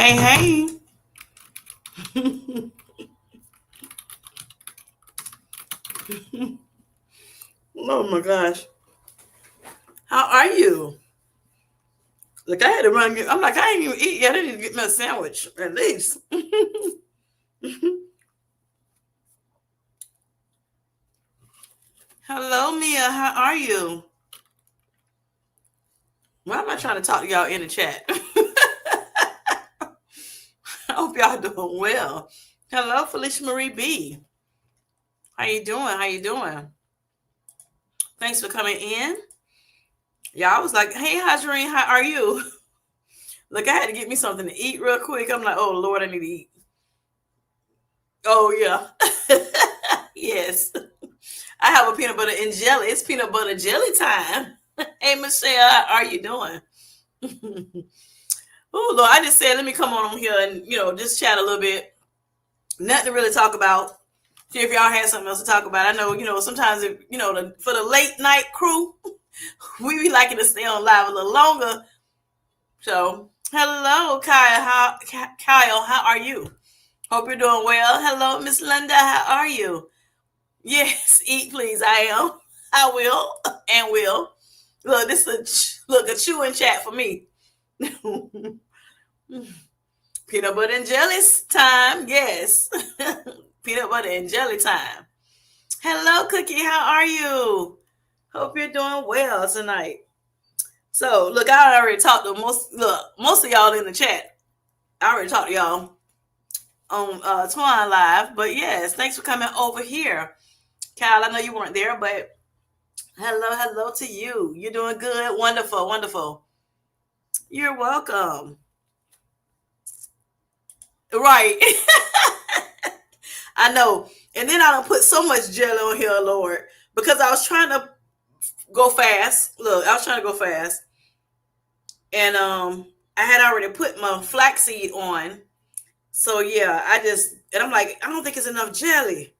Hey, hey. Oh my gosh. How are you? Look, I had to run. I'm like, I ain't even eat yet. I need to get me a sandwich, at least. Hello, Mia. How are you? Why am I trying to talk to y'all in the chat? I hope y'all doing well. Hello, Felicia Marie B. How you doing? How you doing? Thanks for coming in. Y'all was like, hey, Hajreen, how are you? Look, I had to get me something to eat real quick. I'm like, oh, Lord, I need to eat. Oh, yeah. Yes. I have a peanut butter and jelly. It's peanut butter jelly time. Hey, Michelle, how are you doing? Oh, Lord, I just said, let me come on here and, just chat a little bit. Nothing to really talk about. See if y'all had something else to talk about. I know, sometimes, for the late night crew, we be liking to stay on live a little longer. So, hello, Kyle, how are you? Hope you're doing well. Hello, Miss Linda, how are you? Yes, eat please. I am. I will and will. Look, this is a chewing chat for me. Peanut butter and jelly time. Yes, peanut butter and jelly time. Hello, Cookie. How are you? Hope you're doing well tonight. So, look, I already talked to most of y'all in the chat. I already talked to y'all on Twine Live, but yes, thanks for coming over here, Kyle. I know you weren't there, but hello to you. You're doing good. Wonderful, wonderful. You're welcome. Right. I know. And then I don't put so much jelly on here, Lord, because I was trying to go fast. Look, I was trying to go fast. And I had already put my flaxseed on. So yeah, I'm like, I don't think it's enough jelly.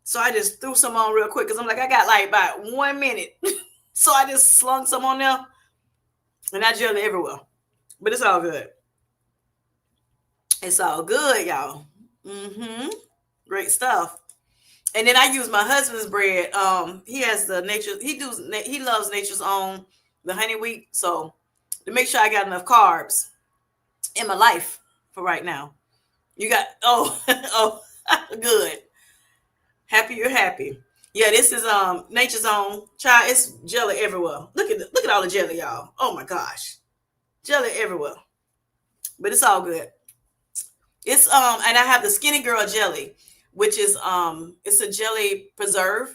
So I just threw some on real quick because I'm like, I got like about 1 minute. So I just slung some on there and I jelly everywhere. But it's all good. It's all good, y'all. Mm-hmm. Great stuff. And then I use my husband's bread. He has the nature. He loves Nature's Own, the honey wheat. So to make sure I got enough carbs in my life for right now. You got oh good. Happy you're happy. Yeah, this is Nature's Own. Child, it's jelly everywhere. Look at all the jelly, y'all. Oh my gosh, jelly everywhere. But it's all good. It's and I have the Skinny Girl jelly, which is it's a jelly preserve,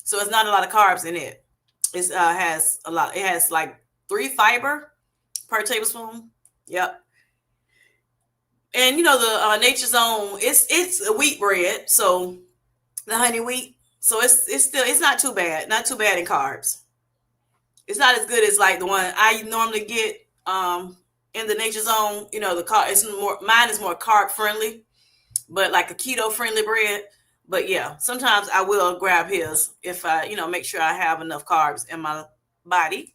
so it's not a lot of carbs in it. It has a lot. It has like 3 fiber per tablespoon. Yep. And the Nature's Own. It's a wheat bread, so the honey wheat. So it's not too bad. Not too bad in carbs. It's not as good as like the one I normally get in the Nature's Own. The carb. It's more mine is more carb friendly, but like a keto friendly bread. But yeah, sometimes I will grab his if I, make sure I have enough carbs in my body.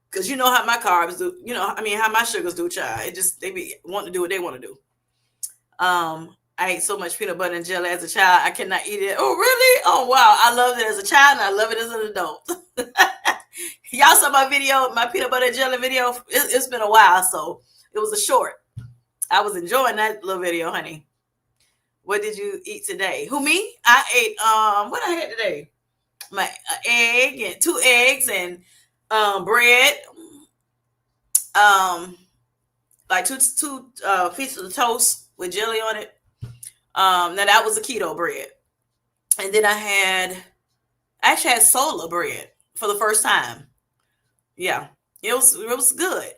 Cause you know how my carbs do, how my sugars do, child. They be wanting to do what they want to do. I ate so much peanut butter and jelly as a child, I cannot eat it. Oh, really? Oh, wow. I loved it as a child and I love it as an adult. Y'all saw my video, my peanut butter and jelly video. It's been a while, so it was a short. I was enjoying that little video, honey. What did you eat today? Who, me? I ate what I had today? My egg and 2 eggs and bread. Um like two pieces of toast with jelly on it. Now that was a keto bread. And then I actually had sola bread for the first time. Yeah. It was good.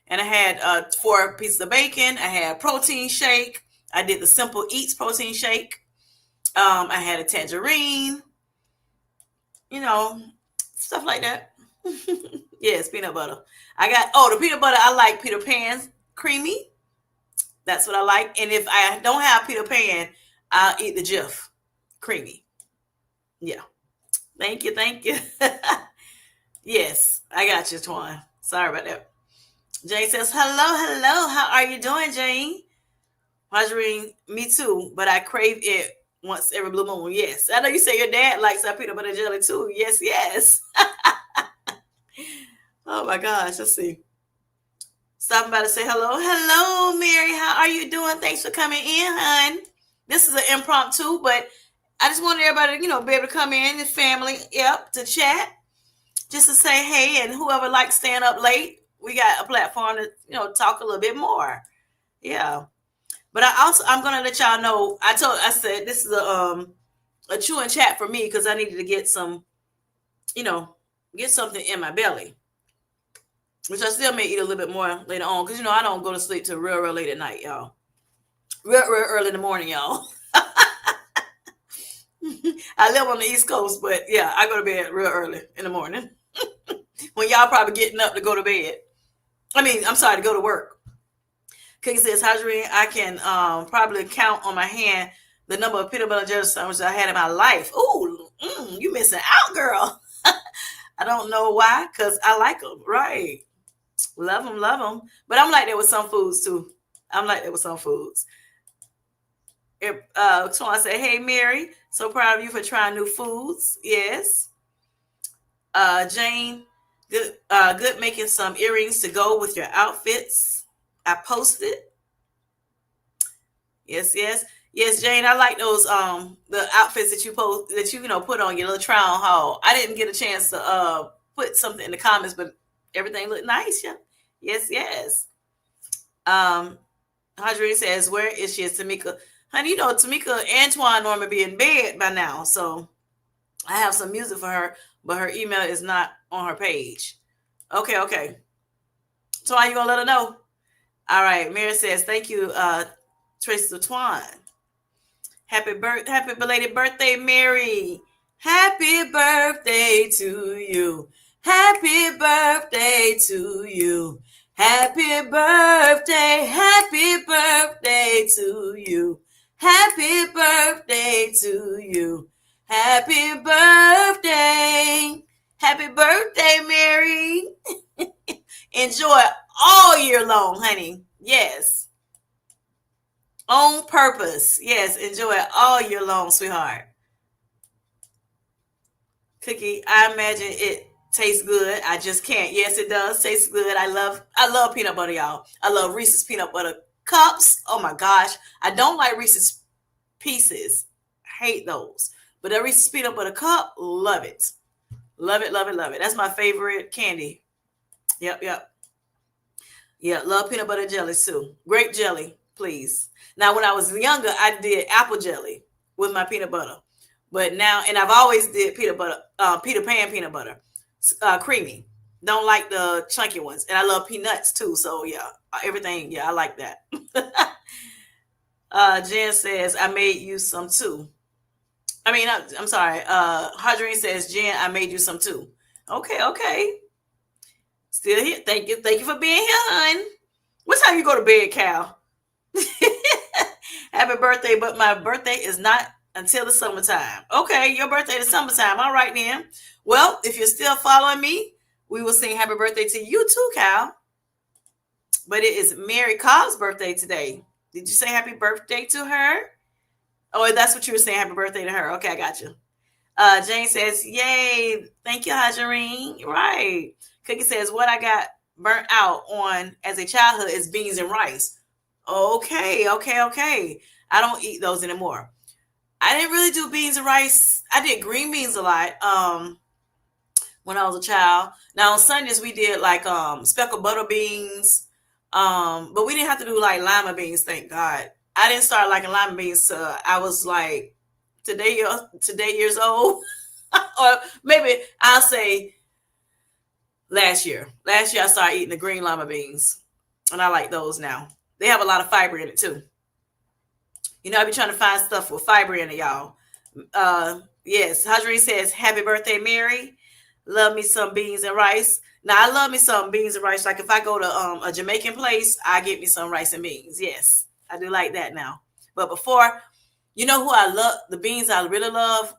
And I had 4 pieces of bacon. I had protein shake. I did the Simple Eats protein shake. I had a tangerine, you know, stuff like that. Yes, peanut butter. The peanut butter. I like Peter Pan's creamy. That's what I like. And if I don't have Peter Pan, I'll eat the Jif creamy. Yeah. Thank you. Thank you. Yes, I got you, Twan. Sorry about that. Jane says, hello, hello. How are you doing, Jane? Marjorie, me too, but I crave it once every blue moon. Yes. I know you say your dad likes our peanut butter jelly too. Yes, yes. Oh my gosh. Let's see. Stopping by to say hello. Hello, Mary. How are you doing? Thanks for coming in, hon. This is an impromptu, but I just wanted everybody, be able to come in, the family, to chat, just to say hey, and whoever likes staying up late, we got a platform to, talk a little bit more. Yeah. But I'm gonna let y'all know. I said this is a chewing chat for me because I needed to get some, you know, get something in my belly, which I still may eat a little bit more later on because I don't go to sleep till real late at night, y'all. Real early in the morning, y'all. I live on the East Coast, but yeah, I go to bed real early in the morning when y'all probably getting up to go to bed. I'm sorry, to go to work. Cookie says, Hadrian, I can probably count on my hand the number of peanut butter jelly sandwiches I had in my life. Ooh, you missing out, girl. I don't know why, because I like them. Right. Love them, love them. But I'm like that with some foods, too. I'm like that with some foods. So I say, hey, Mary, so proud of you for trying new foods. Yes. Jane, good making some earrings to go with your outfits. I posted. Yes, yes. Yes, Jane, I like those the outfits that you post that put on your little try on haul. I didn't get a chance to put something in the comments, but everything looked nice, yeah. Yes, yes. Hadrian says, where is she? Is Tamika? Honey, Tamika Antoine normally be in bed by now, so I have some music for her, but her email is not on her page. Okay, okay. So are you gonna let her know? All right. Mary says, thank you, Tracy Twan. Happy belated birthday, Mary. Happy birthday to you. Happy birthday to you. Happy birthday to you. Happy birthday to you. Happy birthday. Happy birthday, Mary. Enjoy all year long, honey. Yes. On purpose. Yes, enjoy it all year long, sweetheart. Cookie, I imagine it tastes good. I just can't. Yes, it does taste good. I love peanut butter, y'all. I love Reese's peanut butter cups. Oh my gosh. I don't like Reese's pieces. I hate those. But a Reese's peanut butter cup, love it. Love it, love it, love it. That's my favorite candy. Yep, yep. Yeah, love peanut butter jelly too. Grape jelly, please. Now, when I was younger, I did apple jelly with my peanut butter. But now, and I've always did Peter Pan peanut butter, creamy. Don't like the chunky ones, and I love peanuts too. So yeah, everything. Yeah, I like that. Jen says I made you some too. I'm sorry. Hadrine says, Jen, I made you some too. Okay, okay. Still here. Thank you for being here, hon. What time you go to bed, Cal? Happy birthday, but my birthday is not until the summertime. Okay, your birthday is summertime. All right, then. Well, if you're still following me, we will sing happy birthday to you too, Cal. But it is Mary Cobb's birthday today. Did you say happy birthday to her? Oh, that's what you were saying. Happy birthday to her. Okay, I got you. Jane says, yay. Thank you, Hajarine. Right. Cookie says, what I got burnt out on as a childhood is beans and rice. Okay, okay, okay. I don't eat those anymore. I didn't really do beans and rice. I did green beans a lot when I was a child. Now on Sundays we did like speckled butter beans, but we didn't have to do like lima beans. Thank God. I didn't start liking lima beans till I was like today years old, or maybe I'll say last year. Last year I started eating the green lima beans, and I like those now. They have a lot of fiber in it too. I be trying to find stuff with fiber in it, y'all. Yes, Hadri says, happy birthday, Mary. Love me some beans and rice. Now, I love me some beans and rice. Like if I go to a Jamaican place, I get me some rice and beans. Yes, I do like that now. But before, who I love, the beans I really love,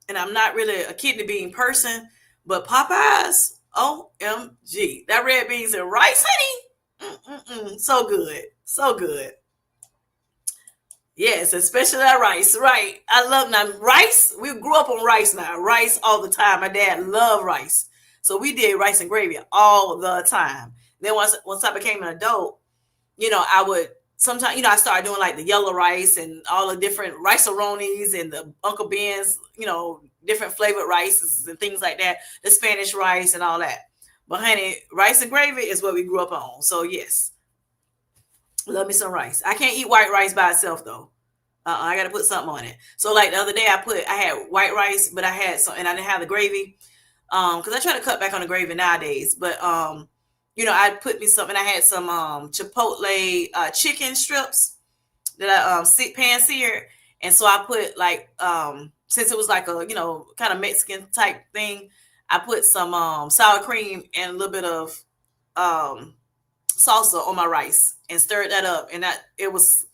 and I'm not really a kidney bean person, but Popeyes, OMG. That red beans and rice, honey. So good. So good. Yes, especially that rice. Right. I love now rice. We grew up on rice now. Rice all the time. My dad loved rice. So we did rice and gravy all the time. Then once I became an adult, I would sometimes, I started doing like the yellow rice and all the different rice-a-ronis and the Uncle Ben's, different flavored rices and things like that, the Spanish rice and all that. But honey, rice and gravy is what we grew up on. So yes, love me some rice. I can't eat white rice by itself though. I got to put something on it. So like the other day, I had white rice, but I had some, and I didn't have the gravy, because I try to cut back on the gravy nowadays. But I put me something. I had some chipotle chicken strips that I pan seared, and so I put like since it was like a kind of Mexican type thing, I put some sour cream and a little bit of um salsa on my rice and stirred that up, and that it was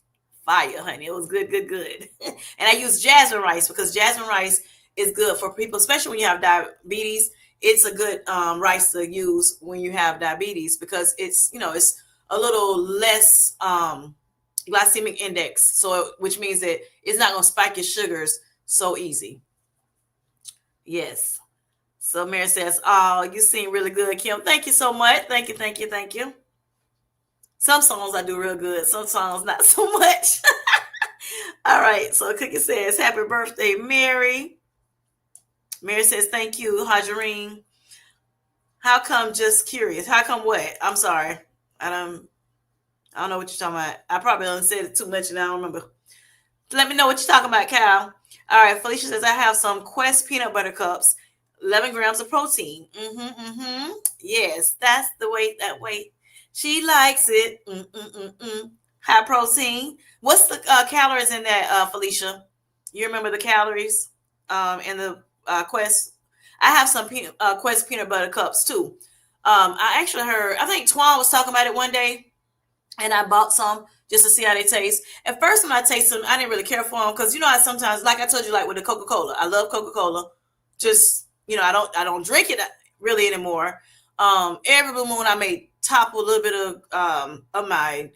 fire, honey. It was good, good, good. And I use jasmine rice because jasmine rice is good for people, especially when you have diabetes. It's a good rice to use when you have diabetes because it's a little less glycemic index, so which means that it's not going to spike your sugars so easy. Yes. So Mary says, "Oh, you seem really good, Kim. Thank you so much. Thank you, thank you, thank you." Some songs I do real good, some songs not so much. All right. So Cookie says, "Happy birthday, Mary." Mary says, "Thank you, Hajarine." How come? Just curious. How come what? I'm sorry. I don't. I don't know what you're talking about. I probably done said it too much and I don't remember. Let me know what you're talking about, Cal. All right. Felicia says, "I have some Quest peanut butter cups, 11 grams of protein." Yes, that's the weight. That weight. She likes it. High protein. What's the calories in that, Felicia? You remember the calories in the Quest? I have some Quest peanut butter cups too. I actually heard, I think Twan was talking about it one day, and I bought some just to see how they taste. At first, when I tasted them, I didn't really care for them because I sometimes, like I told you, like with the Coca Cola, I love Coca Cola. Just I don't drink it really anymore. Every blue moon, I may top a little bit of my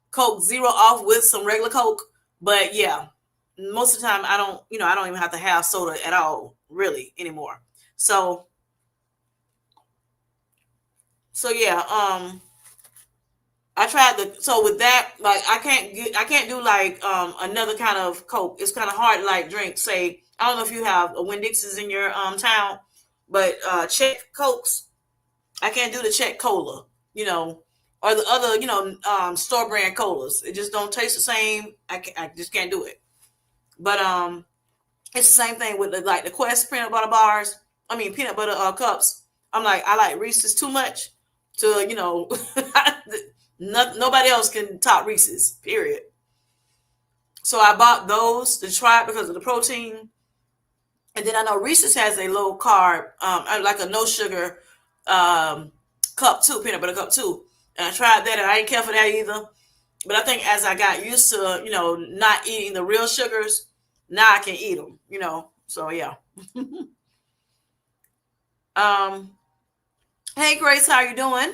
Coke Zero off with some regular Coke, but yeah, most of the time I don't even have to have soda at all really anymore. So yeah, I tried so with that, like I can't do like another kind of Coke. It's kind of hard to like drink. Say, I don't know if you have a Winn Dixie's in your town, but Czech Cokes, I can't do the Czech Cola, or the other, store brand colas. It just don't taste the same. I just can't do it. But it's the same thing with the Quest peanut butter bars. I mean peanut butter cups. I'm like, I like Reese's too much to nobody else can top Reese's. Period. So I bought those to try it because of the protein, and then I know Reese's has a low carb, like a no sugar um, cup too, peanut butter cup too. And I tried that, and I didn't care for that either. But I think as I got used to, not eating the real sugars, now I can eat them. So yeah. Um, hey Grace, how you doing?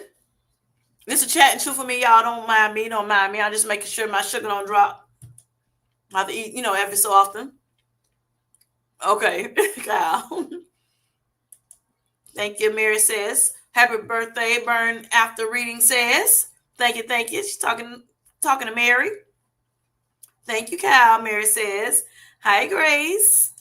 This is chatting too for me, y'all. Don't mind me. Don't mind me. I'm just making sure my sugar don't drop. I have to eat, every so often. Okay, Kyle. Thank you, Mary says. Happy birthday, Burn After Reading says. Thank you, thank you. She's talking to Mary. Thank you, Kyle. Mary says. Hi, Grace.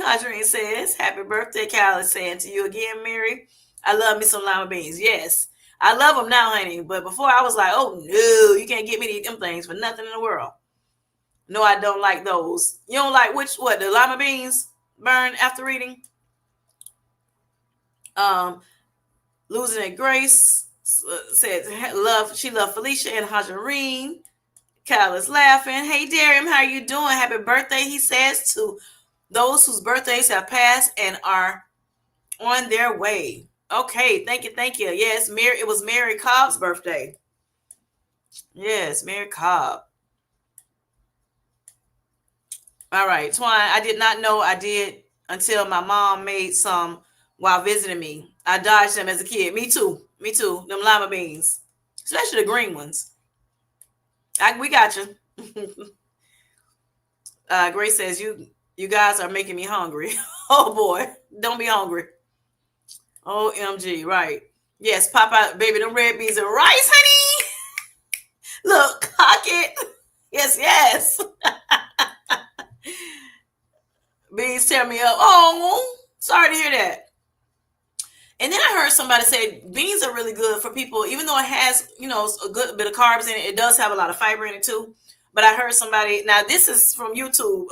Audrey says, "Happy birthday, Kyle is saying to you again, Mary. I love me some lima beans." Yes, I love them now, honey. But before I was like, oh no, you can't get me to eat them things for nothing in the world. No, I don't like those. You don't like the lima beans? Burn After Reading? Um, Losing it, Grace said she loved Felicia and Hajarine. Kyle is laughing. Hey, Darian, how you doing? Happy birthday, he says, to those whose birthdays have passed and are on their way. Okay, thank you, thank you. Yes, it was Mary Cobb's birthday. Yes, Mary Cobb. All right, Twine, I did not know I did until my mom made some while visiting me. I dodged them as a kid. Me too. Me too. Them lima beans. especially the green ones. We got you. Grace says you guys are making me hungry. Oh boy, don't be hungry. OMG, right? Yes, pop out, baby. Them red beans and rice, honey. Look, cock it. Yes, yes. Beans tear me up. Oh, sorry to hear that. And then I heard somebody say beans are really good for people, even though it has, a good bit of carbs in it. It does have a lot of fiber in it too. But I heard somebody, now this is from YouTube,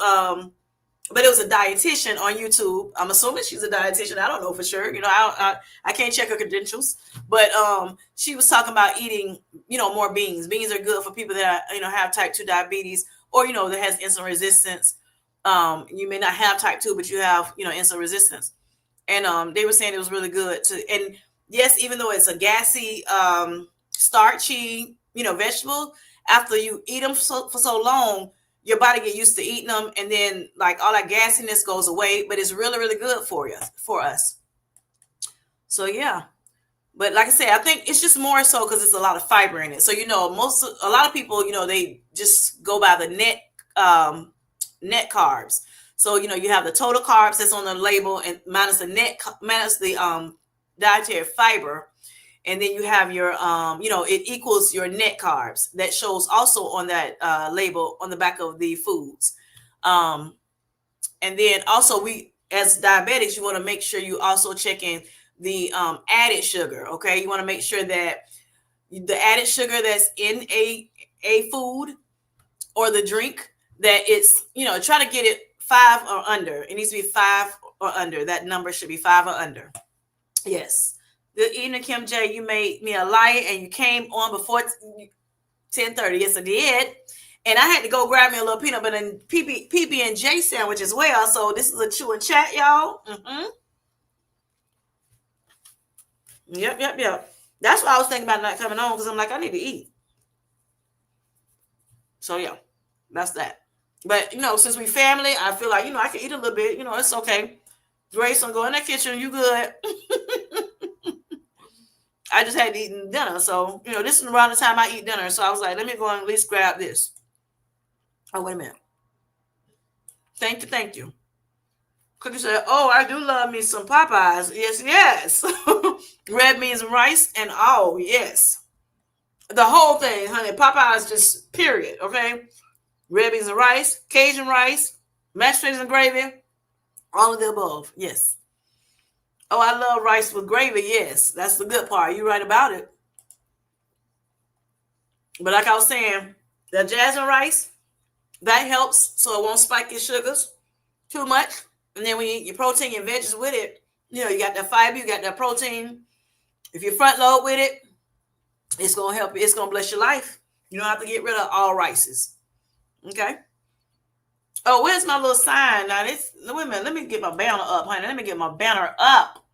but it was a dietitian on YouTube. I'm assuming she's a dietitian. I don't know for sure. I can't check her credentials, but she was talking about eating, more beans. Beans are good for people that have type 2 diabetes, or that has insulin resistance. You may not have type 2, but you have insulin resistance, and they were saying it was really good to. And yes, even though it's a gassy, starchy, vegetable, after you eat them for so long, your body get used to eating them, and then like all that gassiness goes away. But it's really, really good for us. So yeah, but like I said, I think it's just more so because it's a lot of fiber in it. So a lot of people, they just go by the net carbs. So you have the total carbs that's on the label, and minus the dietary fiber. And then you have your, it equals your net carbs that shows also on that label on the back of the foods. And then also we, as diabetics, you want to make sure you also check in the added sugar. Okay. You want to make sure that the added sugar that's in a food or the drink, that it's, try to get it 5 or under. It needs to be 5 or under. That number should be 5 or under. Yes. Good evening, Kim J. You made me a liar and you came on before 10:30. Yes, I did. And I had to go grab me a little peanut butter and PB&J sandwich as well. So this is a chew and chat, y'all. Yep. That's why I was thinking about not coming on, because I'm like, I need to eat. So yeah, that's that. But since we family, I feel like I can eat a little bit. It's okay. Grace, don't go in that kitchen. You good? I just had to eat dinner. So, this is around the time I eat dinner. So I was like, let me go and at least grab this. Oh, wait a minute. Thank you. Cookie said, oh, I do love me some Popeyes. Yes. Red beans and rice. And yes. The whole thing, honey. Popeyes just period. Okay. Red beans and rice, Cajun rice, mashed potatoes and gravy. All of the above. Yes. Oh, I love rice with gravy. Yes, that's the good part. You're right about it. But like I was saying, the jasmine rice, that helps so it won't spike your sugars too much. And then when you eat your protein and veggies with it, you got that fiber, you got that protein. If you front load with it, it's going to help you. It's going to bless your life. You don't have to get rid of all rices. Okay. Oh, where's my little sign? Now, wait a minute. Let me get my banner up, honey. Let me get my banner up.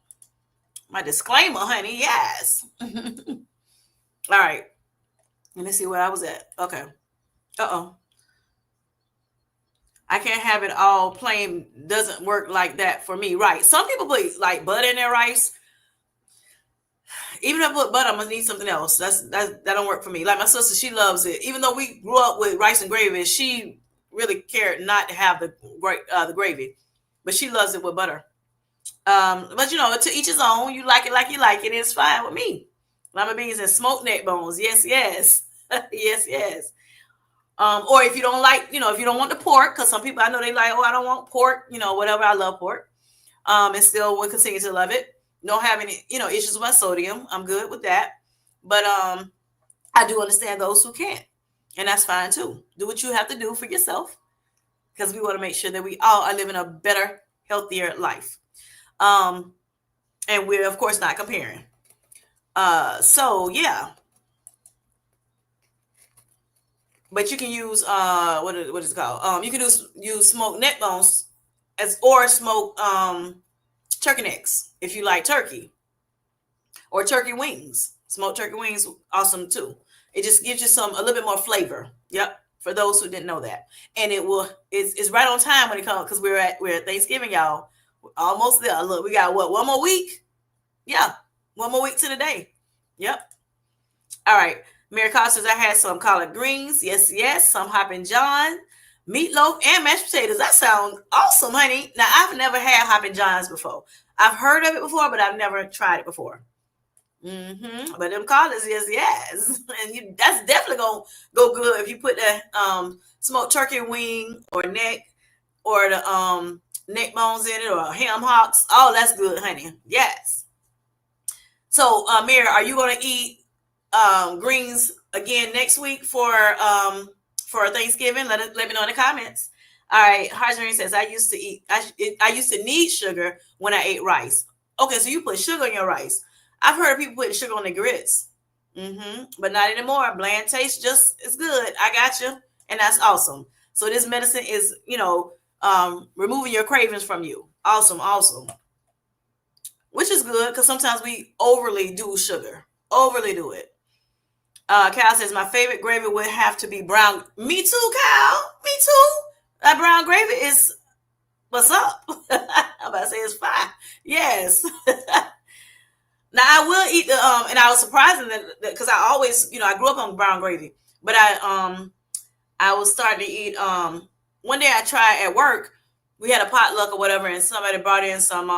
My disclaimer, honey. Yes. All right. Let me see where I was at. Okay. Uh-oh. I can't have it all plain. Doesn't work like that for me. Right. Some people put like butter in their rice. Even if I put butter, I'm gonna need something else. That don't work for me. Like my sister, she loves it. Even though we grew up with rice and gravy, she really cared not to have the gravy, but she loves it with butter. But to each his own. You like it like you like it. It's fine with me. Lima beans and smoked neck bones. Yes. Yes. Or if you don't like, if you don't want the pork, because some people I know they like, oh, I don't want pork, whatever. I love pork. And still will continue to love it. Don't have any, issues with my sodium. I'm good with that. But I do understand those who can't. And that's fine too. Do what you have to do for yourself, because we want to make sure that we all are living a better, healthier life. And we're of course not comparing. So yeah. But you can use what is it called? You can use smoked neck bones or smoked turkey necks if you like turkey, or turkey wings. Smoked turkey wings, awesome too. It just gives you a little bit more flavor. Yep. For those who didn't know that, and it's right on time when it comes, because we're at Thanksgiving, y'all. We're almost there. Look, we got what, one more week? Yeah, one more week to the day. Yep. All right. Mary Carter says, I had some collard greens. Yes, yes. Some Hoppin' John, meatloaf, and mashed potatoes. That sounds awesome, honey. Now, I've never had Hoppin' Johns before. I've heard of it before, but I've never tried it before. But them collards, yes, yes. And that's definitely going to go good if you put the smoked turkey wing or neck or the neck bones in it or ham hocks. Oh, that's good, honey. Yes. So, Mary, are you going to eat greens again next week for Thanksgiving? Let me know in the comments. All right, Harjane says I used to need sugar when I ate rice. Okay, so you put sugar in your rice. I've heard of people putting sugar on their grits, but not anymore. Bland taste just is good. I got you, and that's awesome. So this medicine is, removing your cravings from you. Awesome, awesome. Which is good because sometimes we overly do sugar, overly do it. Cal says my favorite gravy would have to be brown. Me too, Cal. Me too. That brown gravy is what's up. I'm about to say it's fine. Yes. Now I will eat the and I was surprised that because I always, I grew up on brown gravy, but I was starting to eat one day I tried at work. We had a potluck or whatever, and somebody brought in some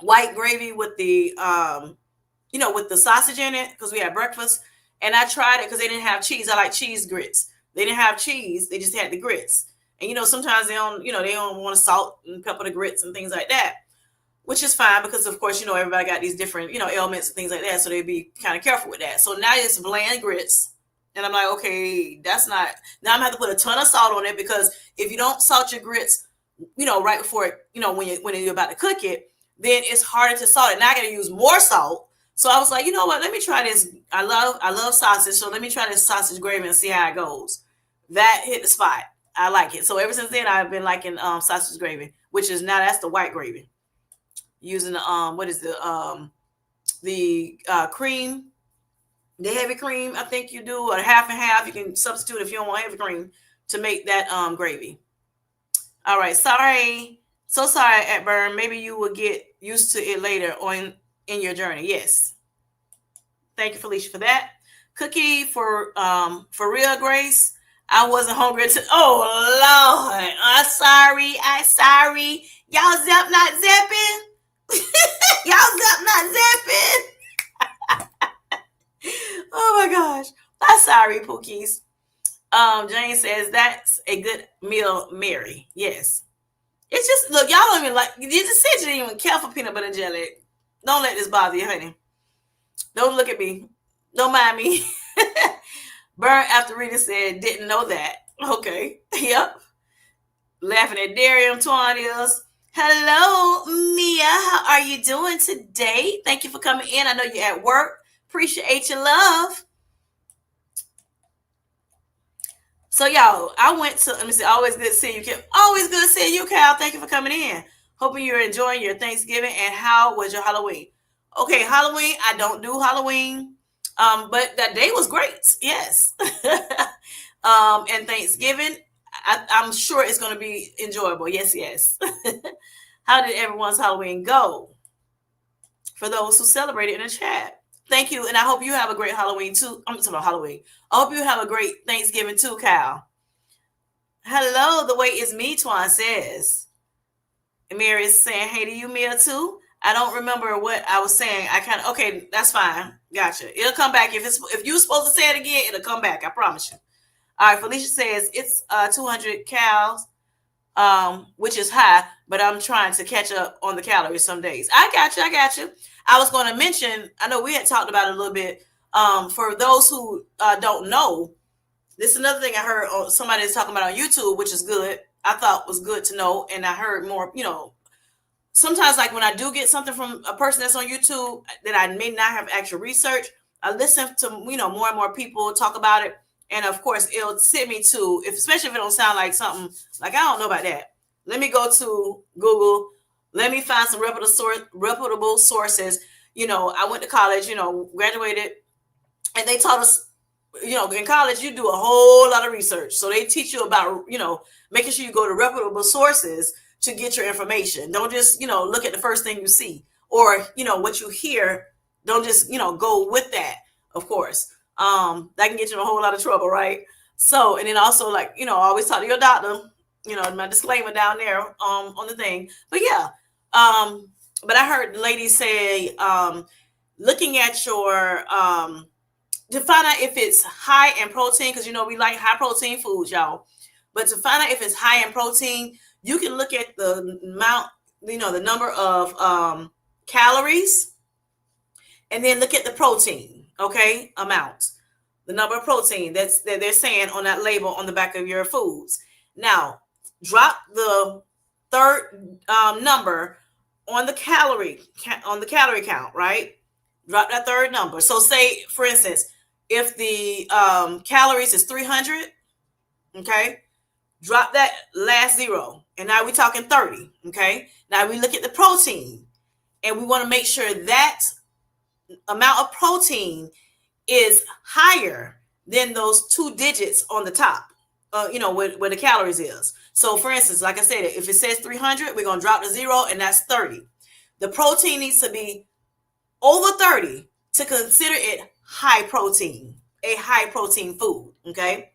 white gravy with the with the sausage in it because we had breakfast. And I tried it because they didn't have cheese. I like cheese grits. They didn't have cheese. They just had the grits. And, sometimes they don't want to salt and pepper the grits and things like that, which is fine because, of course, everybody got these different, ailments and things like that. So they'd be kind of careful with that. So now it's bland grits. And I'm like, okay, that's not, now I'm going to have to put a ton of salt on it because if you don't salt your grits, right before it, when you're about to cook it, then it's harder to salt it. Now I got to use more salt. So I was like, you know what? Let me try this. I love sausage. So let me try this sausage gravy and see how it goes. That hit the spot. I like it. So ever since then, I've been liking sausage gravy, which is now that's the white gravy. Using the cream, the heavy cream. I think you do, or half and half. You can substitute if you don't want heavy cream to make that gravy. All right. Sorry. So sorry, Atburn. Maybe you will get used to it later on in your journey. Yes. Thank you, Felicia, for that. Cookie for real, Grace. I wasn't hungry oh Lord. I'm sorry. Y'all zap not zapping. Y'all zap not zapping. Oh my gosh. I'm sorry, Pookies. Jane says that's a good meal, Mary. Yes. It's just look, y'all don't even like you just said you didn't even care for peanut butter and jelly. Don't let this bother you, honey. Don't look at me. Don't mind me. Burn after reading said, didn't know that. Okay. Yep. Laughing at Darium Twanius. Hello, Mia. How are you doing today? Thank you for coming in. I know you're at work. Appreciate your love. So, y'all, I went to, let me see, always good to see you, Kim. Always good to see you, Cal. Thank you for coming in. Hoping you're enjoying your Thanksgiving. And how was your Halloween? Okay, Halloween, I don't do Halloween, but that day was great. Yes. And Thanksgiving, I'm sure it's going to be enjoyable. Yes, yes. How did everyone's Halloween go? For those who celebrated in the chat. Thank you. And I hope you have a great Halloween too. I'm talking about Halloween. I hope you have a great Thanksgiving too, Cal. Hello, the way is me, Twan says. Mary is saying, hey to you, Mia, too. I don't remember what I was saying. Okay, that's fine. Gotcha. It'll come back. If you're supposed to say it again, it'll come back. I promise you. All right, Felicia says it's 200 calories, which is high, but I'm trying to catch up on the calories some days. I got you. I was going to mention, I know we had talked about it a little bit. For those who don't know, this is another thing I heard somebody is talking about on YouTube, which is good. I thought was good to know. And I heard more, sometimes like when I do get something from a person that's on YouTube that I may not have actual research, I listen to, more and more people talk about it. And of course, it'll send me to, especially if it don't sound like something like, I don't know about that. Let me go to Google. Let me find some reputable sources. I went to college, graduated, and they taught us, in college, you do a whole lot of research. So they teach you about, making sure you go to reputable sources to get your information. Don't just, look at the first thing you see or, what you hear. Don't just, go with that, of course. That can get you in a whole lot of trouble, right? So, and then also, like, always talk to your doctor. My disclaimer down there on the thing. But yeah, but I heard ladies say, looking at your to find out if it's high in protein, because we like high protein foods, y'all. But to find out if it's high in protein, you can look at the amount, the number of calories, and then look at the protein, okay, amount, the number of protein that they're saying on that label on the back of your foods. Now, drop the third number on the calorie count, right? Drop that third number. So, say for instance, if the calories is 300, okay, drop that last zero, and now we're talking 30. Okay, now we look at the protein, and we want to make sure that amount of protein is higher than those two digits on the top, where the calories is. So for instance, like I said, if it says 300, we're going to drop the zero, and that's 30. The protein needs to be over 30 to consider it high protein, a high protein food. Okay.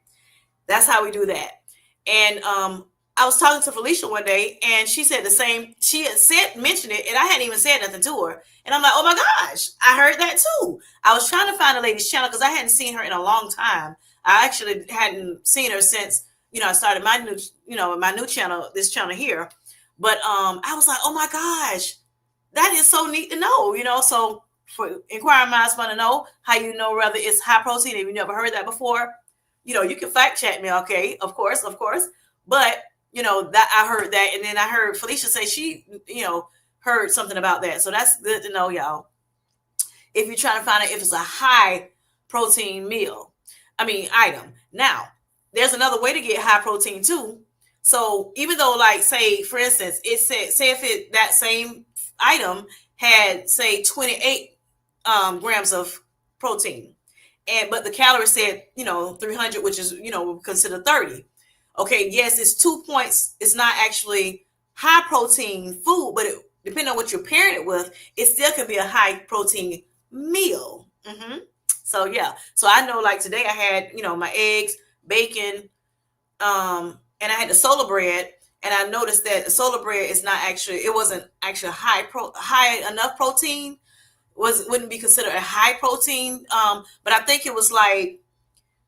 That's how we do that. And I was talking to Felicia one day, and she said the same. She had mentioned it, and I hadn't even said nothing to her. And I'm like, oh my gosh, I heard that too. I was trying to find a lady's channel because I hadn't seen her in a long time. I actually hadn't seen her since I started my new channel, this channel here. But I was like, oh my gosh, that is so neat to know. So for inquiring minds want to know how whether it's high protein if you never heard that before. You can fact check me, okay? Of course. But that I heard that, and then I heard Felicia say she, heard something about that. So that's good to know, y'all. If you're trying to find out if it's a high protein item. Now, there's another way to get high protein too. So even though, like, say for instance, it said, say if that same item had, say, 28 grams of protein, but the calorie said 300, which is considered 30. Okay, yes, it's 2 points. It's not actually high protein food, but depending on what you're pairing it with, it still can be a high protein meal. So yeah, so I know, like today I had my eggs, bacon, and I had the solar bread, and I noticed that the solar bread is not actually, it wasn't actually high enough protein. Wouldn't be considered a high protein, but I think it was like,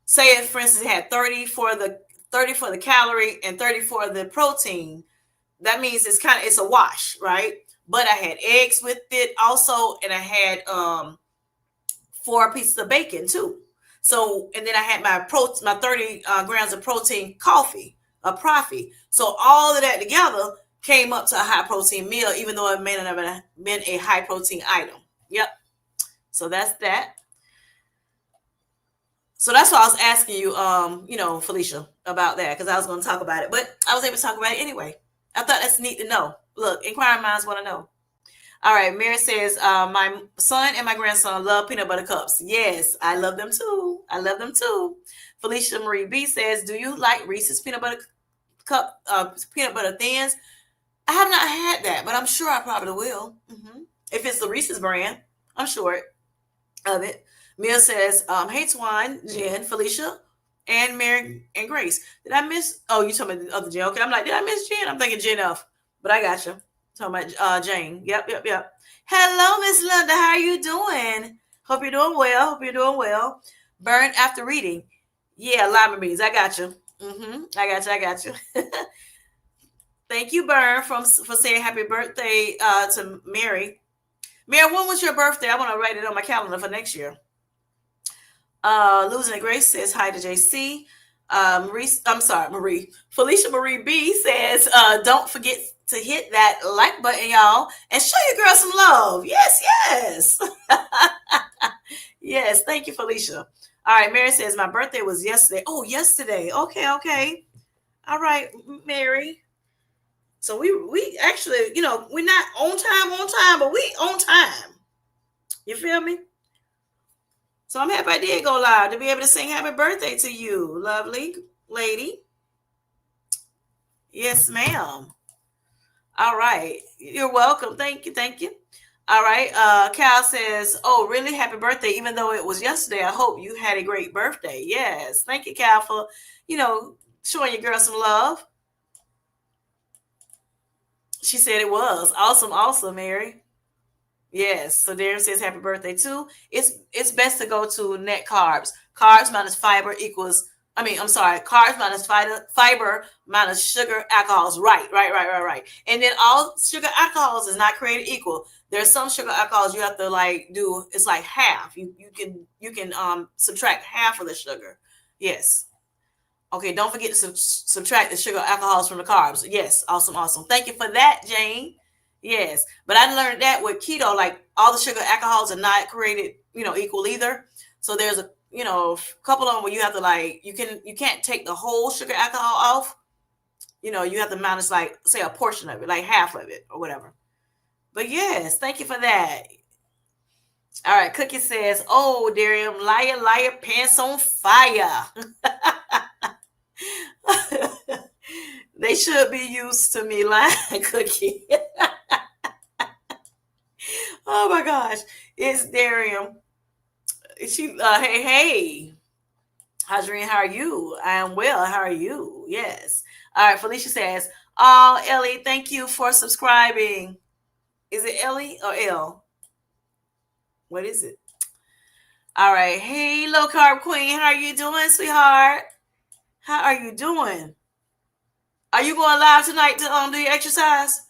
say for instance it had 30 for the calorie and 30 for the protein. That means it's a wash, right? But I had eggs with it also, and I had 4 pieces of bacon too. So, and then I had my 30 grams of protein coffee, a Profi. So all of that together came up to a high protein meal, even though it may not have been a high protein item. Yep. So that's that. So that's why I was asking you, Felicia, about that, because I was going to talk about it, but I was able to talk about it anyway. I thought that's neat to know. Look, inquiring minds want to know. All right, Mary says, my son and my grandson love peanut butter cups. Yes, I love them too. Felicia Marie B says, do you like Reese's peanut butter cup, peanut butter thins? I have not had that, but I'm sure I probably will. If it's the Reese's brand, I'm sure of it. Mia says, hey, Twan, Jen, Felicia, and Mary and Grace. Did I miss? Oh, you talking about the other Jen. Okay, I'm like, did I miss Jen? I'm thinking Jen F, but I got you. Talking about Jane. Yep. Hello, Miss Linda. How are you doing? Hope you're doing well. Burn after reading. Yeah, lima beans. I got you. I got you. Thank you, Burn, for saying happy birthday to Mary. Mary, when was your birthday? I want to write it on my calendar for next year. Losing Grace says hi to JC. Marie. Felicia Marie B says, don't forget to hit that like button, y'all, and show your girl some love. Yes. Yes, thank you, Felicia. All right, Mary says, my birthday was yesterday. Oh, yesterday. Okay. All right, Mary. So we actually, we're not on time, but we on time. You feel me? So I'm happy I did go live to be able to sing happy birthday to you, lovely lady. Yes, ma'am. All right. You're welcome. Thank you. All right. Cal says, "Oh, really? Happy birthday! Even though it was yesterday, I hope you had a great birthday." Yes, thank you, Cal, for showing your girl some love. She said it was awesome, awesome, Mary. Yes. So Darren says happy birthday too. It's best to go to net carbs. Carbs minus fiber equals. I'm sorry. Carbs minus fiber minus sugar alcohols. Right. And then all sugar alcohols is not created equal. There's some sugar alcohols you have to like do. It's like half. You can subtract half of the sugar. Yes. Okay. Don't forget to subtract the sugar alcohols from the carbs. Yes. Awesome. Awesome. Thank you for that, Jane. Yes, but I learned that with keto, like all the sugar alcohols are not created, equal either. So there's a, couple of them where you have to like, you can't take the whole sugar alcohol off. You have to minus like, say a portion of it, like half of it or whatever. But yes, thank you for that. All right, Cookie says, "Oh, Darium, liar, liar, pants on fire." They should be used to me lying, Cookie. Oh my gosh, it's Darium. Hey, Hadreen, how are you? I am well. How are you? Yes. All right. Felicia says, "Oh, Ellie, thank you for subscribing." Is it Ellie or L? What is it? All right. Hey, low carb queen, how are you doing, sweetheart? How are you doing? Are you going live tonight to do your exercise?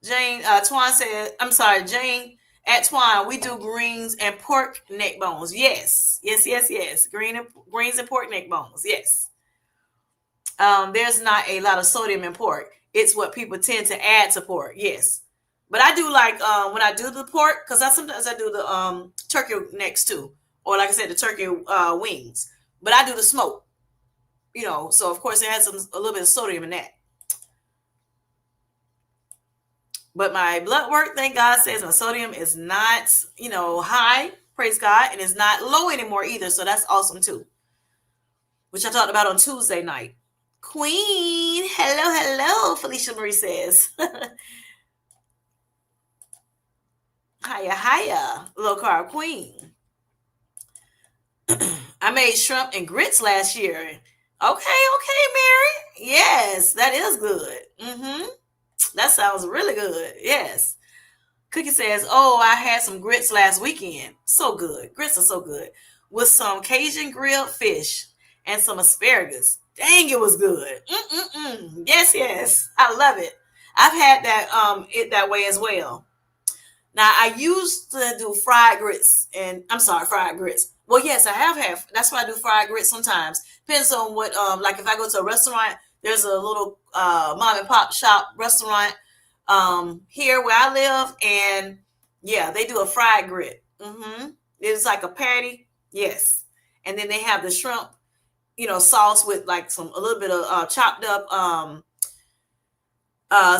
Jane Twan said, I'm sorry, Jane at Twan, we do greens and pork neck bones. Yes. Greens and pork neck bones. Yes. There's not a lot of sodium in pork. It's what people tend to add to pork. Yes. But I do like when I do the pork, because sometimes I do the turkey necks too. Or like I said, the turkey wings. But I do the smoke. So of course it has a little bit of sodium in that. But my blood work, thank God, says my sodium is not, high, praise God, and it's not low anymore either. So that's awesome too. Which I talked about on Tuesday night. Queen, hello, Felicia Marie says. Hiya, low carb queen. I made shrimp and grits last year. Okay, Mary. Yes, that is good. That sounds really good. Yes. Cookie says, "Oh, I had some grits last weekend. So good. Grits are so good. With some Cajun grilled fish and some asparagus. Dang, it was good. Yes. I love it. I've had that it that way as well. Now, I used to do fried grits, and I'm sorry, fried grits. Well, yes, I have had. That's why I do fried grits sometimes. Depends on what, like if I go to a restaurant, there's a little mom and pop shop restaurant here where I live, and yeah, they do a fried grit. It's like a patty, yes, and then they have the shrimp, sauce with like a little bit of chopped up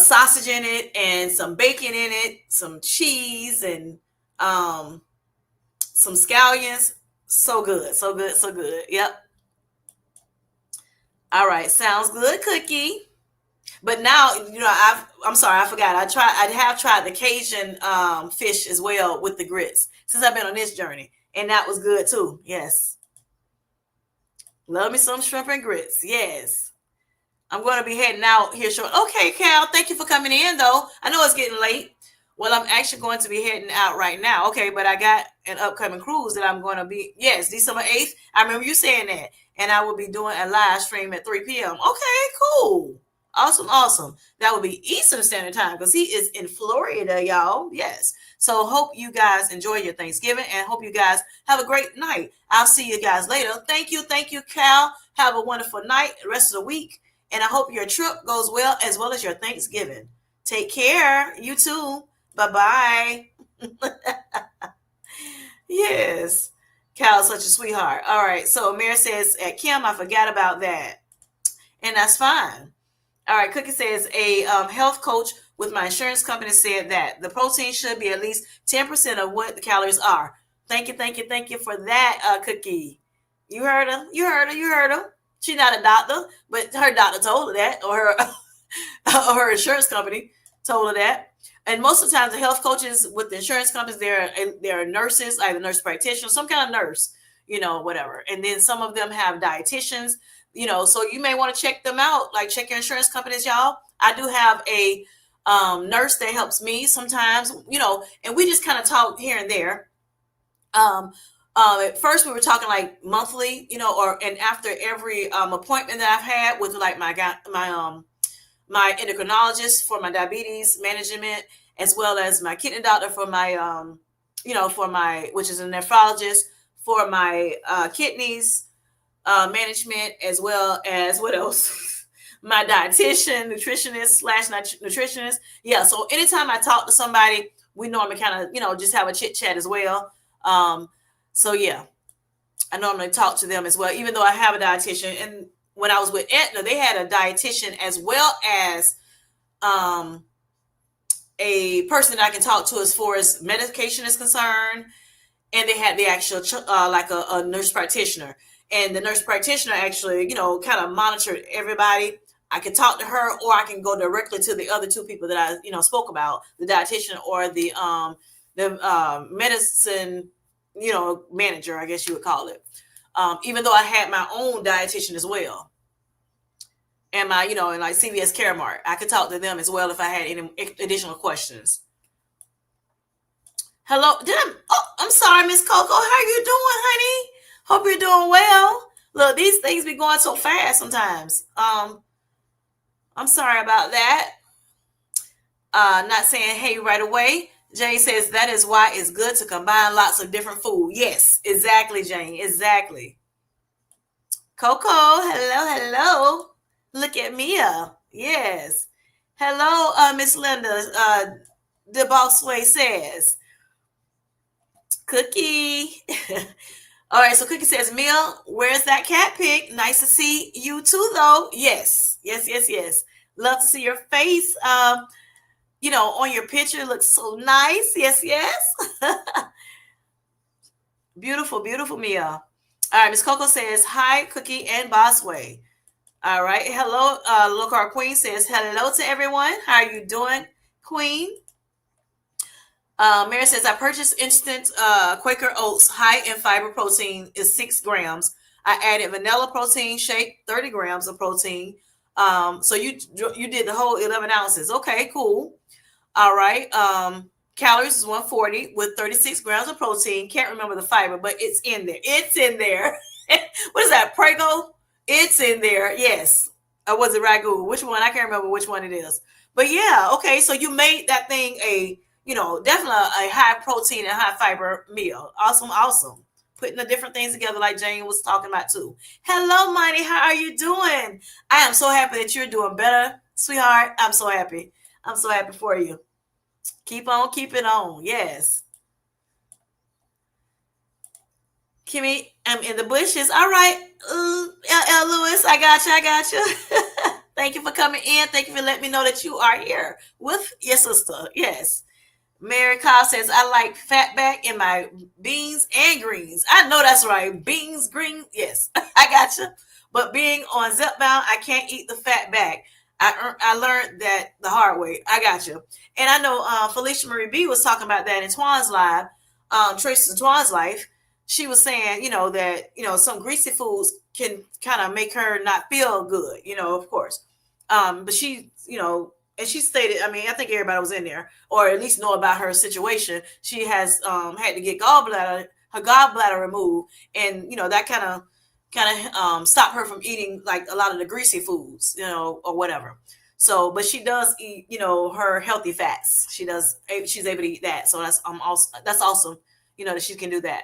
sausage in it and some bacon in it, some cheese and some scallions. So good. Yep. All right, sounds good, Cookie. But now, I'm sorry, I forgot. I have tried the Cajun fish as well with the grits since I've been on this journey, and that was good too. Yes, love me some shrimp and grits. Yes, I'm going to be heading out here short. Okay, Cal, thank you for coming in, though. I know it's getting late. Well, I'm actually going to be heading out right now. Okay, but I got an upcoming cruise that I'm going to be, yes, December 8th. I remember you saying that. And I will be doing a live stream at 3 p.m. Okay, cool. Awesome. That will be Eastern Standard Time because he is in Florida, y'all. Yes. So hope you guys enjoy your Thanksgiving and hope you guys have a great night. I'll see you guys later. Thank you, Cal. Have a wonderful night, the rest of the week. And I hope your trip goes well as your Thanksgiving. Take care. You too. Bye-bye. Yes. Cal is such a sweetheart. All right. So Mary says, at Kim, I forgot about that. And that's fine. All right. Cookie says, a health coach with my insurance company said that the protein should be at least 10% of what the calories are. Thank you for that, Cookie. You heard her. She's not a doctor, but her doctor told her that, or her insurance company told her that. And most of the times, the health coaches with the insurance companies, they're nurses, either nurse practitioners, some kind of nurse, whatever. And then some of them have dietitians, so you may want to check them out. Like, check your insurance companies, y'all. I do have a nurse that helps me sometimes, and we just kind of talk here and there. At first we were talking like monthly, and after every appointment that I've had with like my endocrinologist for my diabetes management, as well as my kidney doctor for my which is a nephrologist for my kidneys management, as well as what else? My dietitian, nutritionist / nutritionist. Yeah. So anytime I talk to somebody, we normally kind of, just have a chit chat as well. So yeah, I normally talk to them as well, even though I have a dietitian. And when I was with Aetna, they had a dietitian as well as a person that I can talk to as far as medication is concerned. And they had the actual, like a nurse practitioner. And the nurse practitioner actually, kind of monitored everybody. I could talk to her, or I can go directly to the other two people that I, spoke about, the dietitian or the medicine, manager, I guess you would call it. Even though I had my own dietitian as well. And my, and like CVS Caremark, I could talk to them as well if I had any additional questions. Hello, I'm sorry, Miss Coco. How you doing, honey? Hope you're doing well. Look, these things be going so fast sometimes. I'm sorry about that. Not saying hey right away. Jane says that is why it's good to combine lots of different food. Yes, exactly, Jane. Exactly. Coco, hello. Look at Mia. Yes. Hello, Miss Linda. The Boss Way says. Cookie. All right, so Cookie says, Mia, where's that cat pic? Nice to see you too, though. Yes. Love to see your face. On your picture, it looks so nice. Yes. Beautiful, Mia. All right, Miss Coco says, hi, Cookie and Bossway. All right. Hello, Locar Queen says, hello to everyone. How are you doing, Queen? Mary says, I purchased instant Quaker Oats high in fiber protein is 6 grams. I added vanilla protein shake, 30 grams of protein. So you did the whole 11 ounces. Okay, cool. All right. Calories is 140 with 36 grams of protein. Can't remember the fiber, but it's in there. What is that? Prego? It's in there. Yes. Or was it ragu? Which one? I can't remember which one it is. But yeah, okay. So you made that thing definitely a high protein and high fiber meal. Awesome. Putting the different things together like Jane was talking about too. Hello, Mighty. How are you doing? I am so happy that you're doing better, sweetheart. I'm so happy for you. Keep on keeping on. Yes. Kimmy, I'm in the bushes. All right. L. Lewis, I got you. Thank you for coming in. Thank you for letting me know that you are here with your sister. Yes. Mary Kyle says, I like fat back in my beans and greens. I know that's right. Beans, green. Yes, I got you. But being on Zepbound, I can't eat the fat back. I learned that the hard way. I got you. And I know Felicia Marie B was talking about that in Twan's live, Tracy Twan's life. She was saying, that, some greasy foods can kind of make her not feel good, of course. But she, and she stated, I think everybody was in there, or at least know about her situation. She has had to get her gallbladder removed, and that kind of stop her from eating like a lot of the greasy foods, or whatever. So, but she does eat, her healthy fats. She's able to eat that. So that's awesome, that she can do that.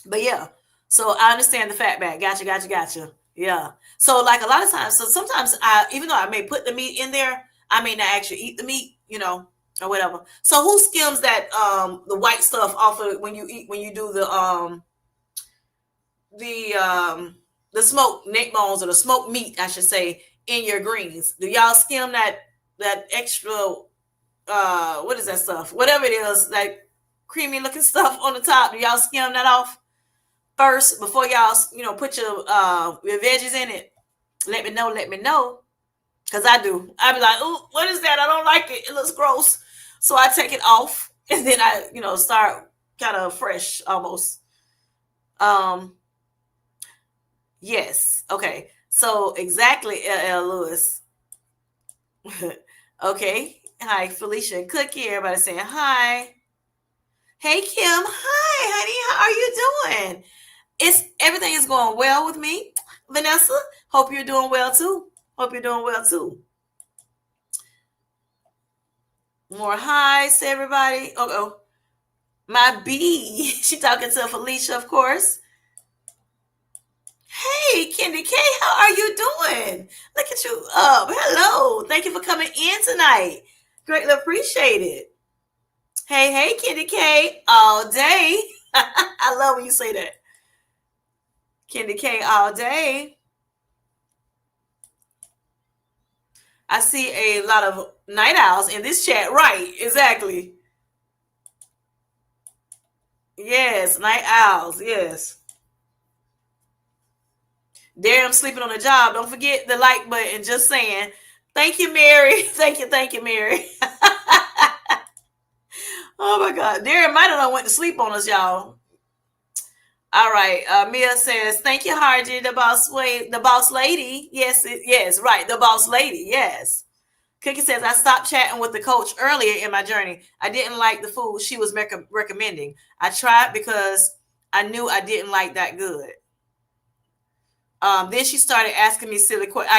But yeah, so I understand the fat back. Gotcha. Yeah. So like a lot of times, so sometimes even though I may put the meat in there, I may not actually eat the meat, or whatever. So who skims that the white stuff off of when you do the smoked neck bones, or the smoked meat, I should say, in your greens? Do y'all skim that extra what is that stuff? Whatever it is, like creamy looking stuff on the top. Do y'all skim that off first before y'all put your veggies in it? Let me know. Because I do. I be like, oh, what is that? I don't like it. It looks gross. So I take it off and then I, start kind of fresh almost. Um, yes. Okay. So exactly, LL Lewis. Okay. Hi, Felicia and Cookie. Everybody saying hi. Hey, Kim. Hi, honey. How are you doing? Everything is going well with me. Vanessa, hope you're doing well too. Hope you're doing well too. More highs to everybody. Oh, my B. She talking to Felicia, of course. Hey, Kendi K, how are you doing? Look at you up. Hello. Thank you for coming in tonight. Greatly appreciate it. Hey, Kendi K, all day. I love when you say that. Kendi K, all day. I see a lot of night owls in this chat. Right, exactly. Yes, night owls. Yes. There, I'm sleeping on the job. Don't forget the like button. Just saying. Thank you, Mary. Thank you, Mary. Oh my God. Darren might have went to sleep on us, y'all. All right. Mia says, thank you, Hardy, the boss lady. Yes, right. The boss lady. Yes. Cookie says, I stopped chatting with the coach earlier in my journey. I didn't like the food she was recommending. I tried because I knew I didn't like that good. Then she started asking me silly questions.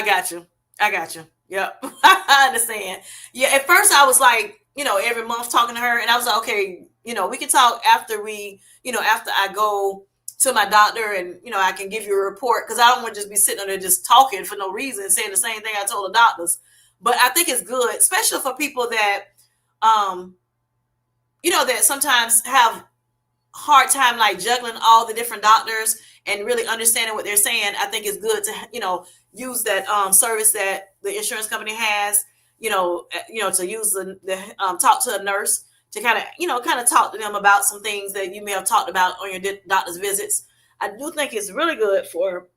I got you. Yep. I understand. Yeah. At first I was like, every month talking to her and I was like, okay, we can talk after after I go to my doctor and, I can give you a report. Cause I don't want to just be sitting there just talking for no reason, saying the same thing I told the doctors. But I think it's good, especially for people that, that sometimes have hard time like juggling all the different doctors and really understanding what they're saying. I think it's good to use that service that the insurance company has. To use the talk to a nurse to kind of talk to them about some things that you may have talked about on your doctor's visits. I do think it's really good for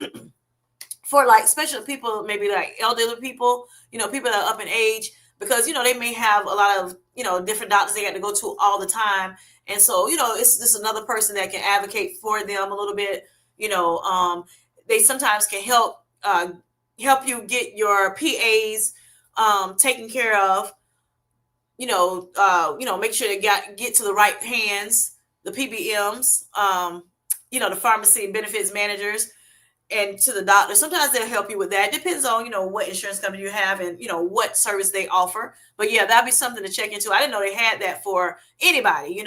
like especially people maybe like elderly people, people that are up in age because they may have a lot of different doctors they got to go to all the time, and so it's just another person that can advocate for them a little bit. They sometimes can help you get your PAs taken care of. Make sure they get to the right hands, the PBMs, the pharmacy and benefits managers and to the doctor. Sometimes they'll help you with that. It depends on, what insurance company you have and, what service they offer. But yeah, that'd be something to check into. I didn't know they had that for anybody.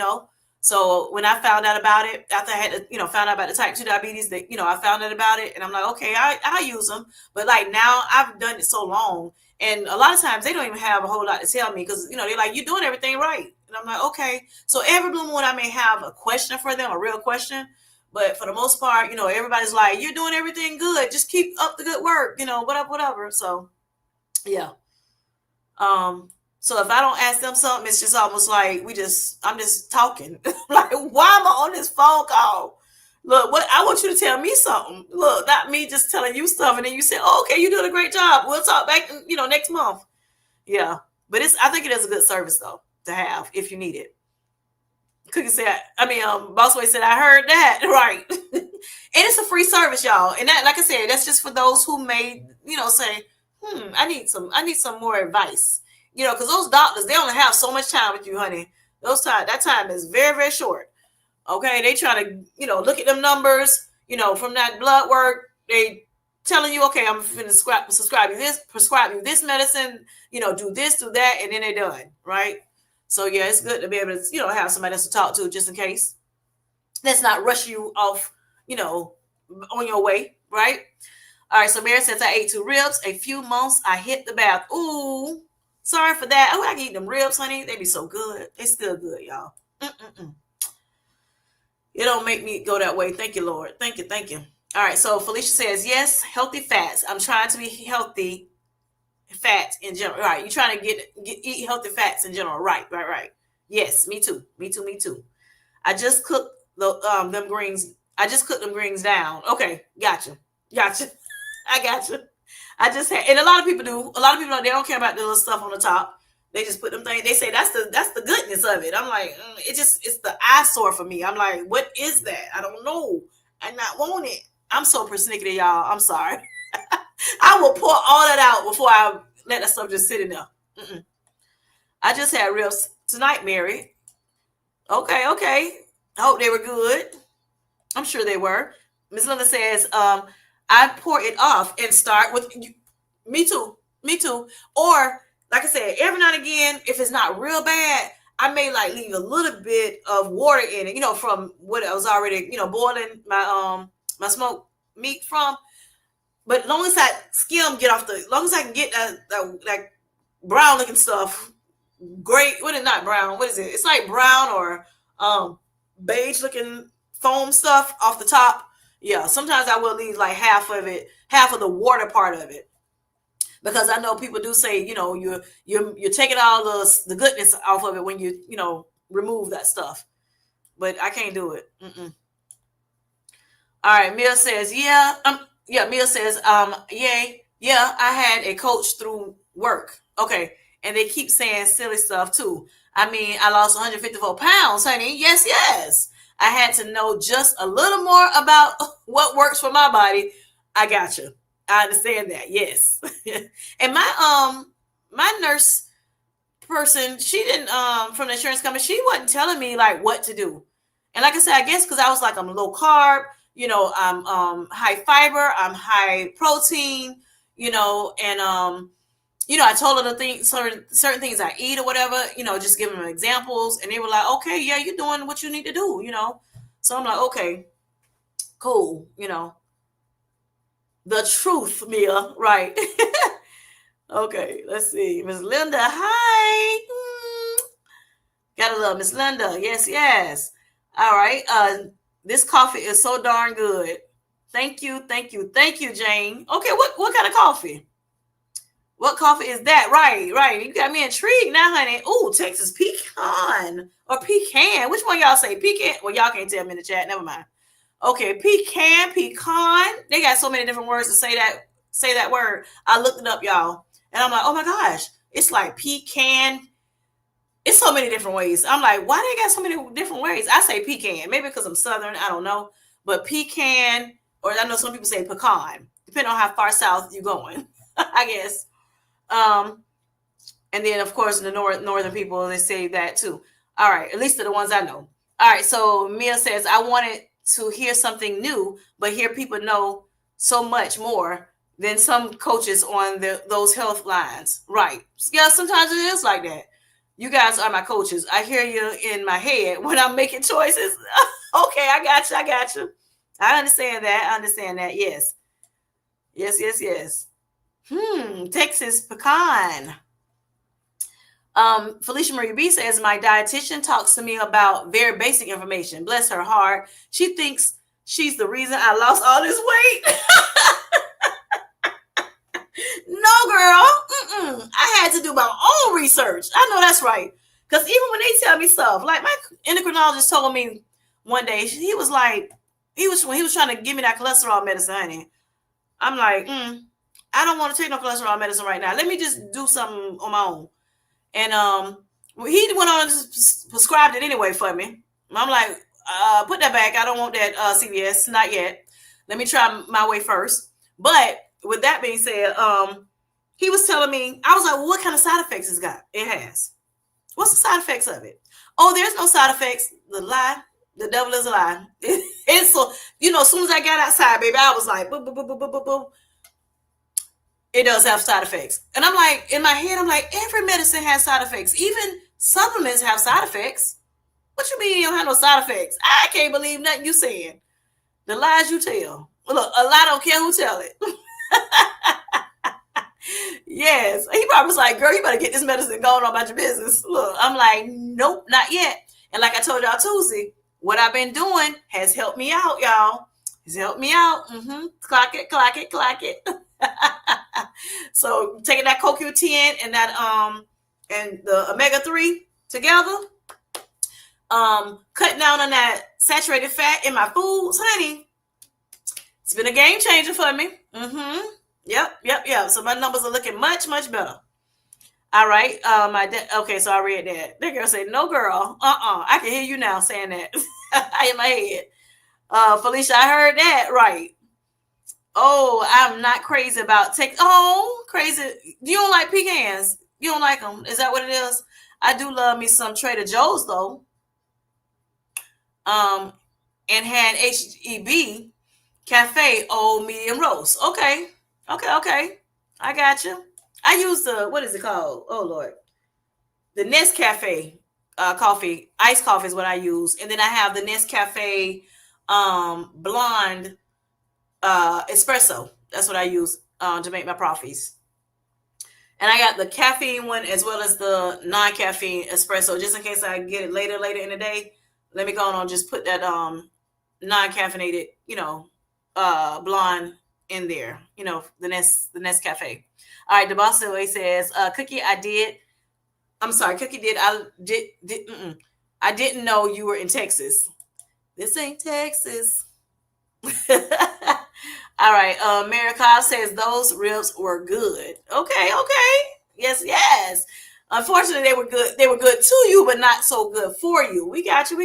So when I found out about it, after I had to, found out about the type 2 diabetes, that, I found out about it and I'm like, okay, I use them. But like now I've done it so long. And a lot of times they don't even have a whole lot to tell me because, they're like, you're doing everything right. And I'm like, okay. So every blue moon, I may have a question for them, a real question. But for the most part, everybody's like, you're doing everything good. Just keep up the good work, whatever. So, yeah. So if I don't ask them something, it's just almost like I'm just talking. Like, why am I on this phone call? Look, I want you to tell me something. Look, not me just telling you stuff. And then you say, oh, okay, you're doing a great job. We'll talk back, next month. Yeah. But I think it is a good service though to have if you need it. Cookie said, Bossway said, I heard that. Right. And it's a free service, y'all. And that, like I said, that's just for those who may, say, I need some more advice. Because those doctors, they only have so much time with you, honey. That time is very, very short. Okay. They try to, look at them numbers, from that blood work. They telling you, okay, I'm going to prescribe you this medicine, do this, do that, and then they're done. Right. So yeah, it's good to be able to, have somebody else to talk to just in case. Let's not rush you off, on your way, right? All right, so Mary says, I ate 2 ribs. A few months, I hit the bath. Ooh, sorry for that. Oh, I can eat them ribs, honey. They be so good. They still good, y'all. It don't make me go that way. Thank you, Lord. Thank you. All right, so Felicia says, yes, healthy fats. I'm trying to be healthy. Fats in general, right? You're trying to eat healthy fats in general, right? Yes, me too. I just cooked them greens. I just cooked them greens down. Okay, gotcha. I gotcha. I just had, and a lot of people do. A lot of people, they don't care about the little stuff on the top. They just put them things. They say that's the goodness of it. I'm like, it's the eyesore for me. I'm like, what is that? I don't know. I not want it. I'm so persnickety, y'all. I'm sorry. I will pour all that out before I let that stuff just sit in there. Mm-mm. I just had ribs tonight, Mary. Okay, okay. I hope they were good. I'm sure they were. Miss Linda says, I pour it off and start with me too. Me too. Or like I said, every now and again, if it's not real bad, I may like leave a little bit of water in it, from what I was already, boiling my smoked meat from. But as long as that skim get off as long as I can get that brown looking stuff, great. What is not brown? What is it? It's like brown or beige looking foam stuff off the top. Yeah, sometimes I will leave like half of the water part of it, because I know people do say, you're taking all the goodness off of it when you remove that stuff, but I can't do it. Mm-mm. All right, Mia says, Mia says, yeah, I had a coach through work. Okay, and they keep saying silly stuff too. I mean, I lost 154 pounds, honey. Yes, yes. I had to know just a little more about what works for my body. I got you. I understand that. Yes. And my nurse person, she didn't from the insurance company, she wasn't telling me like what to do. And like I said, I guess because I was like, I'm low carb, I'm high fiber, I'm high protein, and I told her the things, certain things I eat or whatever, just giving them examples, and they were like, okay, yeah, you're doing what you need to do, So I'm like, okay, cool, the truth, Mia, right? Okay, let's see, Miss Linda, hi. Gotta love Miss Linda. Yes, yes. All right. This coffee is so darn good. Thank you, thank you, thank you, Jane. Okay, what kind of coffee? What coffee is that? Right, right. You got me intrigued now, honey. Ooh, Texas pecan or pecan. Which one y'all say? Pecan? Well, y'all can't tell me in the chat. Never mind. Okay, pecan. They got so many different words to say that word. I looked it up, y'all, and I'm like, oh my gosh, it's like pecan. It's so many different ways. I'm like, why they got so many different ways? I say pecan, maybe because I'm Southern. I don't know, but pecan, or I know some people say pecan, depending on how far south you're going, I guess. And then of course the northern people, they say that too. All right, at least the ones I know. All right, so Mia says, I wanted to hear something new, but hear people know so much more than some coaches on those health lines. Right? Yeah, sometimes it is like that. You guys are my coaches. I hear you in my head when I'm making choices. Okay, I got you. I understand that. Yes. Yes. Texas pecan. Felicia Marie B says, my dietitian talks to me about very basic information. Bless her heart. She thinks she's the reason I lost all this weight. No, girl. I had to do my own research. I know that's right. Because even when they tell me stuff, like my endocrinologist told me one day, when he was trying to give me that cholesterol medicine, honey. I'm like, I don't want to take no cholesterol medicine right now. Let me just do something on my own. And he went on and prescribed it anyway for me. I'm like, put that back. I don't want that CVS, not yet. Let me try my way first. But with that being said, he was telling me, I was like, well, what kind of side effects it has? What's the side effects of it? Oh, there's no side effects. The devil is a lie. It's so, as soon as I got outside, baby, I was like, boom, boom, boom, boom, boom, boom, boom. It does have side effects. And I'm like, in my head, I'm like, every medicine has side effects. Even supplements have side effects. What you mean you don't have no side effects? I can't believe nothing you saying. The lies you tell. Look, a lie don't care who tell it. Yes. He probably was like, girl, you better get this medicine going on about your business. Look, I'm like, nope, not yet. And like I told y'all Tuesday, what I've been doing has helped me out, y'all. It's helped me out. Clock it. So taking that CoQ10 and that and the omega-3 together, cutting down on that saturated fat in my foods, honey. It's been a game changer for me. Yep. So my numbers are looking much, much better. All right. Okay, so I read that. That girl said, no girl. I can hear you now saying that. In my head. Felicia, I heard that. Right. Oh, I'm not crazy about take. Oh, crazy. You don't like pecans. You don't like them. Is that what it is? I do love me some Trader Joe's though. Um, and had HEB Cafe Old Medium Roast. Okay. I got you. I use the, what is it called? Oh Lord, the Nescafe coffee, iced coffee is what I use, and then I have the Nescafe blonde espresso. That's what I use to make my coffees. And I got the caffeine one as well as the non-caffeine espresso, just in case I get it later in the day. Let me go on and just put that non-caffeinated, blonde in there. The Nescafe. All right, the boss always says, Cookie, I'm sorry, Cookie I didn't know you were in Texas. This ain't Texas. All right. Mary Kyle says those ribs were good. Okay. Yes. Unfortunately, they were good. They were good to you, but not so good for you. We got you.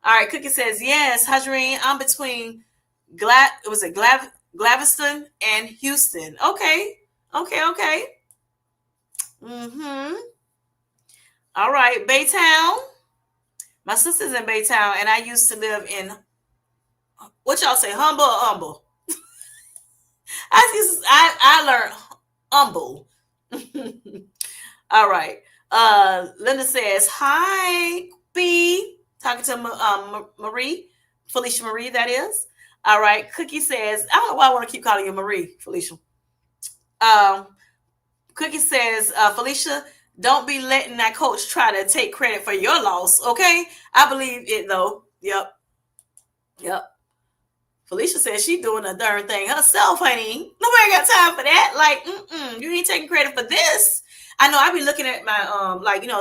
All right. Cookie says yes. Hadreen, I'm between Galveston and Houston. Okay. Mm-hmm. All right. Baytown. My sister's in Baytown, and I used to live in, what y'all say, humble or humble? I learned humble. All right. Linda says, hi, B. Talking to Marie, Felicia Marie, that is. All right. Cookie says, I don't know why I want to keep calling you Marie, Felicia. Cookie says, Felicia, don't be letting that coach try to take credit for your loss, okay? I believe it, though. Yep. Felicia says she doing a darn thing herself, honey. Nobody got time for that. Like, you ain't taking credit for this. I know I be looking at my,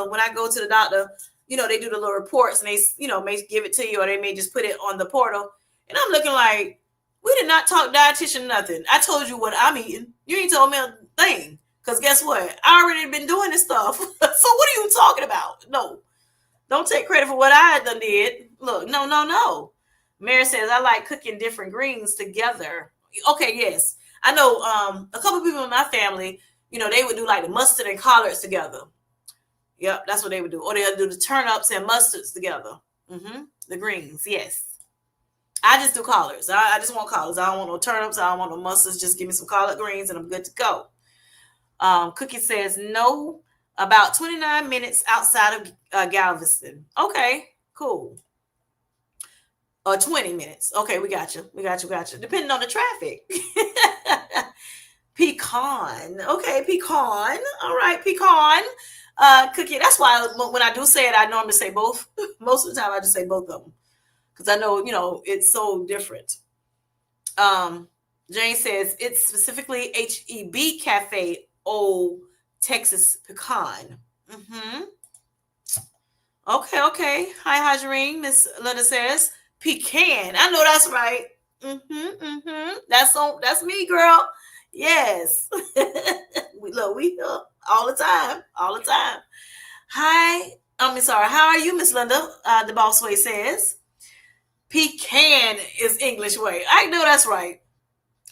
when I go to the doctor, they do the little reports and they, may give it to you or they may just put it on the portal. And I'm looking like, we did not talk dietitian nothing. I told you what I'm eating. You ain't told me a thing. Because guess what? I already been doing this stuff. So what are you talking about? No. Don't take credit for what I done did. Look, no. Mary says, I like cooking different greens together. Okay, yes. I know a couple people in my family, they would do like the mustard and collards together. Yep, that's what they would do. Or they'll do the turnips and mustards together. The greens, yes. I just do collards. I just want collards. I don't want no turnips. I don't want no mustards. Just give me some collard greens and I'm good to go. Cookie says, no, about 29 minutes outside of Galveston. Okay, cool. 20 minutes. Okay, we got you. Depending on the traffic. Pecan. Okay, pecan. All right, pecan. Cookie. That's why when I do say it, I normally say both. Most of the time, I just say both of them because I know, it's so different. Jane says it's specifically HEB Cafe Old Texas Pecan. Okay. Hi, Hadreen. Miss Linda says pecan. I know that's right. That's me, girl. Yes. we all the time. Hi. I'm sorry. How are you, Miss Linda? The boss way says pecan is English way. I know that's right.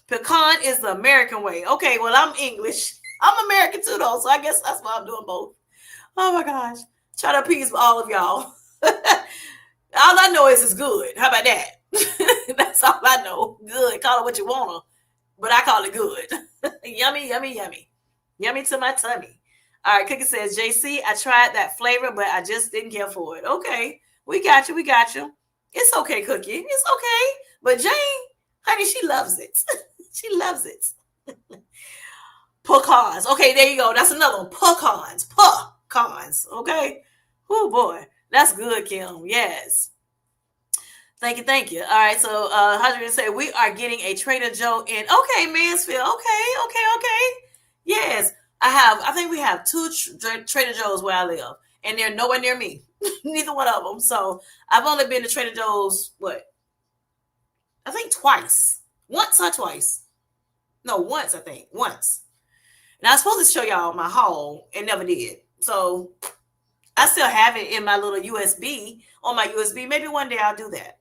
Pecan is the American way. Okay, well, I'm English. I'm American too, though, so I guess that's why I'm doing both. Oh my gosh. Try to appease all of y'all. All I know is it's good. How about that? That's all I know. Good. Call it what you want to, but I call it good. Yummy. Yummy to my tummy. All right, Cookie says, JC, I tried that flavor, but I just didn't care for it. Okay, we got you. It's okay, Cookie. It's okay. But Jane, honey, she loves it. She loves it. Pecans. Okay, there you go. That's another one. Pecans. Okay. Oh boy. That's good, Kim. Yes. Thank you. All right. So Hadrian said we are getting a Trader Joe in. Okay, Mansfield. Okay. Yes. I think we have 2 Trader Joe's where I live. And they're nowhere near me. Neither one of them. So I've only been to Trader Joe's, I think twice. Once or twice. No, once, I think. Once. And I was supposed to show y'all my haul and never did. So I still have it in my little USB, on my USB. Maybe one day I'll do that.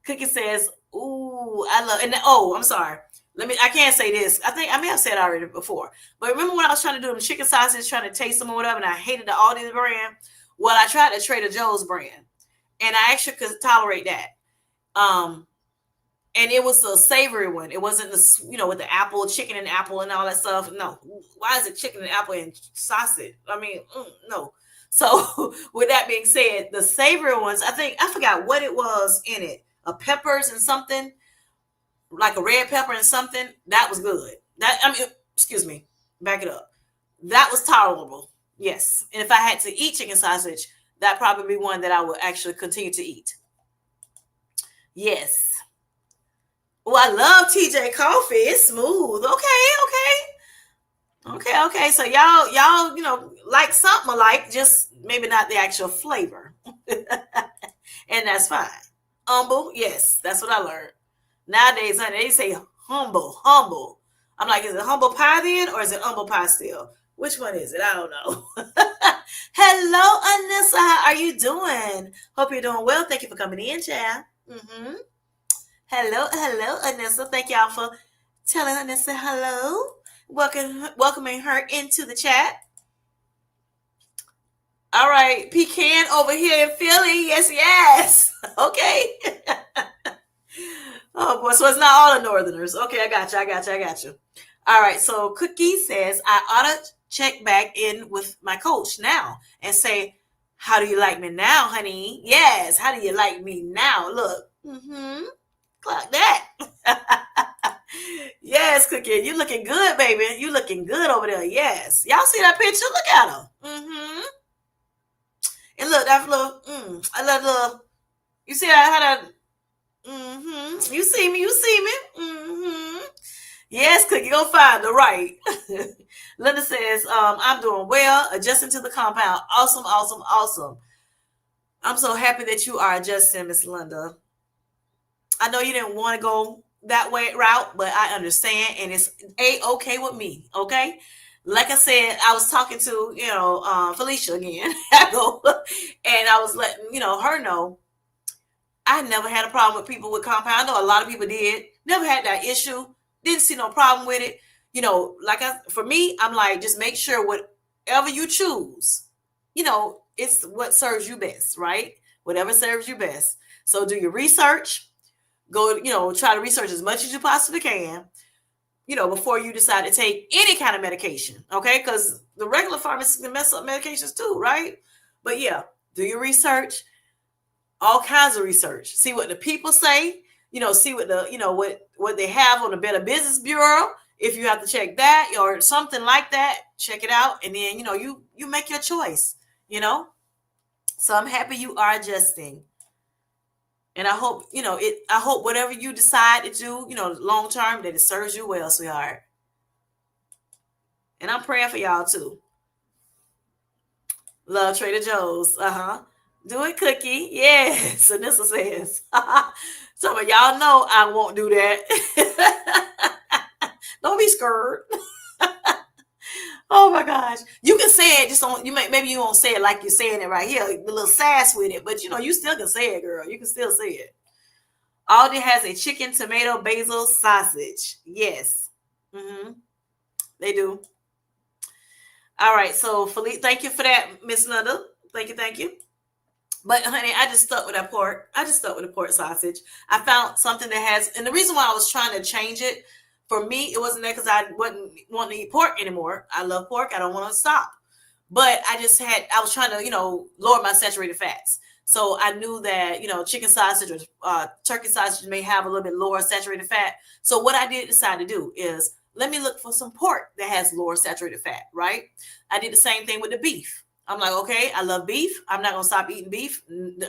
Cookie says, ooh, I love, and oh, I'm sorry. I can't say this. I think I may have said it already before. But remember when I was trying to do them chicken sausages, trying to taste them or whatever, and I hated the Aldi brand? Well, I tried the Trader Joe's brand, and I actually could tolerate that. And it was a savory one. It wasn't the, with the apple, chicken and apple and all that stuff. No, why is it chicken and apple and sausage? I mean, no. So with that being said, the savory ones, I forgot what it was in it. Peppers and something, like a red pepper and something. That was good. Excuse me, back it up. That was tolerable. Yes. And if I had to eat chicken sausage, that'd probably be one that I would actually continue to eat. Yes. Oh, I love TJ coffee. It's smooth. Okay. So y'all, like something alike, just maybe not the actual flavor. And that's fine. Humble, yes, that's what I learned. Nowadays, honey, they say humble. I'm like, is it humble pie then, or is it humble pie still? Which one is it? I don't know. Hello, Anissa. How are you doing? Hope you're doing well. Thank you for coming in, child. Hello, Anissa. Thank y'all for telling Anissa hello. Welcoming her into the chat. All right, Pecan over here in Philly. Yes. Okay. Oh boy, so it's not all the Northerners. Okay, I got you. All right, so Cookie says I ought to check back in with my coach now and say, how do you like me now, honey? Yes, how do you like me now? Look. Clock that. Yes, Cookie, you looking good, baby. You looking good over there. Yes. Y'all see that picture? Look at her. And look, that little, I love little, you see how that, you see me. Yes, Cookie, go find the right. Linda says, I'm doing well, adjusting to the compound. Awesome. I'm so happy that you are adjusting, Miss Linda. I know you didn't want to go that route, but I understand, and it's okay with me. Okay, like I said, I was talking to Felicia again, and I was letting her know I never had a problem with people with compound. I know a lot of people did. Never had that issue. Didn't see no problem with it. For me, I'm like, just make sure whatever you choose, it's what serves you best, right? Whatever serves you best. So do your research. Go, try to research as much as you possibly can, before you decide to take any kind of medication, okay? Because the regular pharmacists can mess up medications too, right? But yeah, do your research, all kinds of research. See what the people say, see what the, what they have on the Better Business Bureau. If you have to check that or something like that, check it out. And then, you make your choice, So I'm happy you are adjusting. And I hope, I hope whatever you decide to do, long term, that it serves you well, sweetheart. And I'm praying for y'all too. Love Trader Joe's. Do it, Cookie. Yes. Anissa says. Some of y'all know I won't do that. Don't be scared. Oh my gosh. You can say it, just don't, maybe you won't say it like you're saying it right here, a little sass with it, but you still can say it, girl. You can still say it. Aldi has a chicken, tomato, basil sausage. Yes. They do. All right. So thank you for that, Miss Linda. Thank you. But honey, I just stuck with that pork. I just stuck with the pork sausage. I found something that has, and the reason why I was trying to change it, for me, it wasn't that because I wasn't wanting to eat pork anymore. I love pork. I don't want to stop. But I was trying to, lower my saturated fats. So I knew that, chicken sausage or turkey sausage may have a little bit lower saturated fat. So what I did decide to do is let me look for some pork that has lower saturated fat, right? I did the same thing with the beef. I'm like, okay, I love beef. I'm not going to stop eating beef.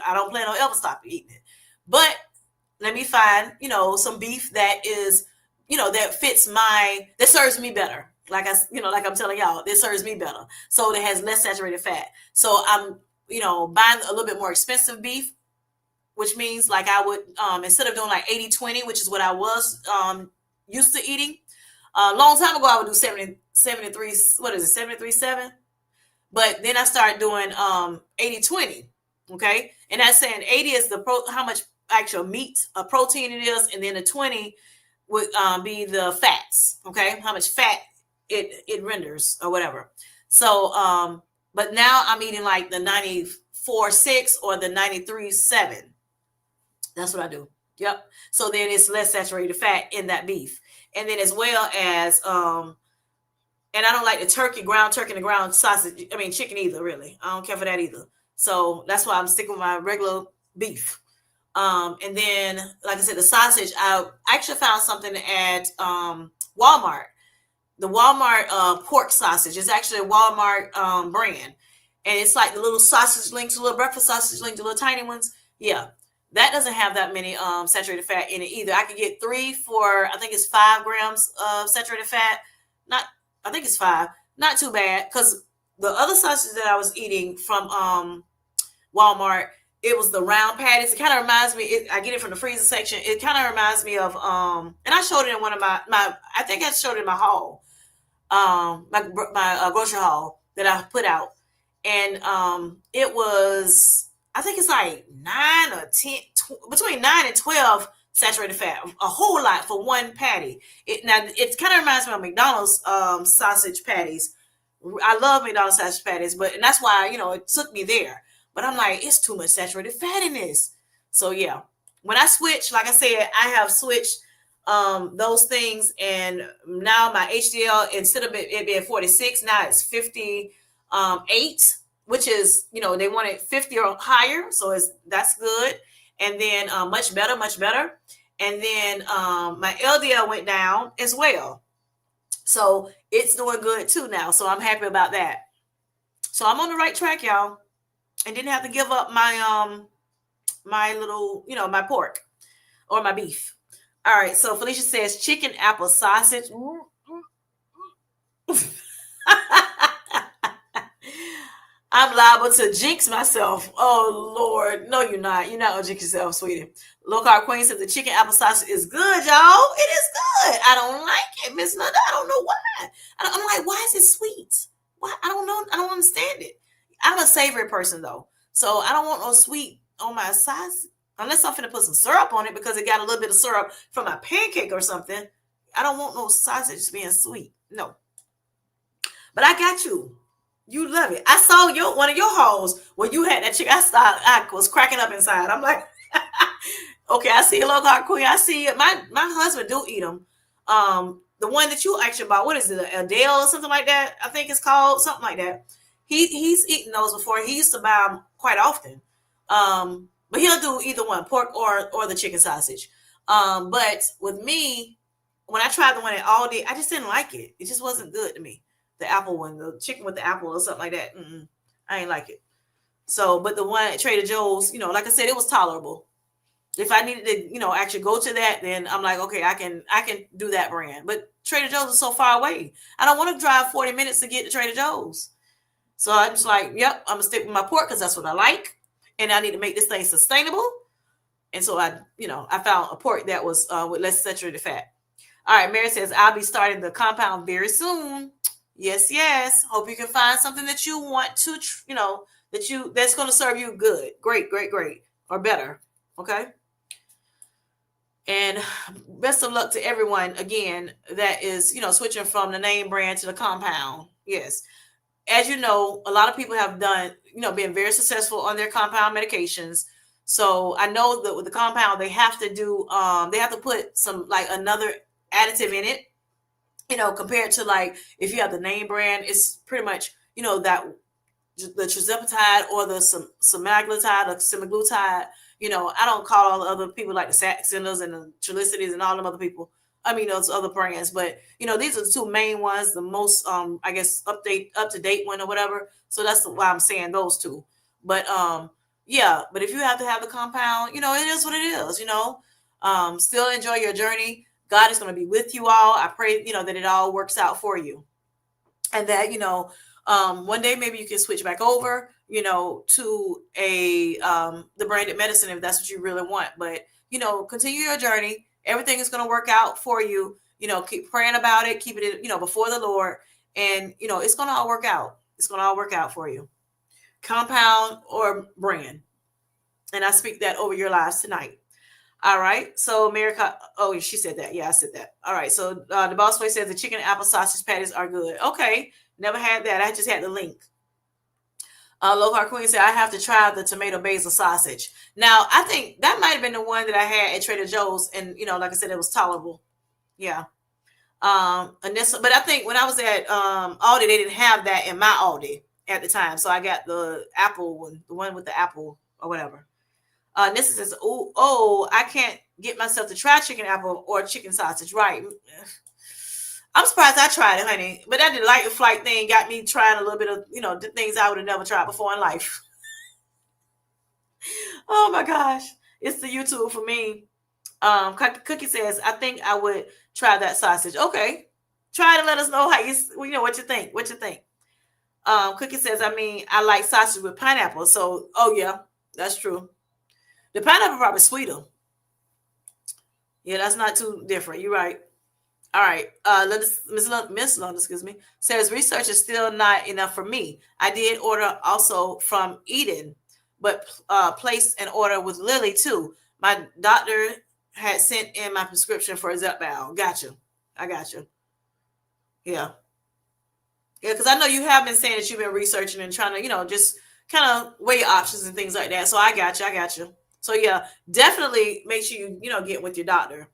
I don't plan on ever stop eating it. But let me find, some beef that is, that fits that serves me better. Like I'm telling y'all, this serves me better. So it has less saturated fat. So I'm, buying a little bit more expensive beef, which means like I would, instead of doing like 80-20, which is what I was used to eating, A long time ago, I would do 70, 73, what is it, 73.7? But then I started doing 80-20. Okay. And that's saying 80 is how much actual meat, protein it is. And then the 20 would be the fats. Okay. How much fat it renders or whatever. So, but now I'm eating like the 94.6 or the 93.7. That's what I do. Yep. So then it's less saturated fat in that beef. And then as well as and I don't like the ground turkey and the ground sausage. I mean, chicken either, really. I don't care for that either. So that's why I'm sticking with my regular beef. And then, like I said, the sausage, I actually found something at Walmart. The Walmart pork sausage is actually a Walmart brand. And it's like the little sausage links, the little breakfast sausage links, the little tiny ones. Yeah. That doesn't have that many saturated fat in it either. I could get 3 for, I think it's 5 grams of saturated fat. I think it's 5. Not too bad, because the other sausage that I was eating from Walmart, it was the round patties. It kind of reminds me. I get it from the freezer section. It kind of reminds me of and I showed it in one of my. I think I showed it in my haul, my grocery haul that I put out, and it was. I think it's like 9 or 10, between 9 and 12 saturated fat, a whole lot for one patty. It kind of reminds me of McDonald's sausage patties. I love McDonald's sausage patties, and that's why it took me there. But I'm like, it's too much saturated fat in this. So yeah, when I switch, like I said, I have switched those things, and now my HDL, instead of it being 46, now it's 58, which is they want it 50 or higher, so that's good. And then much better. And then my LDL went down as well. So it's doing good too now. So I'm happy about that. So I'm on the right track, y'all. And didn't have to give up my my little, my pork or my beef. All right. So Felicia says chicken apple sausage. I'm liable to jinx myself. Oh Lord, no, you're not. You're not gonna jinx yourself, sweetie. Low carb queen says the chicken apple sausage is good, y'all. It is good. I don't like it, Miss Nanda. I don't know why. I'm like, why is it sweet? Why? I don't know. I don't understand it. I'm a savory person though, so I don't want no sweet on my sausage unless I'm finna put some syrup on it because it got a little bit of syrup from my pancake or something. I don't want no sausage being sweet. No, but I got you. You love it. I saw one of your hauls where you had that chicken. I was cracking up inside. I'm like, okay, I see you, low carb queen. I see it. My husband do eat them. The one that you actually bought, what is it, Adele or something like that? I think it's called something like that. He's eaten those before. He used to buy them quite often. But he'll do either one, pork or the chicken sausage. But with me, when I tried the one at Aldi, I just didn't like it. It just wasn't good to me. The apple one, the chicken with the apple or something like that. I ain't like it. So, but the one at Trader Joe's, like I said, it was tolerable. If I needed to, actually go to that, then I'm like, okay, I can do that brand. But Trader Joe's is so far away. I don't want to drive 40 minutes to get to Trader Joe's. So I'm just like, yep, I'm gonna stick with my pork because that's what I like, and I need to make this thing sustainable. And so I found a pork that was with less saturated fat. All right, Mary says I'll be starting the compound very soon. Yes. Hope you can find something that you want to, that's going to serve you good. Great, or better. Okay. And best of luck to everyone again that is, switching from the name brand to the compound. Yes. As you know, a lot of people have done, been very successful on their compound medications. So I know that with the compound, they have to do, they have to put some like another additive in it. Compared to like if you have the name brand, it's pretty much that the tirzepatide or the semaglutide or semaglutide. I don't call all the other people like the Saxendas and the Trulicities and all them other people. I mean those other brands, but these are the two main ones, the most I guess up to date one or whatever. So that's why I'm saying those two. But yeah, but if you have to have the compound, it is what it is. Still enjoy your journey. God is going to be with you all. I pray, that it all works out for you. And that, one day maybe you can switch back over, to the branded medicine if that's what you really want. But, continue your journey. Everything is going to work out for you. keep praying about it, keep it, before the Lord, and it's gonna all work out. It's gonna all work out for you. Compound or brand. And I speak that over your lives tonight. All right. So America, oh, she said that. Yeah, I said that. All right. So the boss boy says the chicken and apple sausage patties are good. Okay. Never had that. I just had the link. Local Queen said I have to try the tomato basil sausage. Now I think that might have been the one that I had at Trader Joe's, and like I said, it was tolerable. Yeah. Anissa, but I think when I was at Aldi, they didn't have that in my Aldi at the time, so I got the apple one, the one with the apple or whatever. Nissa says, "Oh, I can't get myself to try chicken apple or chicken sausage." Right? I'm surprised I tried it, honey. But that light flight thing got me trying a little bit of the things I would have never tried before in life. Oh my gosh, it's the YouTube for me. Cookie says, I think I would try that sausage. Okay. Try to let us know how what you think. What you think. Cookie says, I like sausage with pineapple. So, oh yeah, that's true. The pineapple probably sweeter. Yeah, that's not too different. You're right. All right. Miss London, excuse me, says research is still not enough for me. I did order also from Eden, but placed an order with Lily too. My doctor had sent in my prescription for Zepbound. Gotcha. I got you. Yeah. Yeah, because I know you have been saying that you've been researching and trying to, just kind of weigh your options and things like that. So I got you. I got you. So yeah, definitely make sure you, get with your doctor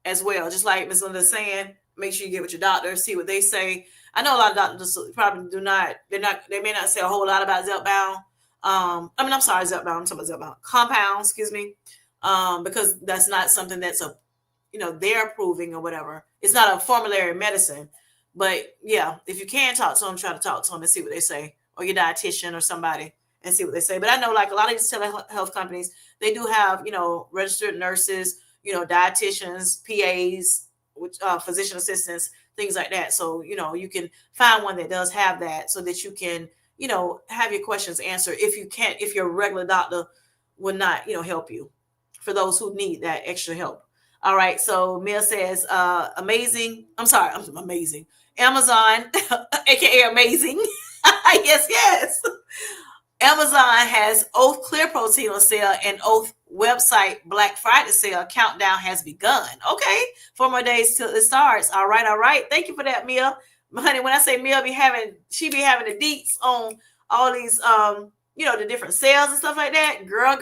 as well. Just like Ms. Linda's saying, make sure you get with your doctor, see what they say. I know a lot of doctors probably they may not say a whole lot about Zepbound. I'm sorry, Zepbound. I'm talking about Zepbound. Compound, excuse me. Because that's not something that's they're approving or whatever. It's not a formulary medicine. But yeah, if you can talk to them, try to talk to them and see what they say, or your dietitian or somebody and see what they say. But I know like a lot of these telehealth companies, they do have, registered nurses, dietitians, PAs, which physician assistants, things like that. So, you can find one that does have that so that you can, have your questions answered if your regular doctor will not, help you, for those who need that extra help. All right. So Mia says, amazing. I'm sorry. I'm amazing. Amazon, aka amazing. Yes. Amazon has Oath Clear Protein on sale and Oath website Black Friday sale. Countdown has begun. Okay. 4 more days till it starts. All right. Thank you for that, Mia. Honey, when I say Mia she be having the deets on all these the different sales and stuff like that. Girl.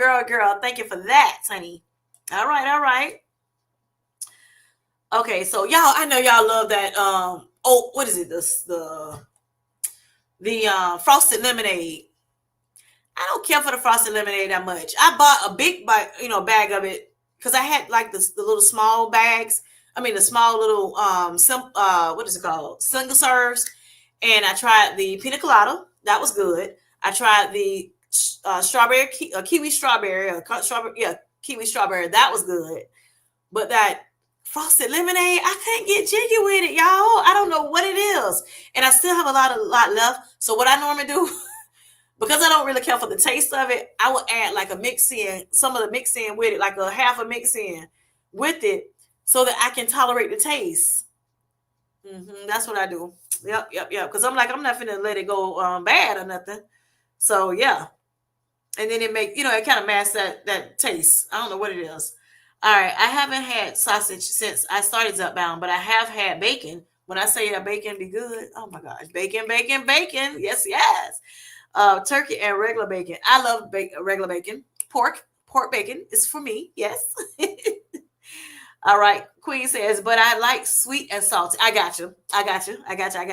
Thank you for that, honey. All right. Okay, so y'all, I know y'all love that. What is it? The frosted lemonade. I don't care for the frosted lemonade that much. I bought a big bag of it because I had like the little small bags. I mean the small little what is it called? Single serves. And I tried the pina colada. That was good. I tried the strawberry kiwi strawberry kiwi strawberry. That was good. But that frosted lemonade, I can't get jiggy with it, y'all. I don't know what it is. And I still have a lot left. So what I normally do, because I don't really care for the taste of it, I will add like a mix in, some of the mix in with it, like a half a mix in with it, so that I can tolerate the taste. That's what I do. Yep. Because I'm not finna let it go bad or nothing. So yeah. And then it kind of masks that taste. I don't know what it is. All right, I haven't had sausage since I started Zepbound, but I have had bacon. When I say that bacon be good, oh my gosh, bacon. Yes. Turkey and regular bacon. I love regular bacon. Pork bacon is for me. Yes. All right. Queen says, but I like sweet and salty. I got you.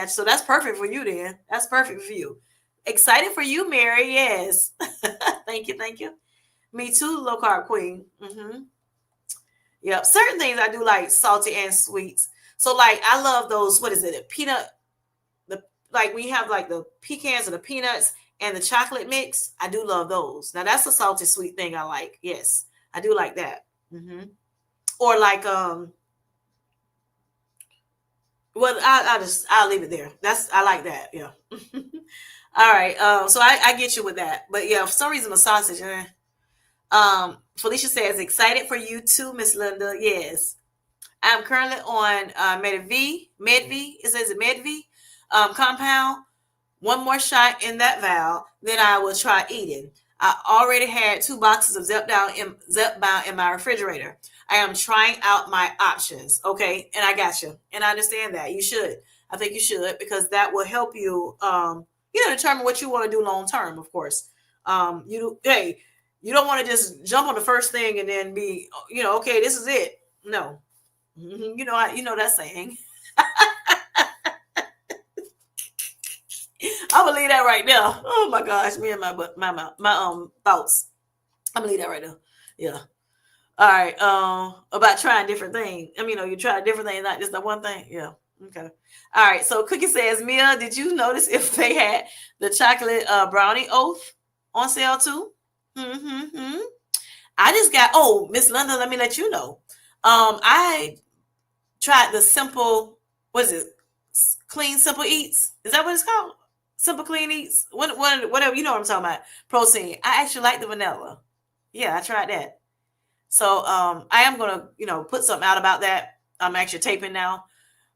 So that's perfect for you then. That's perfect for you. Excited for you, Mary. Yes. Thank you. Me too, low carb queen. Yep. Certain things I do like salty and sweets. So like I love those, what is it? Like we have like the pecans and the peanuts and the chocolate mix. I do love those. Now that's a salty sweet thing I like. Yes. I do like that. Or like well I'll leave it there. I like that. Yeah. All right. So I get you with that. But yeah, for some reason the sausage, Felicia says, excited for you too, Miss Linda. Yes. I'm currently on Medv. It says Medv compound. One more shot in that vial, then I will try eating. I already had 2 boxes of Zepbound in my refrigerator. I am trying out my options. Okay. And I got you. And I understand that. You should. I think you should, because that will help you, determine what you want to do long term, of course. Hey, you don't want to just jump on the first thing and then be, okay, this is it. No. You know that saying. I'm gonna leave that right now. Oh my gosh, me and my thoughts. I'm gonna leave that right now. Yeah. All right. About trying different things. I mean, you try different things, not just the one thing. Yeah. Okay. All right. So Cookie says, Mia, did you notice if they had the chocolate brownie oath on sale too? Mm-hmm. I just got. Oh, Miss Linda, let me let you know. I tried the simple. What is it? Clean Simple Eats. Is that what it's called? Simple Clean Eats. Whatever, you know what I'm talking about. Protein. I actually like the vanilla. Yeah, I tried that. So I am gonna, put something out about that. I'm actually taping now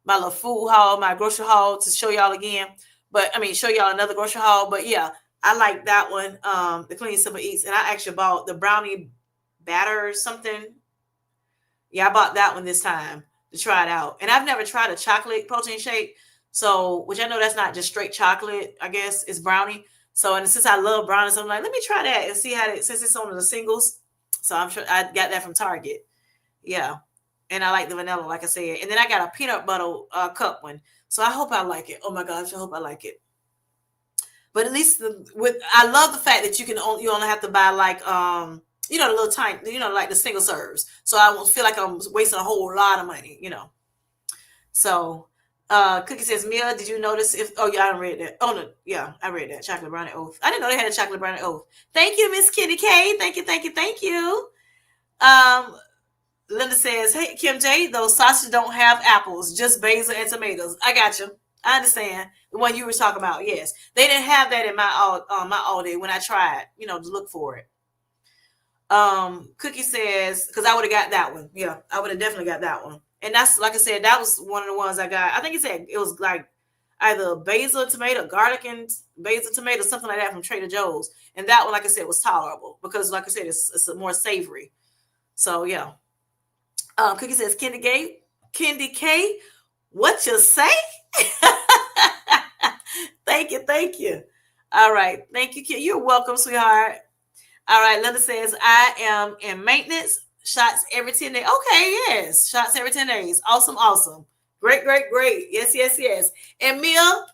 my little food haul, my grocery haul, to show y'all again. But I mean, show y'all another grocery haul. But yeah, I like that one, the Clean Simple Eats, and I actually bought the brownie batter or something. Yeah, I bought that one this time to try it out. And I've never tried a chocolate protein shake. So, which I know that's not just straight chocolate, I guess it's brownie. So, and since I love brownies, I'm like, let me try that and see since it's on the singles. So I'm sure I got that from Target. Yeah. And I like the vanilla, like I said. And then I got a peanut butter cup one. So I hope I like it. Oh my gosh, I hope I like it. But at least I love the fact that you only have to buy like the little tiny, like the single serves. So I won't feel like I'm wasting a whole lot of money, So Cookie says, Mia, did you notice I read that. Oh no, yeah, I read that. Chocolate brownie oath. I didn't know they had a chocolate brownie oath. Thank you, Miss Kitty K. Thank you. Linda says, hey, Kim J, those sausages don't have apples, just basil and tomatoes. I got you. I understand. The one you were talking about, yes. They didn't have that in my all day when I tried, to look for it. Cookie says, because I would have got that one. Yeah, I would have definitely got that one. And that's, like I said, that was one of the ones I got. I think it was like either basil, tomato, garlic and basil, tomato, something like that from Trader Joe's. And that one, like I said, was tolerable because, like I said, it's more savory. So, yeah. Cookie says, Kendi K, what you say? Thank you. All right. Thank you, Kid. You're welcome, sweetheart. All right. Linda says, I am in maintenance. Shots every 10 days. Okay, yes. Shots every 10 days. Awesome. Great. Yes. And Mia,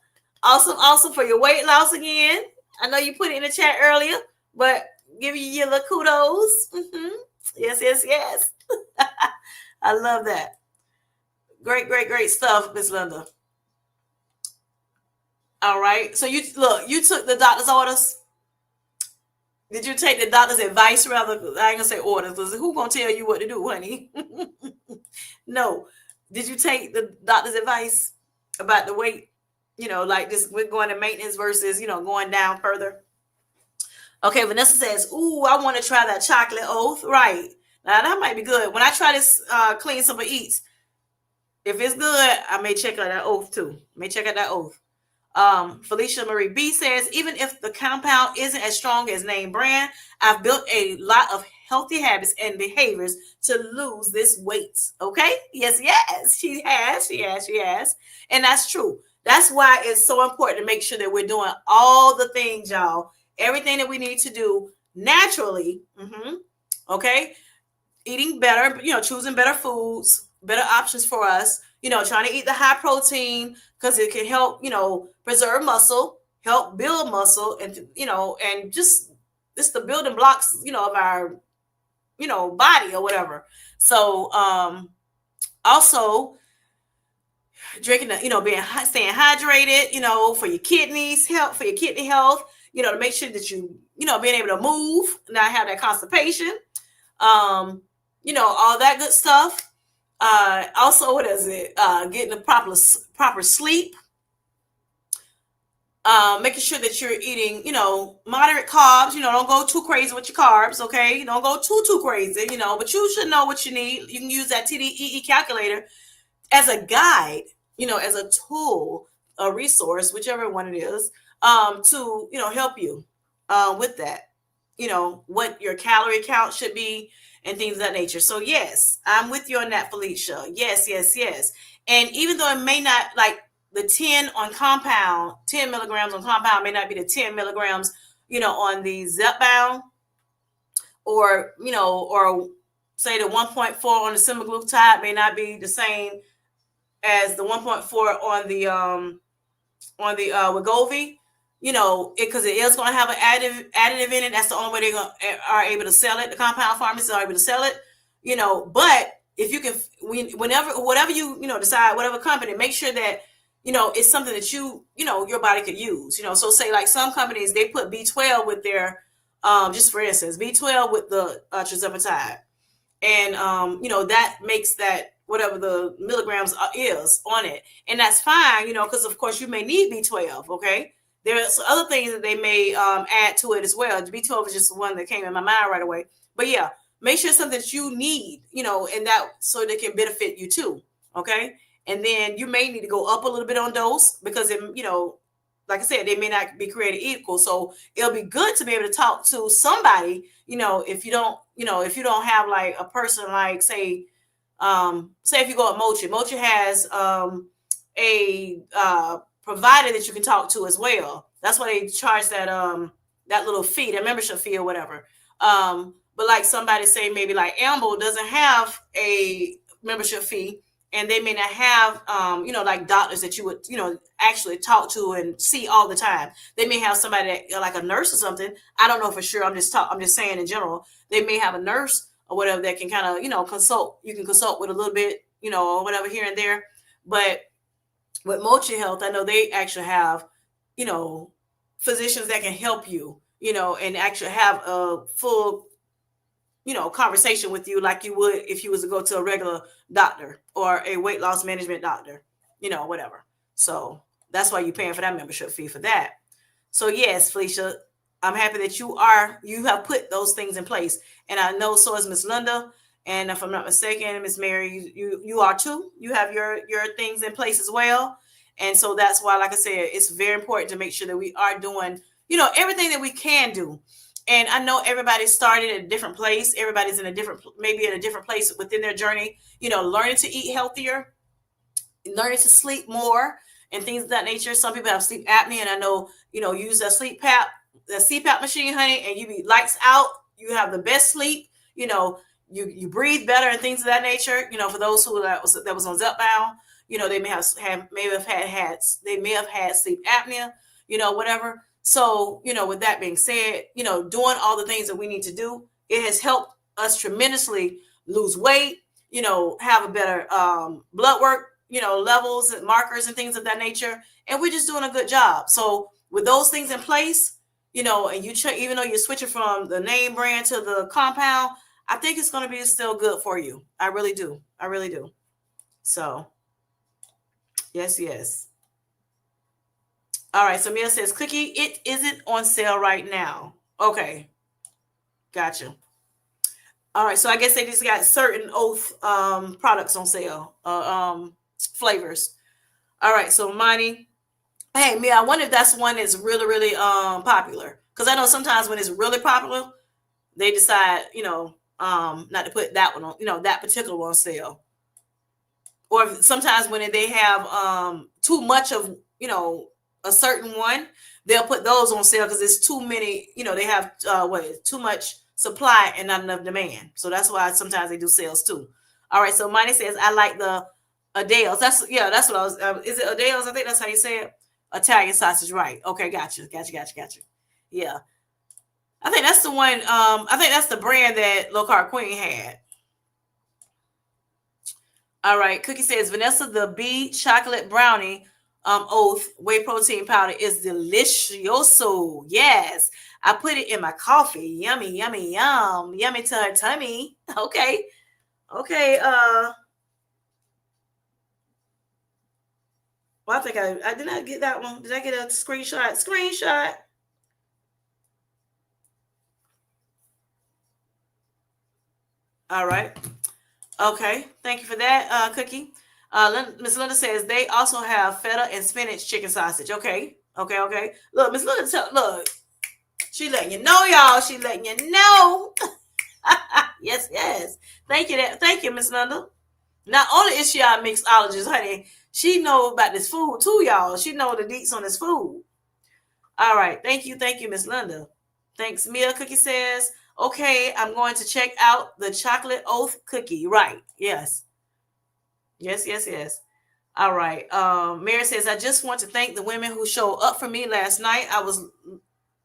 awesome for your weight loss again. I know you put it in the chat earlier, but give you your little kudos. Mm-hmm. Yes. I love that. Great stuff, Miss Linda. All right. So you took the doctor's orders. Did you take the doctor's advice rather? I ain't gonna say orders because who gonna tell you what to do, honey? No. Did you take the doctor's advice about the weight? Like this, we're going to maintenance versus, going down further. Okay, Vanessa says, ooh, I want to try that chocolate oath. Right. Now that might be good. When I try this Clean Simple Eats, if it's good, I may check out that oath too. Felicia Marie B says, even if the compound isn't as strong as name brand, I've built a lot of healthy habits and behaviors to lose this weight. Okay. Yes. She has. And that's true. That's why it's so important to make sure that we're doing all the things, y'all, everything that we need to do naturally. Mm-hmm. Okay. Eating better, choosing better foods, better options for us, trying to eat the high protein because it can help, preserve muscle, help build muscle, and, and just the building blocks, of our, body or whatever. So, also drinking, staying hydrated, for your kidneys health, for your kidney health, to make sure that you, being able to move, not have that constipation, all that good stuff. Also, what is it? Getting the proper sleep. Making sure that you're eating, moderate carbs. Don't go too crazy with your carbs. Okay, don't go too crazy. But you should know what you need. You can use that TDEE calculator as a guide. As a tool, a resource, whichever one it is, to help you with that. What your calorie count should be and things of that nature. So yes, I'm with you on that, Felicia. Yes, yes, yes. And even though it may not, like, the 10 on compound, 10 milligrams on compound may not be the 10 milligrams, on the Zepbound, or say the 1.4 on the semaglutide may not be the same as the 1.4 on the Wegovy. Because it is going to have an additive in it. That's the only way they are able to sell it. The compound pharmacies are able to sell it. But if you can, whatever you decide, whatever company, make sure that it's something that your body could use. So say like some companies, they put B12 with their, just for instance, B12 with the tirzepatide, and that makes that whatever the milligrams is on it, and that's fine. Because of course you may need B12. Okay, there's other things that they may add to it as well. B12 is just one that came in my mind right away. But yeah, make sure it's something that you need, and that so they can benefit you too. Okay, and then you may need to go up a little bit on dose because it, like I said, they may not be created equal. So it'll be good to be able to talk to somebody, if you don't have like a person like say if you go at Mochi has a provider that you can talk to as well. That's why they charge that little fee, that membership fee or whatever. But like somebody say maybe like Amble doesn't have a membership fee, and they may not have like doctors that you would actually talk to and see all the time. They may have somebody that, like a nurse or something. I don't know for sure. I'm just saying in general. They may have a nurse or whatever that can kind of consult. You can consult with a little bit or whatever here and there. But with Mochi Health, I know they actually have physicians that can help you and actually have a full conversation with you like you would if you was to go to a regular doctor or a weight loss management doctor, whatever. So that's why you're paying for that membership fee for that. So yes, Felicia, I'm happy that you have put those things in place. And I know so is Miss Linda. And if I'm not mistaken, Miss Mary, you are too. You have your things in place as well. And so that's why, like I said, it's very important to make sure that we are doing, everything that we can do. And I know everybody started at a different place. Everybody's maybe in a different place within their journey, learning to eat healthier, learning to sleep more and things of that nature. Some people have sleep apnea, and I know, use the CPAP machine, honey, and you be lights out. You have the best sleep, you breathe better and things of that nature. For those who that was on Zepbound, they may have had sleep apnea, whatever. So, with that being said, doing all the things that we need to do, it has helped us tremendously lose weight, have a better blood work, levels and markers and things of that nature. And we're just doing a good job. So with those things in place, and you check, even though you're switching from the name brand to the compound, I think it's going to be still good for you. I really do. I really do. So yes, yes. All right, so Mia says, Cookie, it isn't on sale right now. Okay, gotcha. All right, so I guess they just got certain Oath products on sale, flavors. All right, so Monty, hey Mia, I wonder if that's one that's really, really popular. Because I know sometimes when it's really popular, they decide, not to put that one on, that particular one on sale. Or sometimes when they have too much of, a certain one, they'll put those on sale because it's too many, they have too much supply and not enough demand. So that's why sometimes they do sales too. All right, so Monty says, I like the Adele's. That's what I was, is it Adele's? I think that's how you say it. Italian sausage, right. Okay, gotcha. Yeah. I think that's the one, I think that's the brand that Low Carb Queen had. All right, Cookie says, Vanessa, the bee chocolate brownie Oath whey protein powder is delicioso. Yes, I put it in my coffee. Yummy, yummy, yummy to her tummy. Okay. Well, I think I did not get that one. Did I get a screenshot? Screenshot. All right. Okay. Thank you for that, Cookie. Miss Linda says they also have feta and spinach chicken sausage. Okay. Okay. Okay. Look, Miss Linda, look, she letting you know, y'all. She letting you know. Yes, yes. Thank you. Thank you, Miss Linda. Not only is she our mixologist, honey, she know about this food too, y'all. She know the deets on this food. All right. Thank you, Miss Linda. Thanks. Mia Cookie says, okay, I'm going to check out the chocolate oath cookie. Right. Yes. Yes, yes, yes. All right. Mary says, I just want to thank the women who showed up for me last night. I was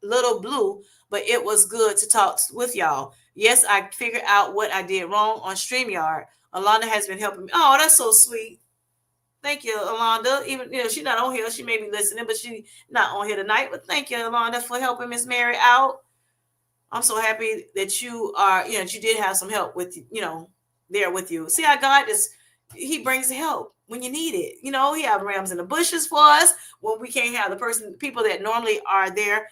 little blue, but it was good to talk with y'all. Yes, I figured out what I did wrong on StreamYard. Alana has been helping me. Oh, that's so sweet. Thank you, Alonda. Even she's not on here. She may be listening, but she's not on here tonight. But thank you, Alonda, for helping Miss Mary out. I'm so happy that you are, that you did have some help with, there with you. See how God is, He brings help when you need it. He have rams in the bushes for us when we can't have people that normally are there,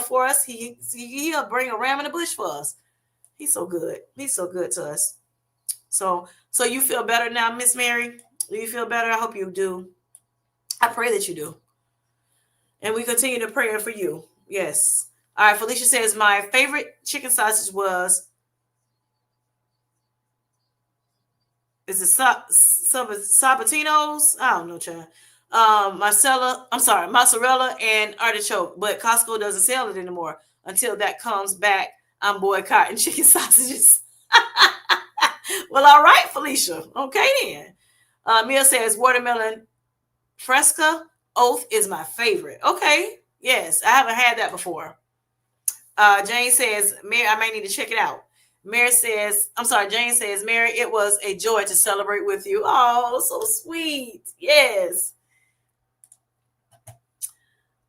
for us. He'll bring a ram in the bush for us. He's so good. He's so good to us. So you feel better now, Miss Mary? Do you feel better? I hope you do. I pray that you do. And we continue to pray for you. Yes. All right. Felicia says, my favorite chicken sausage is it Sabatino's? I don't know, child. Mozzarella and artichoke, but Costco doesn't sell it anymore. Until that comes back, I'm boycotting chicken sausages. Well, all right, Felicia. Okay, then. Mia says watermelon fresca oath is my favorite. Okay, yes, I haven't had that before. Jane says, Mary, I may need to check it out. Jane says, Mary, it was a joy to celebrate with you. Oh, so sweet. Yes.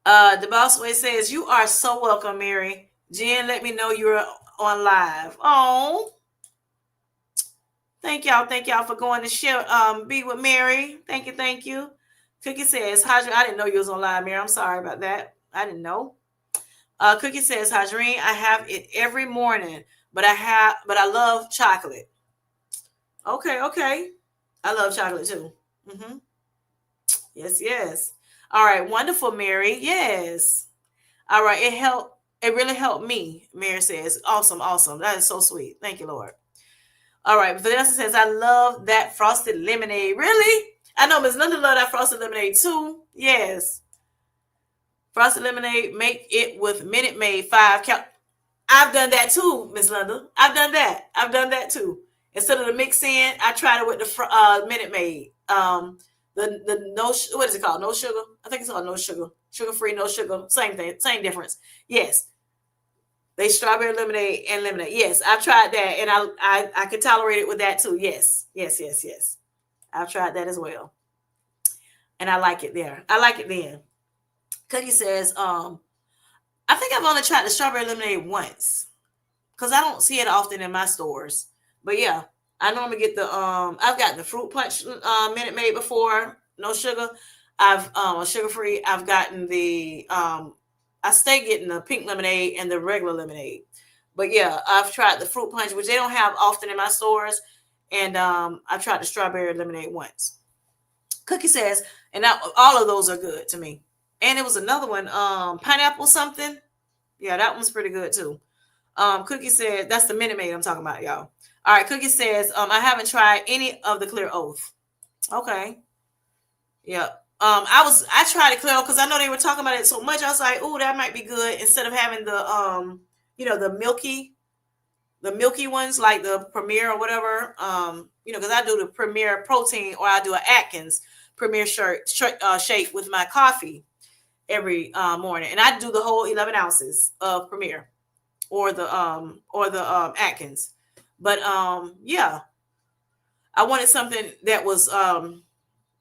The boss way says, you are so welcome, Mary. Jen, let me know you're on live. Oh, thank y'all for going to share, be with Mary. Thank you. Cookie says, I didn't know you was on live, Mary. I'm sorry about that. I didn't know. Cookie says, Hadreen, I have it every morning, but I love chocolate. Okay. I love chocolate too. Mm-hmm. Yes. All right, wonderful, Mary. Yes. All right, it really helped me, Mary says. Awesome. That is so sweet. Thank you, Lord. All right, Vanessa says, I love that frosted lemonade. Really? I know Miss Linda love that frosted lemonade too. Yes. Frosted lemonade, make it with Minute Maid 5 count. I've done that too, Miss Linda. I've done that too. Instead of the mix in, I tried it with the Minute Maid. The no, what is it called? No sugar. I think it's called no sugar. Sugar free, no sugar. Same thing, same difference. Yes. They strawberry lemonade and lemonade. Yes, I've tried that, and I could tolerate it with that too. Yes. I've tried that as well, and I like it there. I like it then. Cookie says, I think I've only tried the strawberry lemonade once because I don't see it often in my stores. But yeah, I normally get I've got the fruit punch Minute Maid before, no sugar. I've sugar free. I've gotten the I stay getting the pink lemonade and the regular lemonade. But yeah, I've tried the fruit punch, which they don't have often in my stores, and I've tried the strawberry lemonade once. Cookie says, and all of those are good to me. And it was another one, pineapple something. Yeah, that one's pretty good too. Cookie said, that's the Minute Maid I'm talking about, y'all. All right, Cookie says, I haven't tried any of the Clear Oath. Okay. Yeah. I tried it Clear because I know they were talking about it so much. I was like, oh, that might be good instead of having the the milky ones like the Premier or whatever. Because I do the Premier protein or I do an Atkins Premier shake with my coffee every morning, and I do the whole 11 ounces of Premier or the Atkins. But yeah, I wanted something that was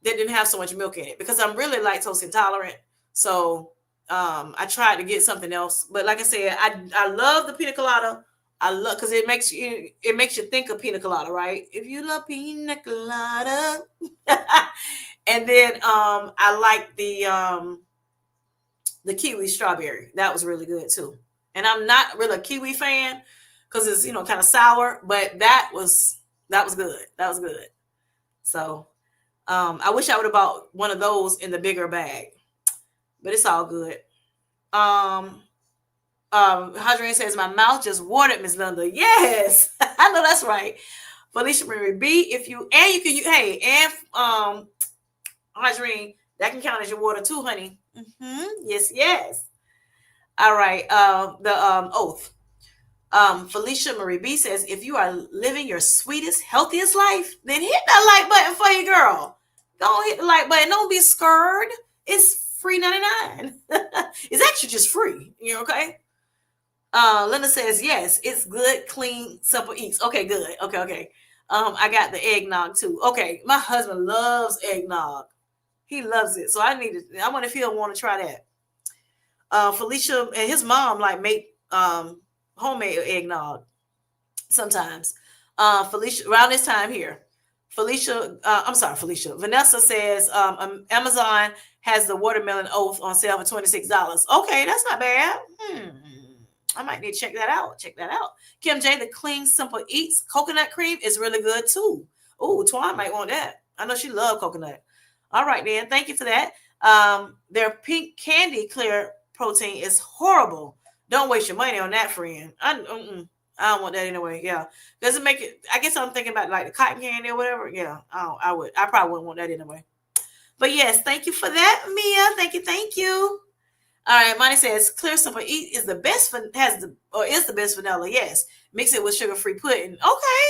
that didn't have so much milk in it because I'm really lactose intolerant. So I tried to get something else, but like I said, I love the pina colada. I love because it makes you think of pina colada, right? If you love pina colada, And then I like the kiwi strawberry. That was really good too. And I'm not really a kiwi fan because it's kind of sour, but that was good. That was good. So I wish I would have bought one of those in the bigger bag, but it's all good. Um, Hadrian says my mouth just watered, Miss Linda. Yes, I know that's right. Felicia Marie B. If you and you can hey and Hadrian, that can count as your water too, honey. Yes, yes. All right. The oath. Felicia Marie B says, if you are living your sweetest, healthiest life, then hit that like button for your girl. Don't hit the like button. Don't be scared. It's free 99. It's actually just free. Okay? Linda says, yes, it's good, clean, simple eats. Okay, good. Okay. I got the eggnog too. Okay, my husband loves eggnog. He loves it. So I wonder if he'll want to try that. Felicia and his mom make homemade eggnog sometimes. Felicia, around this time here, I'm sorry, Felicia. Vanessa says Amazon has the watermelon oath on sale for $26. Okay, that's not bad. I might need to check that out. Kim J, the clean, simple eats coconut cream is really good too. Oh, Twan might want that. I know she loves coconut. All right, then. Thank you for that. Their pink candy clear protein is horrible. Don't waste your money on that, friend. I don't want that anyway. Yeah, does it make it? I guess I'm thinking about like the cotton candy or whatever. Yeah, I probably wouldn't want that anyway. But yes, thank you for that, Mia. Thank you. All right, Monty says clear simple eat is the best is the best vanilla. Yes, mix it with sugar-free pudding. Okay,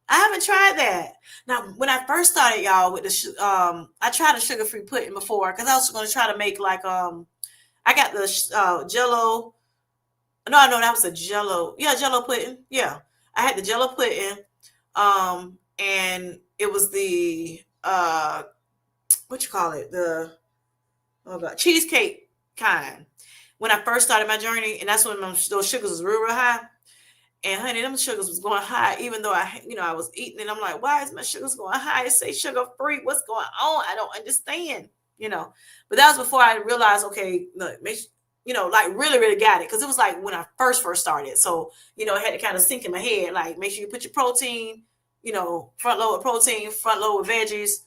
I haven't tried that. Now, when I first started, y'all, with I tried a sugar-free pudding before because I was going to try to make I got the Jello. No, that was a Jello. Yeah, Jello pudding. Yeah, I had the Jello pudding. And it was the what you call it? The cheesecake kind. When I first started my journey, and that's when those sugars was real high. And honey, them sugars was going high, even though I was eating it. I'm like, why is my sugars going high? It say sugar free. What's going on? I don't understand. But that was before I realized, okay, look, really, really got it. Because it was like when I first started. So, it had to kind of sink in my head. Like, make sure you put your protein, front load with protein, front load with veggies,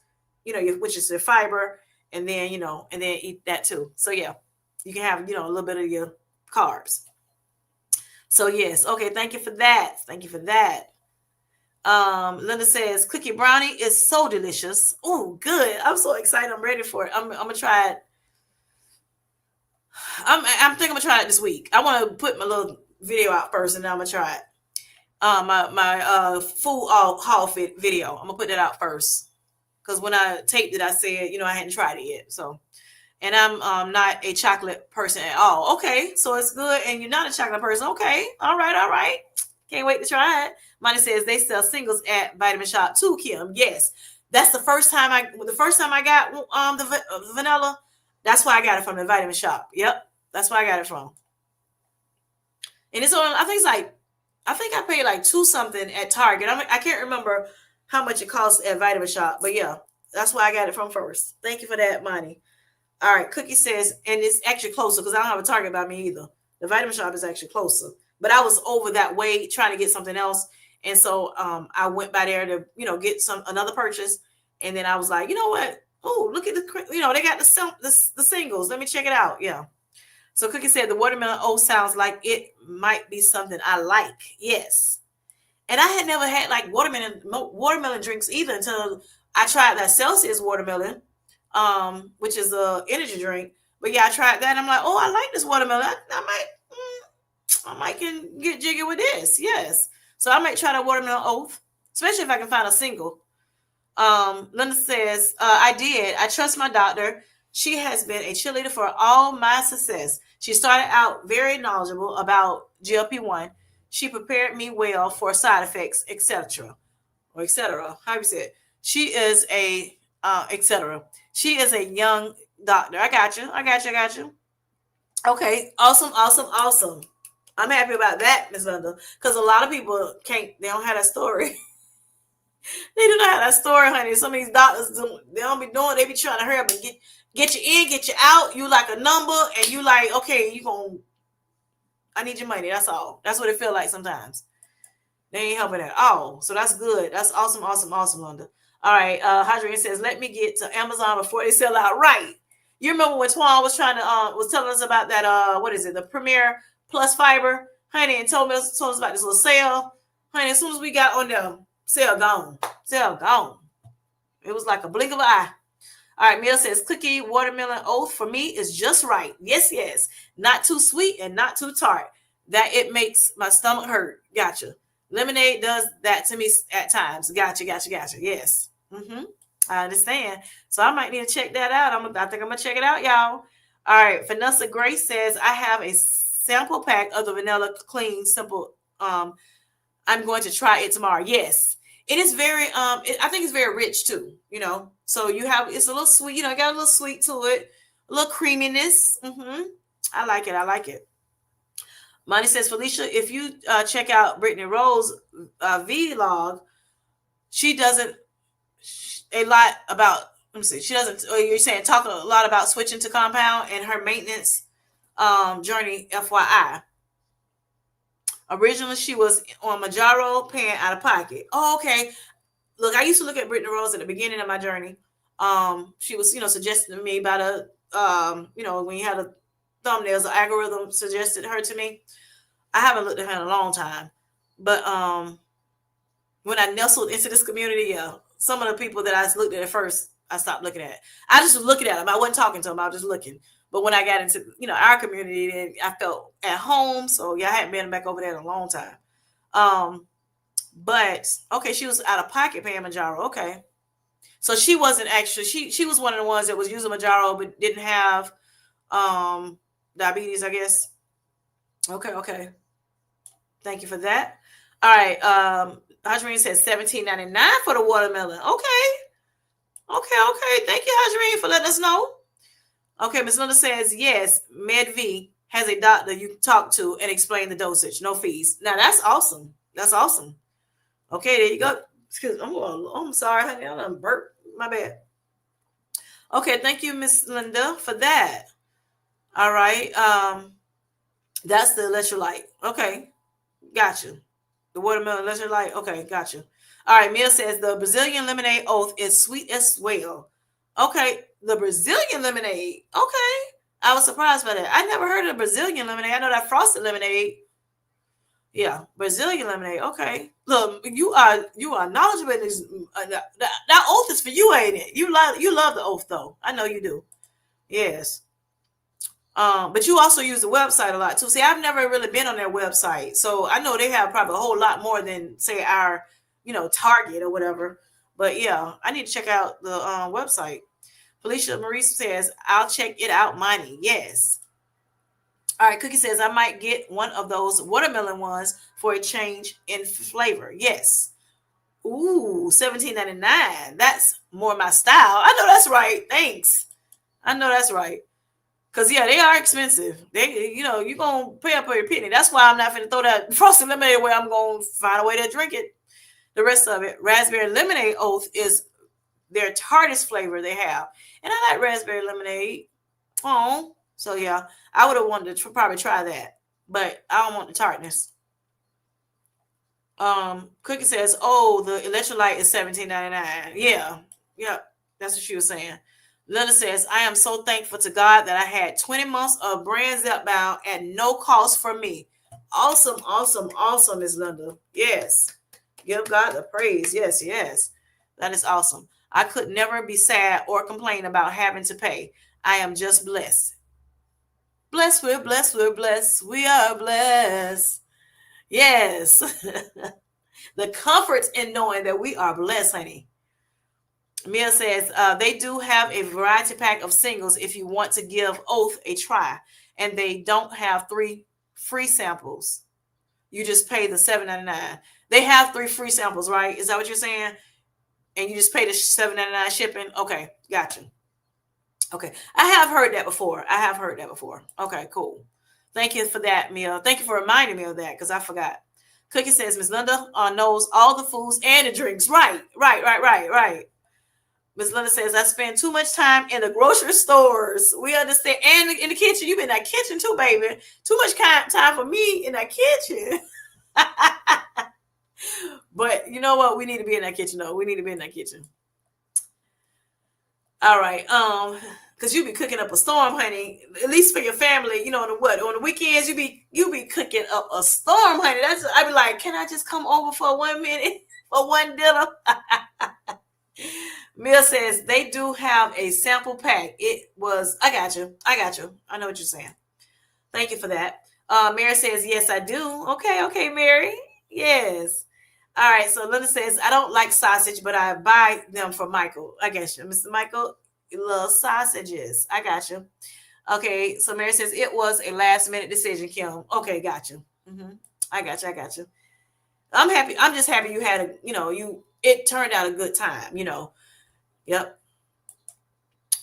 which is the fiber. And then, and then eat that too. So, yeah, you can have, a little bit of your carbs. So, yes. Okay. Thank you for that. Linda says cookie brownie is so delicious. Oh, good. I'm so excited. I'm ready for it. I'm going to try it. I'm thinking I'm going to try it this week. I want to put my little video out first and then I'm going to try it. My full haul fit video. I'm going to put that out first. Because when I taped it, I said, I hadn't tried it yet. So, and I'm not a chocolate person at all. Okay, so it's good. And you're not a chocolate person. Okay, all right. Can't wait to try it. Monty says they sell singles at Vitamin Shop too, Kim. Yes, that's the first time I got the vanilla. That's why I got it from the Vitamin Shop. Yep, that's where I got it from. And it's on. I think I paid like $2 something at Target. I can't remember how much it costs at Vitamin Shop, but yeah, that's why I got it from first. Thank you for that, Monty. All right, Cookie says, and it's actually closer because I don't have a Target by me either. The Vitamin Shop is actually closer, but I was over that way trying to get something else, and so I went by there to get another purchase, and then I was like, you know what? Oh, look at they got the singles. Let me check it out. Yeah. So Cookie said the watermelon sounds like it might be something I like. Yes. And I had never had like watermelon drinks either until I tried that Celsius watermelon, which is a energy drink. But yeah, I tried that. And I'm like, oh, I like this watermelon. I might can get jiggy with this. Yes. So I might try the watermelon oath, especially if I can find a single. Linda says, I did. I trust my doctor. She has been a cheerleader for all my success. She started out very knowledgeable about GLP-1. She prepared me well for side effects, etc. Or etc. How you say it? She is a etc. She is a young doctor. I got you. Okay. Awesome. I'm happy about that, Ms. Linda. Because a lot of people they don't have that story. They do not have that story, honey. Some of these doctors they don't be doing. They be trying to hurry up and get you in, get you out. You like a number, and you like, okay, you gonna. I need your money. That's all. That's what it feel like sometimes. They ain't helping at all. So that's good. That's awesome, awesome, awesome, Linda. All right. Hadrian says, let me get to Amazon before they sell out. Right. You remember when Twan was trying to was telling us about that what is it, the Premier Plus Fiber, honey, and told us about this little sale. Honey, as soon as we got on the sale gone. Sale gone. It was like a blink of an eye. All right, Mel says cookie watermelon oath for me is just right. Yes, yes. Not too sweet and not too tart. That it makes my stomach hurt. Gotcha. Lemonade does that to me at times. Gotcha, gotcha, gotcha. Yes. I understand. So I might need to check that out. I think I'm gonna check it out, y'all. All right. Vanessa Grace says I have a sample pack of the vanilla clean simple. I'm going to try it tomorrow. Yes. It is very I think it's very rich too, you know. So you have it's a little sweet, you know, got a little sweet to it, a little creaminess. I like it. I like it. Monty says, Felicia, if you check out Brittany Rose vlog, she doesn't a lot about. Let me see. She doesn't. You're saying talk a lot about switching to compound and her maintenance journey. FYI. Originally, she was on Mounjaro paying out of pocket. Oh, okay. Look, I used to look at Brittany Rose at the beginning of my journey. She was, you know, suggesting to me about you know, when you had a thumbnails, the algorithm suggested her to me. I haven't looked at her in a long time, but when I nestled into this community, yeah, some of the people that I looked at first, I stopped looking at. I just was looking at them. I wasn't talking to them. I was just looking. But when I got into, you know, our community, then I felt at home. So yeah, I hadn't been back over there in a long time. But okay, she was out of pocket paying Mounjaro. Okay, so she wasn't actually she was one of the ones that was using Mounjaro but didn't have diabetes, I guess. Okay, okay. Thank you for that. All right. Hajreen says $17.99 for the watermelon. Okay. Okay. Thank you, Hajreen, for letting us know. Okay, Ms. Linda says, yes, MedV has a doctor you can talk to and explain the dosage. No fees. Now that's awesome. That's awesome. Okay, there you go. Excuse me. I'm sorry, honey. I done burped. My bad. Okay, thank you, Miss Linda, for that. All right. That's the electrolyte. Okay. Gotcha. The watermelon electrolyte. Okay, gotcha. All right, Mia says the Brazilian lemonade oath is sweet as well. Okay, the Brazilian lemonade. Okay. I was surprised by that. I never heard of Brazilian lemonade. I know that frosted lemonade. Yeah, Brazilian lemonade. Okay. Look, you are knowledgeable in this. That oath is for you, ain't it? You love the oath though. I know you do. Yes. But you also use the website a lot too. See, I've never really been on their website, so I know they have probably a whole lot more than say our, you know, Target or whatever. But yeah, I need to check out the website. Felicia Marie says, "I'll check it out, money." Yes. All right. Cookie says, "I might get one of those watermelon ones for a change in flavor." Yes. Ooh, $17.99. That's more my style. I know that's right. Thanks. I know that's right. Cause yeah, they are expensive. They, you know, you gonna pay up for your penny. That's why I'm not gonna throw that frosted lemonade away. I'm gonna find a way to drink it. The rest of it, raspberry lemonade oath is their tartest flavor they have, and I like raspberry lemonade. Oh, so yeah, I would have wanted to probably try that, but I don't want the tartness. Cookie says, "Oh, the electrolyte is $17.99." Yeah, yeah, that's what she was saying. Linda says, "I am so thankful to God that I had 20 months of Brand Zepbound at no cost for me." Awesome, awesome, awesome, Miss Linda. Yes, give God the praise. Yes, yes, that is awesome. I could never be sad or complain about having to pay. I am just blessed. Blessed, we're blessed, we're blessed, we are blessed. Yes. The comfort in knowing that we are blessed, honey. Mia says they do have a variety pack of singles if you want to give Oath a try, and they don't have 3 free samples. You just pay the $7.99. They have 3 free samples, right? Is that what you're saying? And you just pay the $7.99 shipping? Okay, gotcha. Okay, I have heard that before. I have heard that before. Okay, cool. Thank you for that, Mia. Thank you for reminding me of that because I forgot. Cookie says Miss Linda knows all the foods and the drinks. Right. Miss Linda says I spend too much time in the grocery stores. We understand, and in the kitchen. You've been in that kitchen too, baby. Too much time for me in that kitchen. But you know what? We need to be in that kitchen, though. We need to be in that kitchen. All right. Because you be cooking up a storm, honey. At least for your family, you know, on the weekends, you be cooking up a storm, honey. I be like, can I just come over for 1 minute for one dinner? Mill says they do have a sample pack. I got you. I know what you're saying. Thank you for that. Mary says, yes, I do. Okay, Mary. Yes. All right. So Linda says, I don't like sausage, but I buy them for Michael. I got you. Mr. Michael, you love sausages. I got you. Okay. So Mary says, it was a last minute decision, Kim. Okay, got you. Mm-hmm. I got you. I'm happy. I'm just happy you had it turned out a good time, Yep.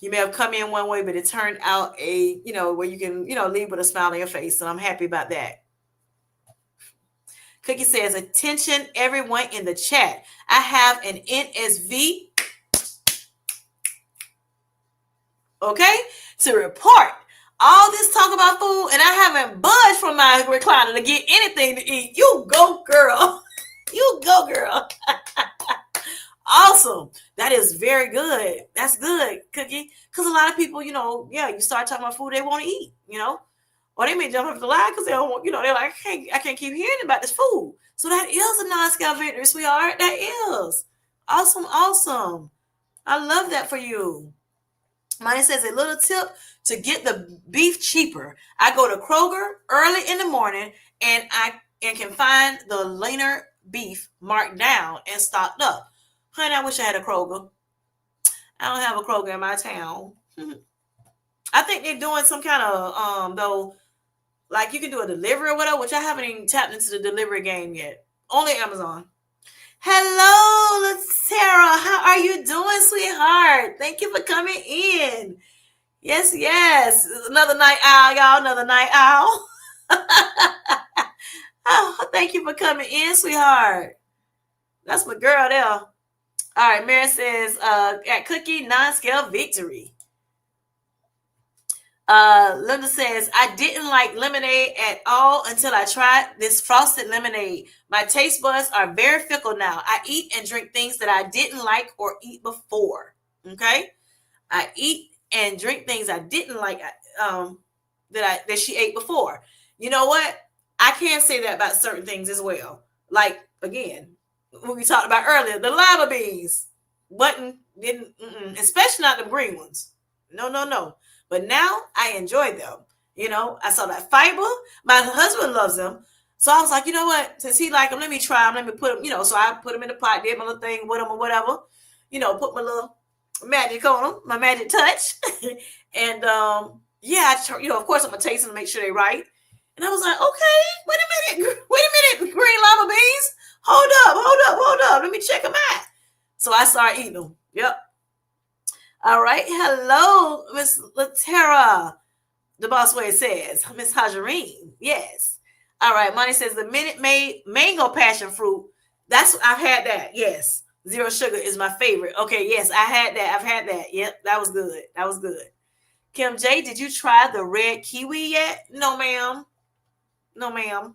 You may have come in one way, but it turned out where you can, leave with a smile on your face. And I'm happy about that. Cookie says, attention, everyone in the chat. I have an NSV, okay, to report. All this talk about food, and I haven't budged from my recliner to get anything to eat. You go, girl. You go, girl. Awesome. That is very good. That's good, Cookie. Because a lot of people, you start talking about food they want to eat, or they may jump off the line because they don't want, they're like, I can't keep hearing about this food. So that is a non-scale victory, sweetheart. That is. Awesome. I love that for you. Mine says a little tip to get the beef cheaper. I go to Kroger early in the morning and can find the leaner beef marked down and stocked up. Honey, I wish I had a Kroger. I don't have a Kroger in my town. I think they're doing some kind of, though, like you can do a delivery or whatever, which I haven't even tapped into the delivery game yet. Only Amazon. Hello, Sarah. How are you doing, sweetheart? Thank you for coming in. Yes. Another night owl, y'all. Another night owl. Oh, thank you for coming in, sweetheart. That's my girl there. All right, Mary says, at Cookie, non-scale victory. Linda says, I didn't like lemonade at all until I tried this frosted lemonade. My taste buds are very fickle now. I eat and drink things that I didn't like or eat before. Okay? I eat and drink things I didn't like that she ate before. You know what? I can't say that about certain things as well. Like, again, what we talked about earlier, the lima beans. Especially not the green ones. No. But now I enjoy them. I saw that fiber. My husband loves them. So I was like, you know what? Since he like them, let me try them. Let me put them, so I put them in the pot, did my little thing with them or whatever. Put my little magic on them, my magic touch. And, of course I'm going to taste them to make sure they're right. And I was like, okay, wait a minute, green lima beans. Hold up. Let me check them out. So I started eating them. Yep. All right. Hello, Miss Latera. The boss way says, Miss Hajarine. Yes. All right. Monty says the Minute Maid mango passion fruit. I've had that. Yes. Zero sugar is my favorite. Okay. Yes, I had that. I've had that. Yep. That was good. Kim J, did you try the red kiwi yet? No, ma'am. No, ma'am.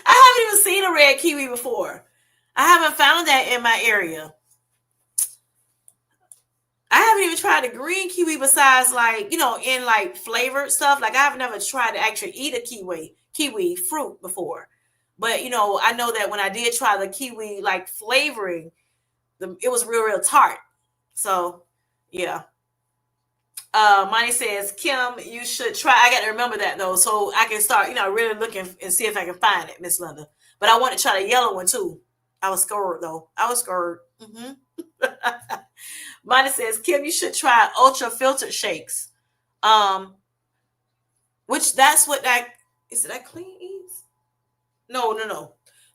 I haven't even seen a red kiwi before. I haven't found that in my area. I haven't even tried the green kiwi besides in flavored stuff. Like I've never tried to actually eat a kiwi fruit before. But I know that when I did try the kiwi flavoring, it was real tart. So yeah. Money says, Kim, you should try. I got to remember that though, so I can start, really looking and see if I can find it, Miss Linda. But I want to try the yellow one too. I was scared though. Mm-hmm. Money says, Kim, you should try ultra filtered shakes. Which that's what is it that Clean Eats? No.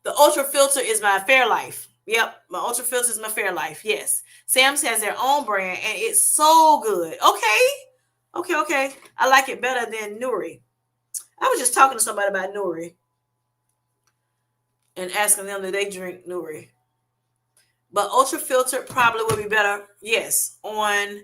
The ultra filter is my Fairlife. Yep, my ultra filter is my Fairlife. Yes. Sam's has their own brand and it's so good. Okay. I like it better than Nuri. I was just talking to somebody about Nuri and asking them do they drink Nuri. But ultra filtered probably would be better. Yes, on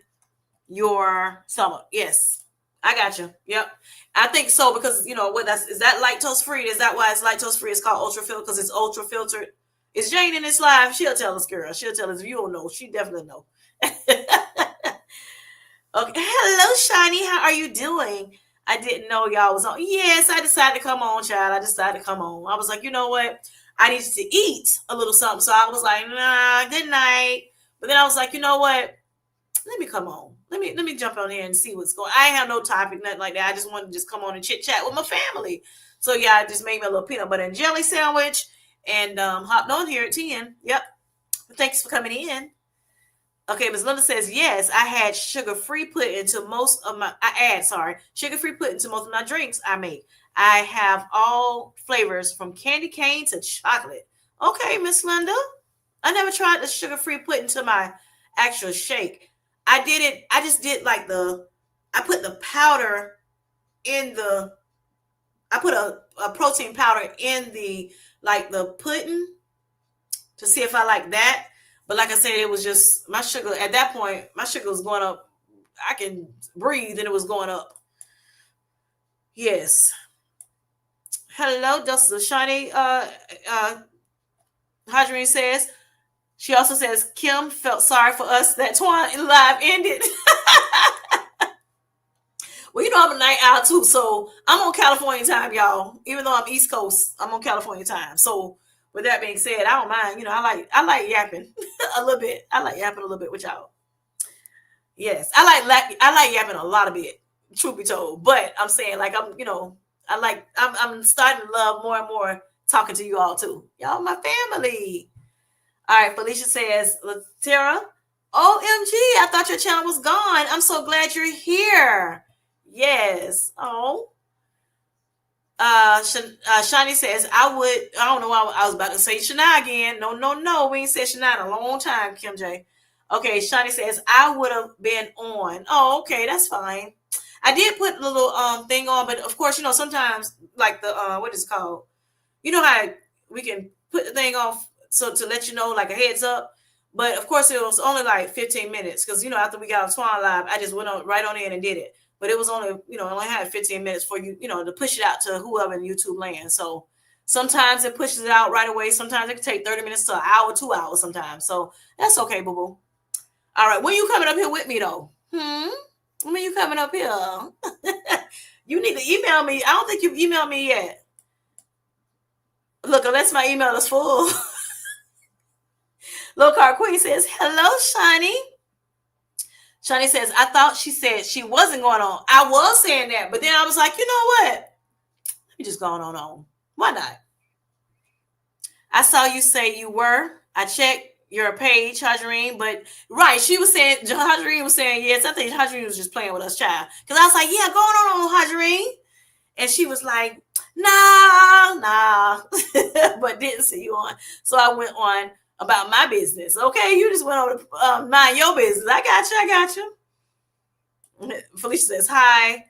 your stomach. Yes, I got you. Yep, I think so because what that's is that lactose free? Is that why it's lactose free? It's called ultra filtered because it's ultra filtered. Is Jane in this live? She'll tell us, girl. She'll tell us. If you don't know, she definitely know. Okay. Hello, Shiny. How are you doing? I didn't know y'all was on. Yes, I decided to come on, child. I decided to come on. I was like, you know what? I needed to eat a little something. So I was like, nah, good night. But then I was like, you know what? Let me come on. Let me jump on here and see what's going on. I ain't have no topic, nothing like that. I just wanted to just come on and chit chat with my family. So yeah, I just made me a little peanut butter and jelly sandwich and hopped on here at 10. Yep. Thanks for coming in. Okay, Ms. Linda says, yes, I had sugar-free put into most of my, sugar-free put into most of my drinks I make. I have all flavors from candy cane to chocolate. Okay, Miss Linda. I never tried the sugar-free put into my actual shake. I just did like I put the powder in I put a protein powder in the pudding to see if I like that. But like I said, it was just my sugar at that point. My sugar was going up. I can breathe, and it was going up. Yes. Hello, Dustin Shiny. Hadrian says. She also says Kim felt sorry for us that Twan live ended. Well, I'm a night owl too, so I'm on California time, y'all. Even though I'm East Coast, I'm on California time. So with that being said, I don't mind. I like yapping a little bit. I like yapping a little bit with y'all. Yes, I like yapping a lot of bit. Truth be told, but I'm saying like I'm starting to love more and more talking to you all too. Y'all, my family. All right, Felicia says, Latera, OMG, I thought your channel was gone. I'm so glad you're here. Yes. Oh. Shani says, I don't know why I was about to say Shania again. No. We ain't said Shania in a long time, Kim J. Okay, Shani says, I would have been on. Oh, okay, that's fine. I did put a little thing on, but of course, sometimes like the what is it called? You know how we can put the thing off so to let you know like a heads up. But of course, it was only like 15 minutes because after we got on Twan Live, I just went on right on in and did it. But it was only, only had 15 minutes for you, to push it out to whoever in YouTube land. So sometimes it pushes it out right away. Sometimes it can take 30 minutes to an hour, 2 hours sometimes. So that's okay, boo-boo. All right. When you coming up here with me, though? When you coming up here? You need to email me. I don't think you've emailed me yet. Look, unless my email is full. Low Card Queen says, hello, Shani. Shani says, I thought she said she wasn't going on. I was saying that, but then I was like, you know what? Let me just go on. Why not? I saw you say you were. I checked your page, Hadreen, but right, Hadreen was saying, yes, I think Hadreen was just playing with us, child. Because I was like, yeah, going on, Hadreen. And she was like, nah, but didn't see you on. So I went on about my business. Okay, you just went on to mind your business. I got you. Felicia says, hi.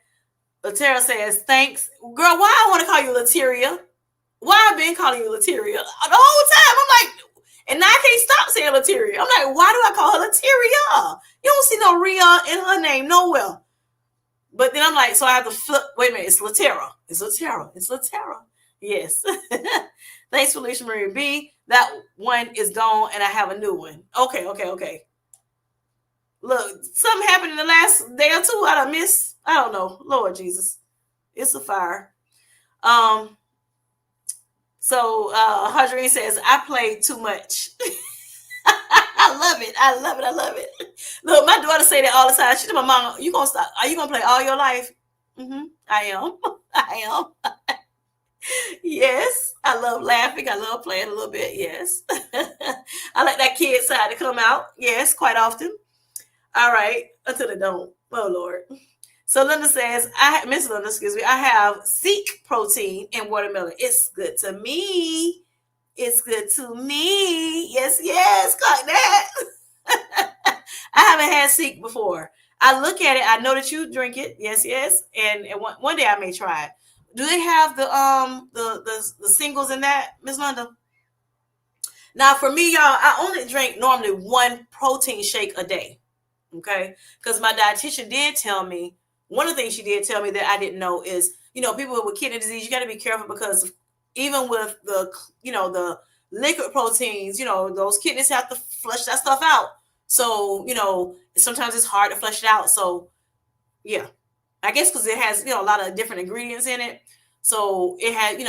Latera says, thanks. Girl, why I want to call you Lateria? Why I've been calling you Lateria? The whole time, I'm like, and now I can't stop saying Lateria. I'm like, why do I call her Lateria? You don't see no Ria in her name nowhere. But then I'm like, so I have to flip. Wait a minute, it's Latera. It's Latera. Yes. Thanks, Felicia Marie B. That one is gone, and I have a new one. Okay. Look, something happened in the last day or two. I missed. I don't know. Lord Jesus, it's a fire. So Hadreen says, I played too much. I love it. Look, my daughter say that all the time. She told my mom, you gonna stop? Are you gonna play all your life? I am. Yes, I love laughing. I love playing a little bit. Yes. I like that kid side to come out. Yes, quite often. All right, until they don't. Oh, Lord. So Linda says, Miss Linda, excuse me, I have Seek protein in watermelon. It's good to me. It's good to me. Yes, clock that. I haven't had Seek before. I look at it. I know that you drink it. Yes. And one day I may try it. Do they have the singles in that, Miss Linda? Now for me, y'all, I only drink normally one protein shake a day. Okay, because my dietitian did tell me, one of the things she did tell me that I didn't know is, people with kidney disease, you got to be careful because even with the liquid proteins, those kidneys have to flush that stuff out. So, sometimes it's hard to flush it out. So yeah, I guess because it has, a lot of different ingredients in it. So it had,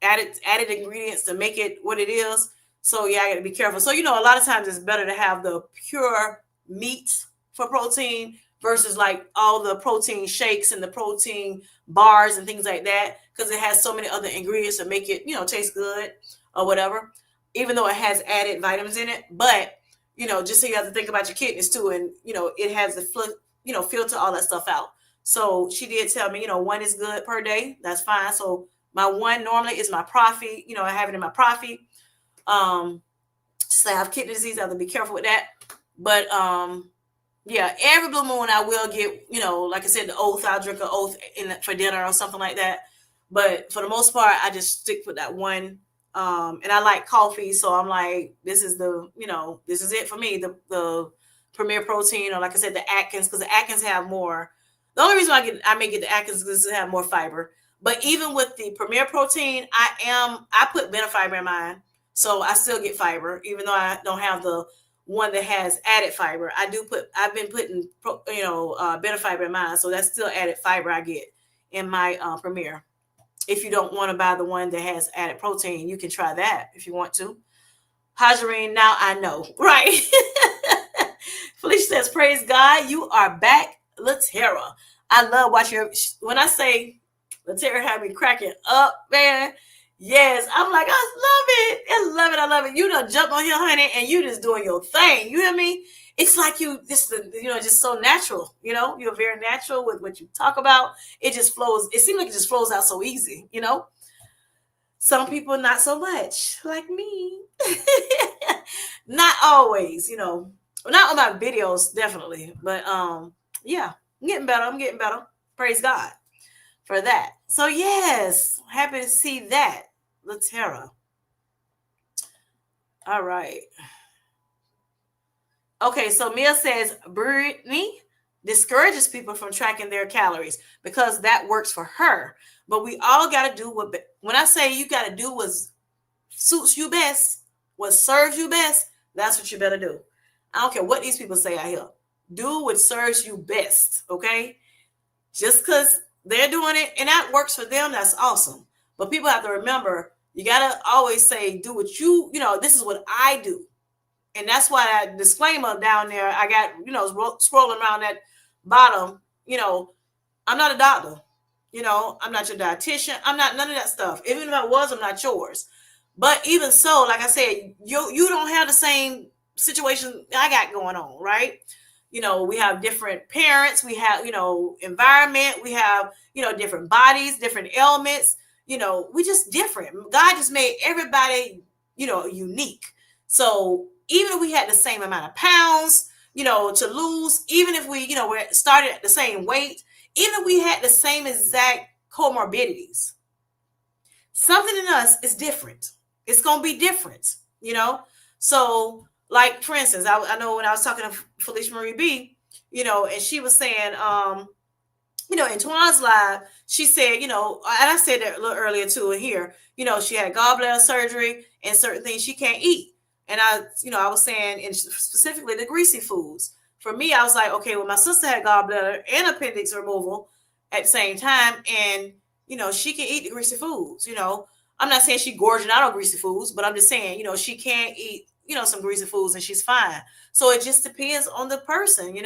added ingredients to make it what it is. So yeah, I got to be careful. So, a lot of times it's better to have the pure meat for protein versus like all the protein shakes and the protein bars and things like that, because it has so many other ingredients to make it, taste good or whatever, even though it has added vitamins in it. But, just so you have to think about your kidneys too. And, it has the filter all that stuff out. So she did tell me, one is good per day. That's fine. So my one normally is my Profi. I have it in my Profi. So I have kidney disease. I have to be careful with that. But yeah, every blue moon I will get, like I said, the oath. I'll drink an oath for dinner or something like that. But for the most part, I just stick with that one. And I like coffee, so I'm like, this is it for me. The Premier Protein, or like I said, the Atkins, because the Atkins have more. The only reason I may get the Atkins is to have more fiber. But even with the Premier Protein, I put Benefiber in mine, so I still get fiber, even though I don't have the one that has added fiber. I've been putting Benefiber in mine, so that's still added fiber I get in my Premier. If you don't want to buy the one that has added protein, you can try that if you want to. Hajarine, now I know, right? Felicia says, praise God, you are back, Latera. I love watching when I say Latera had me cracking up, man. Yes, I'm like, I love it. I love it. I love it. You done jump on here, honey, and you just doing your thing. You hear me? It's like you just, just so natural. You're very natural with what you talk about. It just flows. It seems like it just flows out so easy. Some people not so much, like me. Not always. Not on my videos, definitely, but yeah, I'm getting better. I'm getting better. Praise God for that. So yes, happy to see that, Latera. All right. Okay, so Mia says Brittany discourages people from tracking their calories because that works for her. But we all got to do when I say you got to do what suits you best, what serves you best, that's what you better do. I don't care what these people say out here. Do what serves you best, okay? Just because they're doing it and that works for them, that's awesome. But people have to remember, you got to always say, do what this is what I do. And that's why that disclaimer down there, I got, scrolling around that bottom, I'm not a doctor. I'm not your dietitian. I'm not none of that stuff. Even if I was, I'm not yours. But even so, like I said, you don't have the same situation I got going on, right? We have different parents, we have, environment, we have, different bodies, different ailments, we just different. God just made everybody, unique. So even if we had the same amount of pounds, to lose, even if we, we started at the same weight, even if we had the same exact comorbidities, something in us is different. It's going to be different, So like, for instance, I know when I was talking to Felicia Marie B, and she was saying, in Twan's live, she said, and I said that a little earlier too in here, she had gallbladder surgery and certain things she can't eat. And I was saying, and specifically the greasy foods. For me, I was like, okay, well, my sister had gallbladder and appendix removal at the same time. And, she can eat the greasy foods, I'm not saying she gorging out on greasy foods, but I'm just saying, she can't eat, some greasy foods and she's fine. So it just depends on the person,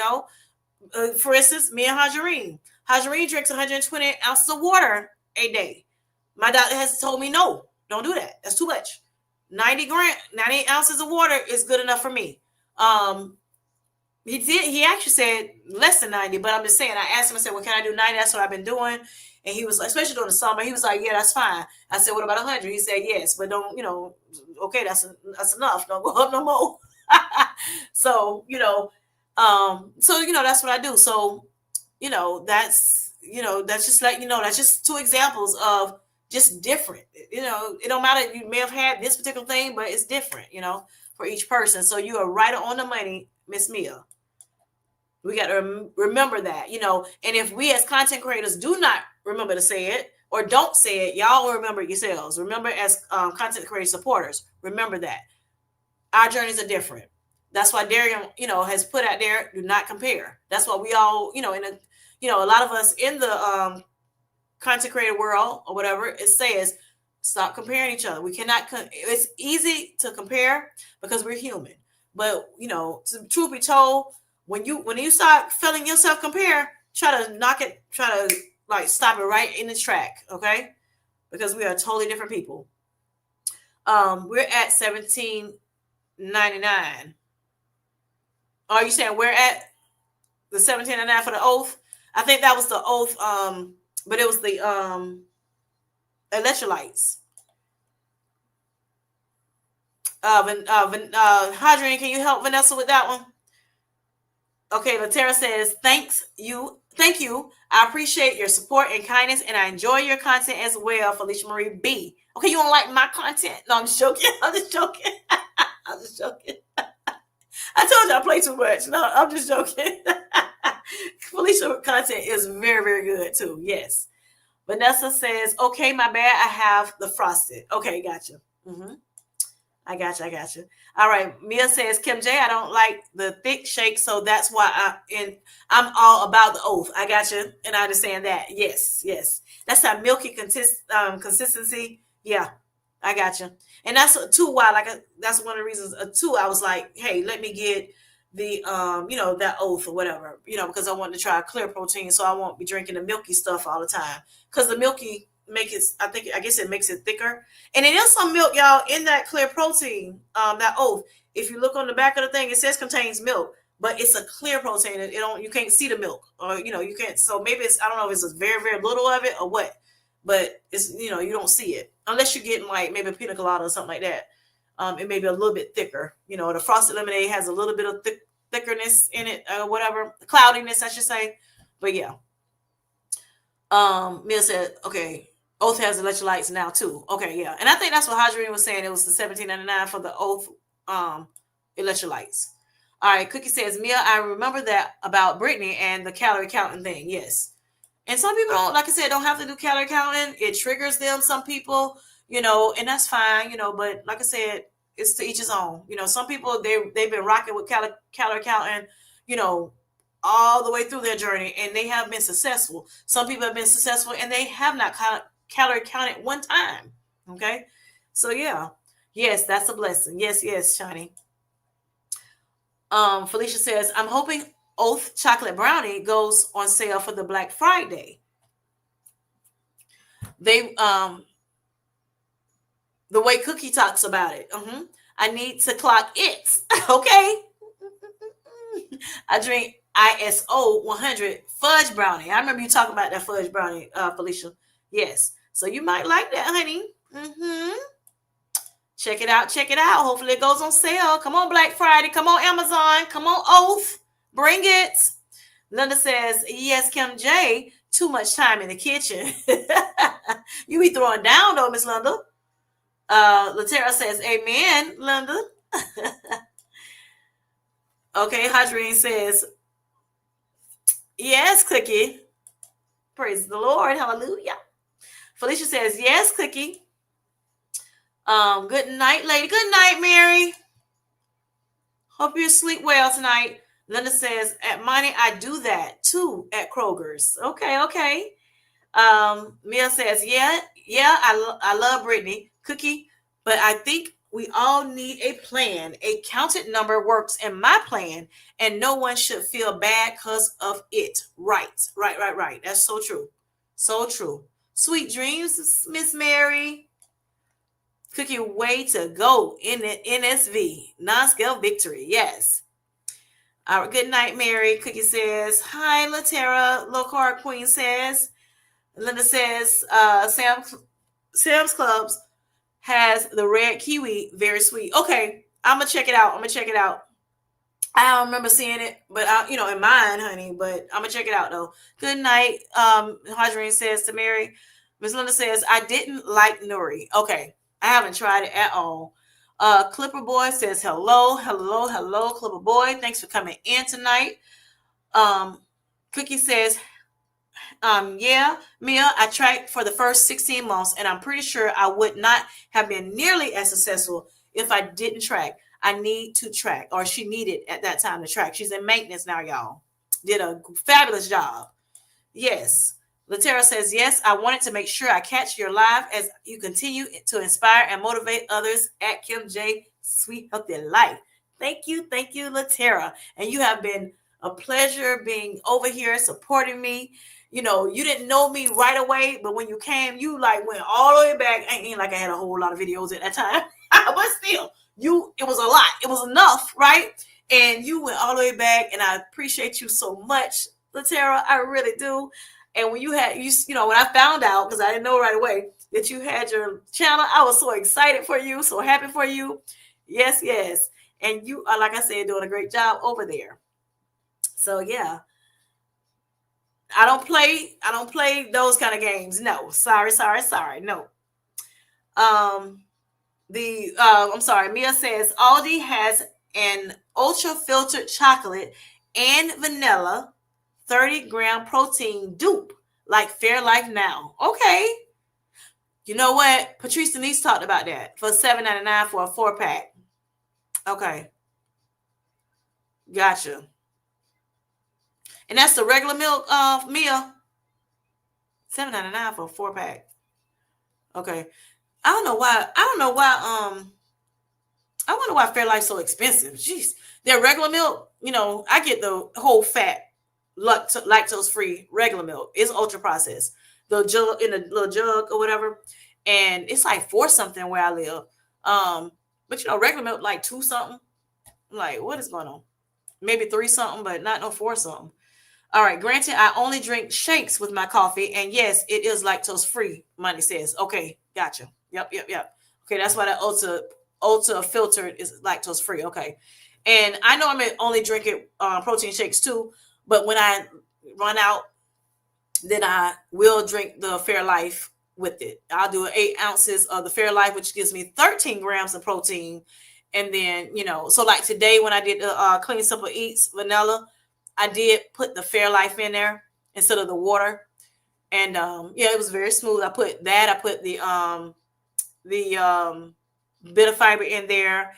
for instance, me and Hajarine drinks 120 ounces of water a day. My doctor has told me, no, don't do that. That's too much. 90 ounces of water is good enough for me. He actually said less than 90, but I'm just saying, I asked him, I said, well, can I do 90? That's what I've been doing. And he was, especially during the summer, he was like, yeah, that's fine. I said, what about 100? He said, yes, but don't, okay, that's enough. Don't go up no more. So, that's what I do. So, that's that's just like, that's just two examples of just different. It don't matter. You may have had this particular thing, but it's different, for each person. So you are right on the money, Miss Mia. We got to remember that, and if we as content creators do not remember to say it or don't say it, y'all will remember yourselves. Remember, as content creator supporters, remember that our journeys are different. That's why Darian, has put out there, do not compare. That's why we all, a lot of us in the content creator world or whatever, it says, stop comparing each other. We cannot, it's easy to compare because we're human. But, truth be told, when you start feeling yourself compare, try to knock it, try to like stop it right in the track, okay? Because we are totally different people. We're at 17.99. Are you saying we're at the 17.99 for the oath? I think that was the oath, but it was the electrolytes. Hadrian, can you help Vanessa with that one? Okay, Latera says, thank you. I appreciate your support and kindness, and I enjoy your content as well, Felicia Marie B. Okay, you don't like my content? No, I'm just joking. I'm just joking. I'm just joking. I told you I play too much. No, I'm just joking. Felicia content is very, very good too. Yes. Vanessa says, okay, my bad. I have the frosted. Okay, gotcha. Mm-hmm. I got you. All right. Mia says, Kim J, I don't like the thick shake, so that's why I'm all about the oath. I got you, and I understand that. Yes. That's that milky consistency. Yeah, I got you. And that's too why, that's one of the reasons too. I was like, hey, let me get the that oath or whatever, because I wanted to try a clear protein, so I won't be drinking the milky stuff all the time, because the milky I guess it makes it thicker. And it is some milk, y'all, in that clear protein, that oath. If you look on the back of the thing, it says contains milk, but it's a clear protein. You can't see the milk, or you can't. So maybe I don't know if it's a very, very little of it or what, but it's you don't see it unless you're getting like maybe a pina colada or something like that. It may be a little bit thicker. The frosted lemonade has a little bit of thickness in it, whatever, cloudiness, I should say. But yeah. Mia said, okay, Oath has electrolytes now too. Okay, yeah. And I think that's what Hadrian was saying. It was the $17.99 for the Oath electrolytes. All right, Cookie says, Mia, I remember that about Brittany and the calorie counting thing. Yes. And some people don't, like I said, don't have to do calorie counting. It triggers them, some people, and that's fine, but like I said, it's to each his own. Some people, they've been rocking with calorie counting, all the way through their journey, and they have been successful. Some people have been successful and they have not calorie counted one time. Okay. So yeah. Yes, that's a blessing. Yes, Shani. Felicia says, I'm hoping Oath chocolate brownie goes on sale for the Black Friday. They the way Cookie talks about it. I need to clock it. Okay. I drink ISO 100 fudge brownie. I remember you talking about that fudge brownie, Felicia. Yes. So you might like that, honey. Check it out. Hopefully it goes on sale. Come on, Black Friday. Come on, Amazon. Come on, Oath. Bring it. Linda says, yes, Kim J, too much time in the kitchen. You be throwing down though, Miss Linda. Latera says, amen, Linda. Okay, Hadrian says, yes, Cookie. Praise the Lord. Hallelujah. Felicia says, yes, Cookie. Good night, lady. Good night, Mary. Hope you sleep well tonight. Linda says, at Money, I do that too at Kroger's. Okay. Mia says, yeah, I love Brittany. Cookie, but I think we all need a plan. A counted number works in my plan, and no one should feel bad because of it. Right. That's so true. So true. Sweet dreams, Miss Mary. Cookie, way to go in the NSV. Non-scale victory. Yes. All right. Good night, Mary. Cookie says, hi, Latera. Low Card Queen says. Linda says, Sam's Clubs has the red kiwi, very sweet. Okay, I'm gonna check it out. I don't remember seeing it, but in mine, honey. But I'm gonna check it out though. Good night. Hadrine says to Mary. Miss Linda says I didn't like Nuri. Okay, I haven't tried it at all. Clipper Boy says hello, hello, hello, Clipper Boy. Thanks for coming in tonight. Cookie says, yeah, Mia, I tracked for the first 16 months, and I'm pretty sure I would not have been nearly as successful if I didn't track. I need to track, or she needed at that time to track. She's in maintenance now, y'all. Did a fabulous job. Yes. Latera says, yes, I wanted to make sure I catch your live as you continue to inspire and motivate others at Kim J. Sweet Healthy Life. Thank you, Latera. And you have been a pleasure being over here supporting me. You didn't know me right away, but when you came, you like went all the way back. Ain't like I had a whole lot of videos at that time, but still, it was a lot. It was enough, right? And you went all the way back, and I appreciate you so much, Latera. I really do. And when you had when I found out, because I didn't know right away that you had your channel, I was so excited for you, so happy for you. Yes, yes. And you are, like I said, doing a great job over there. So yeah. I don't play those kind of games. No. Sorry. No. I'm sorry. Mia says Aldi has an ultra filtered chocolate and vanilla 30-gram protein dupe like Fairlife Now. Okay. You know what? Patrice Denise talked about that for $7.99 for a 4-pack. Okay. Gotcha. And that's the regular milk Mia. $7.99 for a 4-pack. Okay. I don't know why. I wonder why Fairlife's so expensive. Jeez. Their regular milk, I get the whole fat, lactose free regular milk. It's ultra processed. The jug in a little jug or whatever. And it's like 4 something where I live. But regular milk like 2 something. I'm like, what is going on? Maybe 3 something, but not no 4 something. All right. Granted, I only drink shakes with my coffee. And yes, it is lactose free, Money says. Okay, gotcha. Yep. Okay, that's why that ultra filtered is lactose free. Okay. And I know I'm only drinking protein shakes too, but when I run out, then I will drink the Fairlife with it. I'll do 8 ounces of the Fairlife, which gives me 13 grams of protein. And then, so like today when I did the Clean Simple Eats vanilla, I did put the Fairlife in there instead of the water. And it was very smooth. I put that. I put the bit of fiber in there.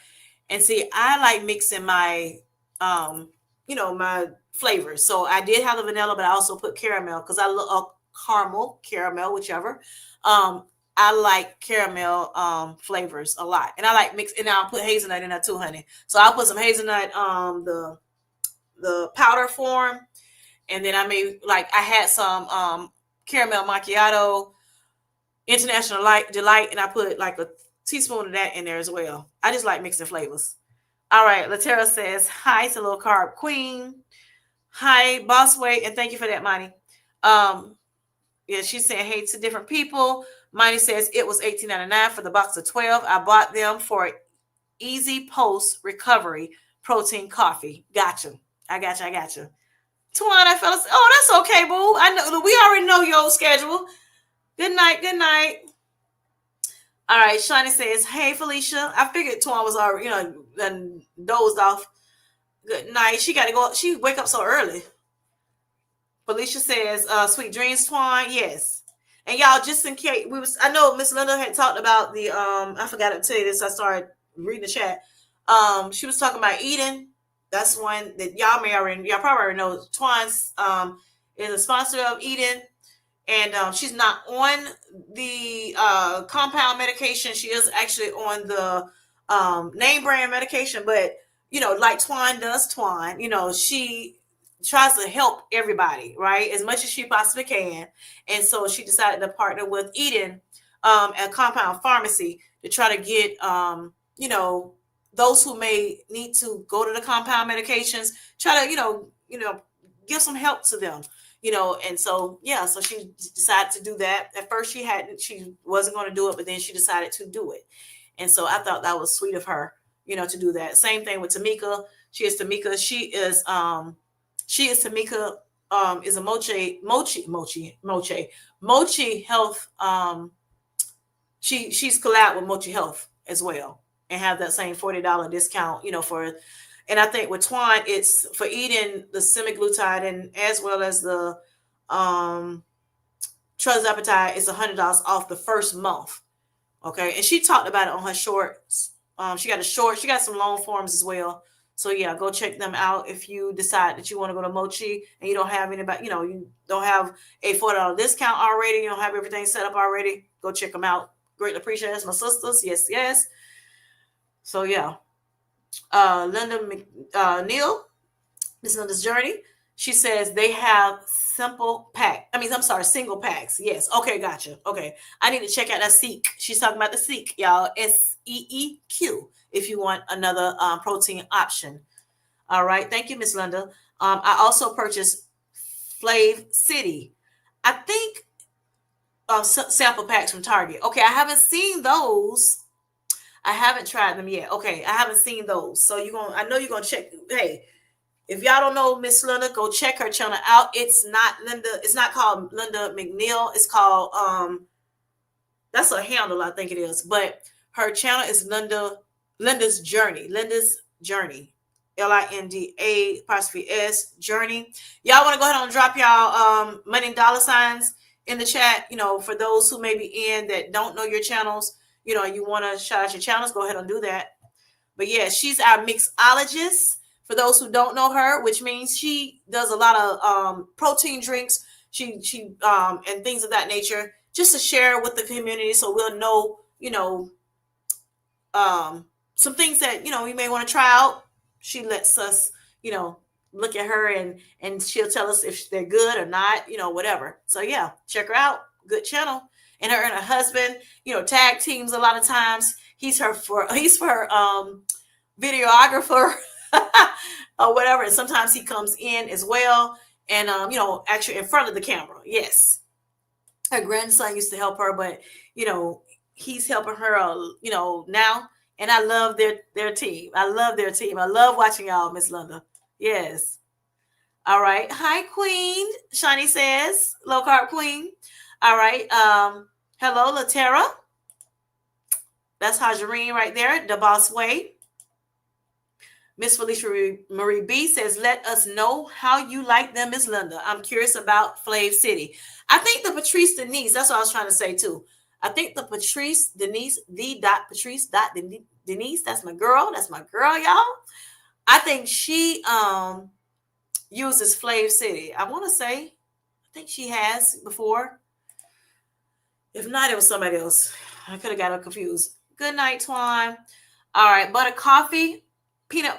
And see, I like mixing my my flavors. So I did have the vanilla, but I also put caramel because I love caramel, whichever. I like caramel flavors a lot. And I like mix, and I'll put hazelnut in there too, honey. So I'll put some hazelnut the powder form, and then I had some caramel macchiato international delight, and I put like a teaspoon of that in there as well. I just like mixing flavors. All right, Latera says hi to Little Carb Queen. Hi, Bossway, and thank you for that, Monty. She's saying hey to different people. Monty says it was $18.99 for the box of 12. I bought them for easy post recovery protein coffee. Gotcha. I got you. Twan, I fell asleep. Oh, that's okay, boo. I know we already know your schedule. Good night. All right, Shani says, hey, Felicia. I figured Twan was already, and dozed off. Good night. She got to go. She wake up so early. Felicia says, sweet dreams, Twan. Yes. And y'all, just in case, I know Miss Linda had talked about the, I forgot to tell you this. I started reading the chat. She was talking about Eden. That's one that y'all probably already know. Twan's is a sponsor of Eden, and she's not on the compound medication. She is actually on the name brand medication, but like Twan does, she tries to help everybody, right, as much as she possibly can, and so she decided to partner with Eden, a compound pharmacy, to try to get those who may need to go to the compound medications, try to, give some help to them, and so, so she decided to do that. At first she wasn't going to do it, but then she decided to do it. And so I thought that was sweet of her, to do that. Same thing with Tamika. She is Tamika. She is Tamika. Is a Mochi Health. She's collab with Mochi Health as well, and have that same $40 discount. For, and I think with Twan, it's for eating the semaglutide and as well as the um Trazapatide is $100 off the first month. Okay, and she talked about it on her shorts. She got a short, she got some long forms as well. So yeah, go check them out if you decide that you want to go to Mochi and you don't have anybody, you don't have a $40 discount already, you don't have everything set up already. Go check them out. Greatly appreciate it. That's my sisters. Yes, yes. So yeah, Linda Neal, Miss Linda's Journey. She says they have single packs. Yes. Okay, gotcha. Okay. I need to check out that Seek. She's talking about the Seek, y'all. SEEQ if you want another protein option. All right. Thank you, Miss Linda. I also purchased Flav City. I think sample packs from Target. Okay, I haven't seen those. I haven't tried them yet. Okay, I haven't seen those. So I know you're gonna check. Hey, if y'all don't know Miss Linda, go check her channel out. It's not Linda. It's not called Linda McNeil. It's called that's a handle, I think it is. But her channel is Linda's Journey. Linda's Journey. LINDA' Journey. Y'all want to go ahead and drop y'all money and dollar signs in the chat. For those who may be in that don't know your channels, you want to shout out your channels, go ahead and do that. But yeah, she's our mixologist. For those who don't know her, which means she does a lot of protein drinks, she and things of that nature, just to share with the community, so we'll know, some things that we may want to try out. She lets us, look at her and she'll tell us if they're good or not, whatever. So yeah, check her out. Good channel. And her husband, tag teams a lot of times. He's her videographer. Or whatever, and sometimes he comes in as well, and actually in front of the camera. Yes, her grandson used to help her, but he's helping her now, and I love their team. I love their team. I love watching y'all, Miss Linda. Yes. All right. Hi, Queen. Shani says, low carb queen. All right. Hello, Latera. That's Hajarine right there, the boss way. Miss Felicia Marie B says, let us know how you like them, Miss Linda. I'm curious about Flav City. I think the Patrice Denise, that's what I was trying to say too. I think the Patrice Denise, Patrice Denise, that's my girl. That's my girl, y'all. I think she uses Flav City. I want to say, I think she has before. If not, it was somebody else. I could have got her confused. Good night, Twan. All right, butter coffee. Peanut,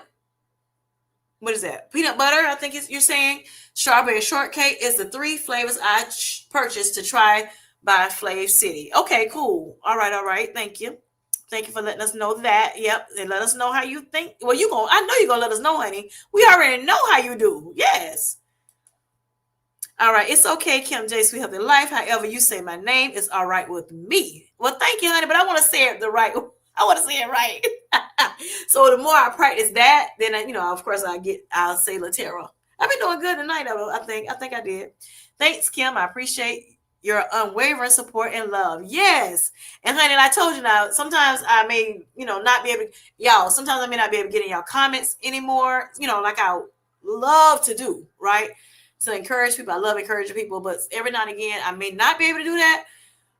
what is that? Peanut butter, I think you're saying. Strawberry shortcake is the 3 flavors I purchased to try by Flav City. Okay, cool. All right. Thank you. Thank you for letting us know that. Yep, and let us know how you think. Well, I know you're gonna let us know, honey. We already know how you do. Yes. All right, it's okay, Kim J. Sweet Healthy Life. However you say my name is all right with me. Well, thank you, honey, but I want to say it the right way. I want to say it right. So the more I practice that, then of course I'll say Latera. I've been doing good tonight, I think I did. Thanks, Kim. I appreciate your unwavering support and love. Yes. And honey, I told you now, sometimes I may, not be able to, sometimes I may not be able to get in y'all comments anymore, like I love to do, right? To encourage people. I love encouraging people, but every now and again, I may not be able to do that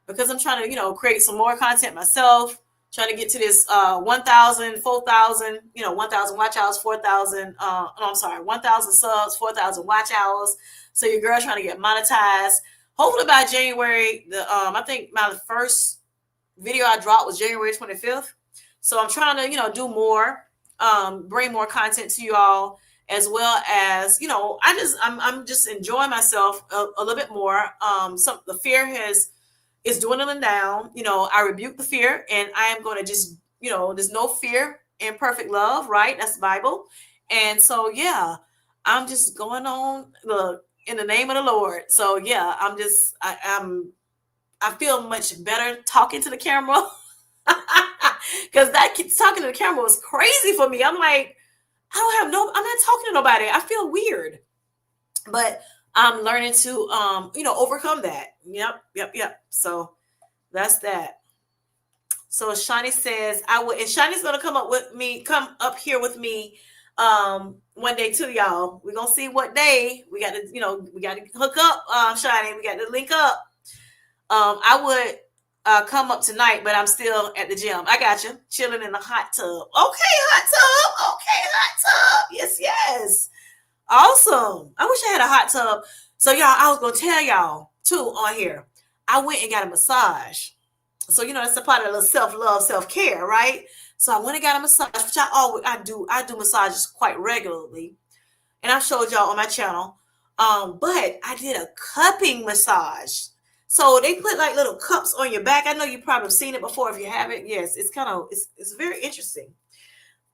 because I'm trying to, create some more content myself. Trying to get to this 1,000, 4,000, 1,000 watch hours, 4,000, 1,000 subs, 4,000 watch hours. So your girl trying to get monetized. Hopefully by January, I think my first video I dropped was January 25th. So I'm trying to, do more, bring more content to you all, as well as, I'm just enjoying myself a little bit more. The fear is dwindling down. I rebuke the fear, and I am going to just, there's no fear in perfect love, right? That's the Bible. And so, yeah, I'm just going on in the name of the Lord. So yeah, I feel much better talking to the camera because talking to the camera was crazy for me. I'm like, I'm not talking to nobody. I feel weird. But I'm learning to overcome that. Yep. So that's that. So Shani says I would, and Shani's gonna come up here with me one day too, y'all. We're gonna see what day. We gotta hook up, Shani. We got to link up. I would come up tonight, but I'm still at the gym. I got you. Chilling in the hot tub. Okay, hot tub. Okay, hot tub. Yes. Awesome. I wish I had a hot tub. So y'all, I was gonna tell y'all too on here. I went and got a massage. So that's a part of the self-love, self-care, right? So I went and got a massage, which I do. I do massages quite regularly, and I showed y'all on my channel. But I did a cupping massage. So they put like little cups on your back. I know you probably have seen it before. If you haven't, yes, it's very interesting.